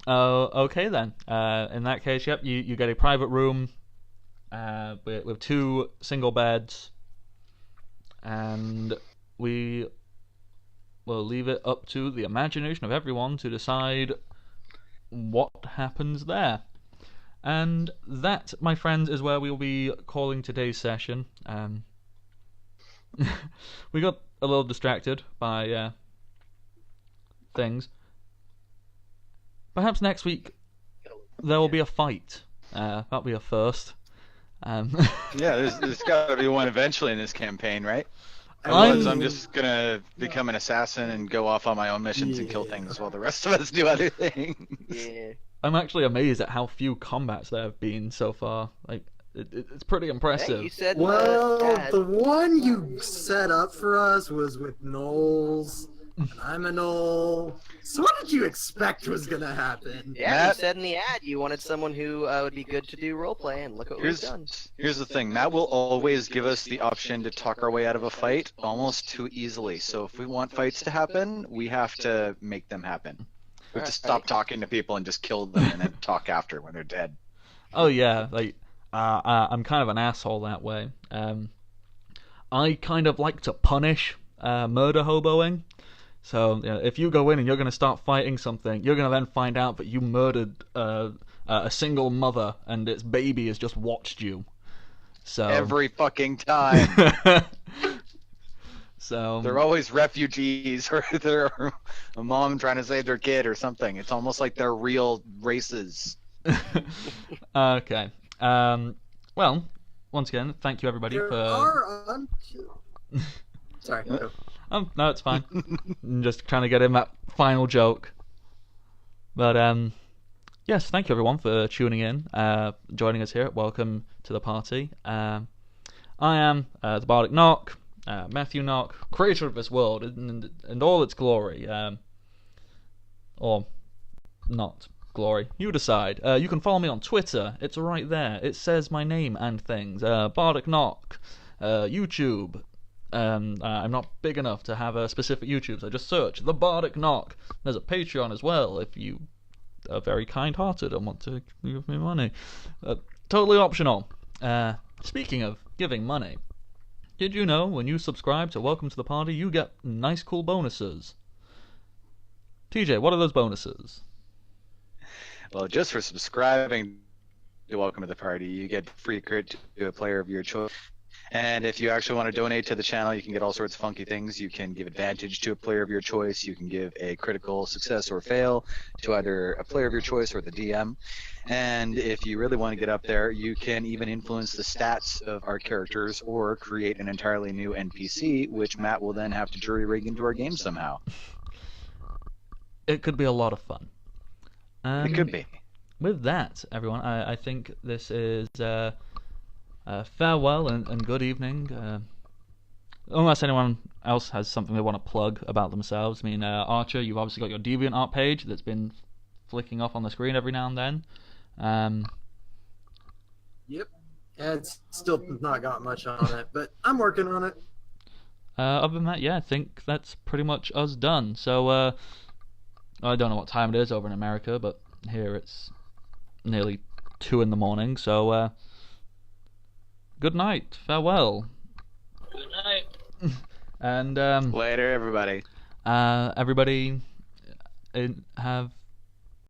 Okay then. In that case, yep, you get a private room with 2 single beds, and we will leave it up to the imagination of everyone to decide what happens there. And that, my friends, is where we'll be calling today's session. We got a little distracted by things. Perhaps next week there will be a fight. That'll be a first. Yeah, there's got to be one eventually in this campaign, right? Otherwise, I'm just gonna become an assassin and go off on my own missions and kill things while the rest of us do other things. Yeah. I'm actually amazed at how few combats there have been so far. Like, it's pretty impressive. Hey, you said The one you set up for us was with Knowles, and I'm a Knoll. So what did you expect was gonna happen? Yeah, you said in the ad you wanted someone who would be good to do roleplay, and look what we've done. Here's the thing. Matt will always give us the option to talk our way out of a fight almost too easily. So if we want fights to happen, we have to make them happen. We have to stop talking to people and just kill them and then talk after when they're dead. Oh yeah, like I'm kind of an asshole that way. I kind of like to punish murder hoboing. So if you go in and you're going to start fighting something, you're going to then find out that you murdered a single mother and its baby has just watched you. So every fucking time. So they're always refugees, or they're a mom trying to save their kid or something. It's almost like they're real races. Okay. Well, once again, thank you everybody Sorry. Go. No, it's fine. I'm just trying to get in that final joke. But yes, thank you everyone for tuning in, joining us here. Welcome to the party. I am the Bardic Knock, Matthew Knock, creator of this world and all its glory, or not glory. You decide. You can follow me on Twitter. It's right there. It says my name and things. Bardic Knock, YouTube. I'm not big enough to have a specific YouTube, so just search the Bardic Knock. There's a Patreon as well if you are very kind-hearted and want to give me money. Totally optional. Speaking of giving money, did you know when you subscribe to Welcome to the Party, you get nice, cool bonuses? TJ, what are those bonuses? Well, just for subscribing to Welcome to the Party, you get free crit to a player of your choice. And if you actually want to donate to the channel, you can get all sorts of funky things. You can give advantage to a player of your choice. You can give a critical success or fail to either a player of your choice or the DM. And if you really want to get up there, you can even influence the stats of our characters or create an entirely new NPC, which Matt will then have to jury-rig into our game somehow. It could be a lot of fun. It could be. With that, everyone, I think this is... farewell and good evening. Unless anyone else has something they want to plug about themselves. I mean, Archer, you've obviously got your DeviantArt page that's been flicking off on the screen every now and then. Yep. Yeah, it's still not got much on it, but I'm working on it. Other than that, yeah, I think that's pretty much us done. So, I don't know what time it is over in America, but here it's nearly 2 in the morning, so... good night. Farewell. Good night. And later, everybody. Everybody, have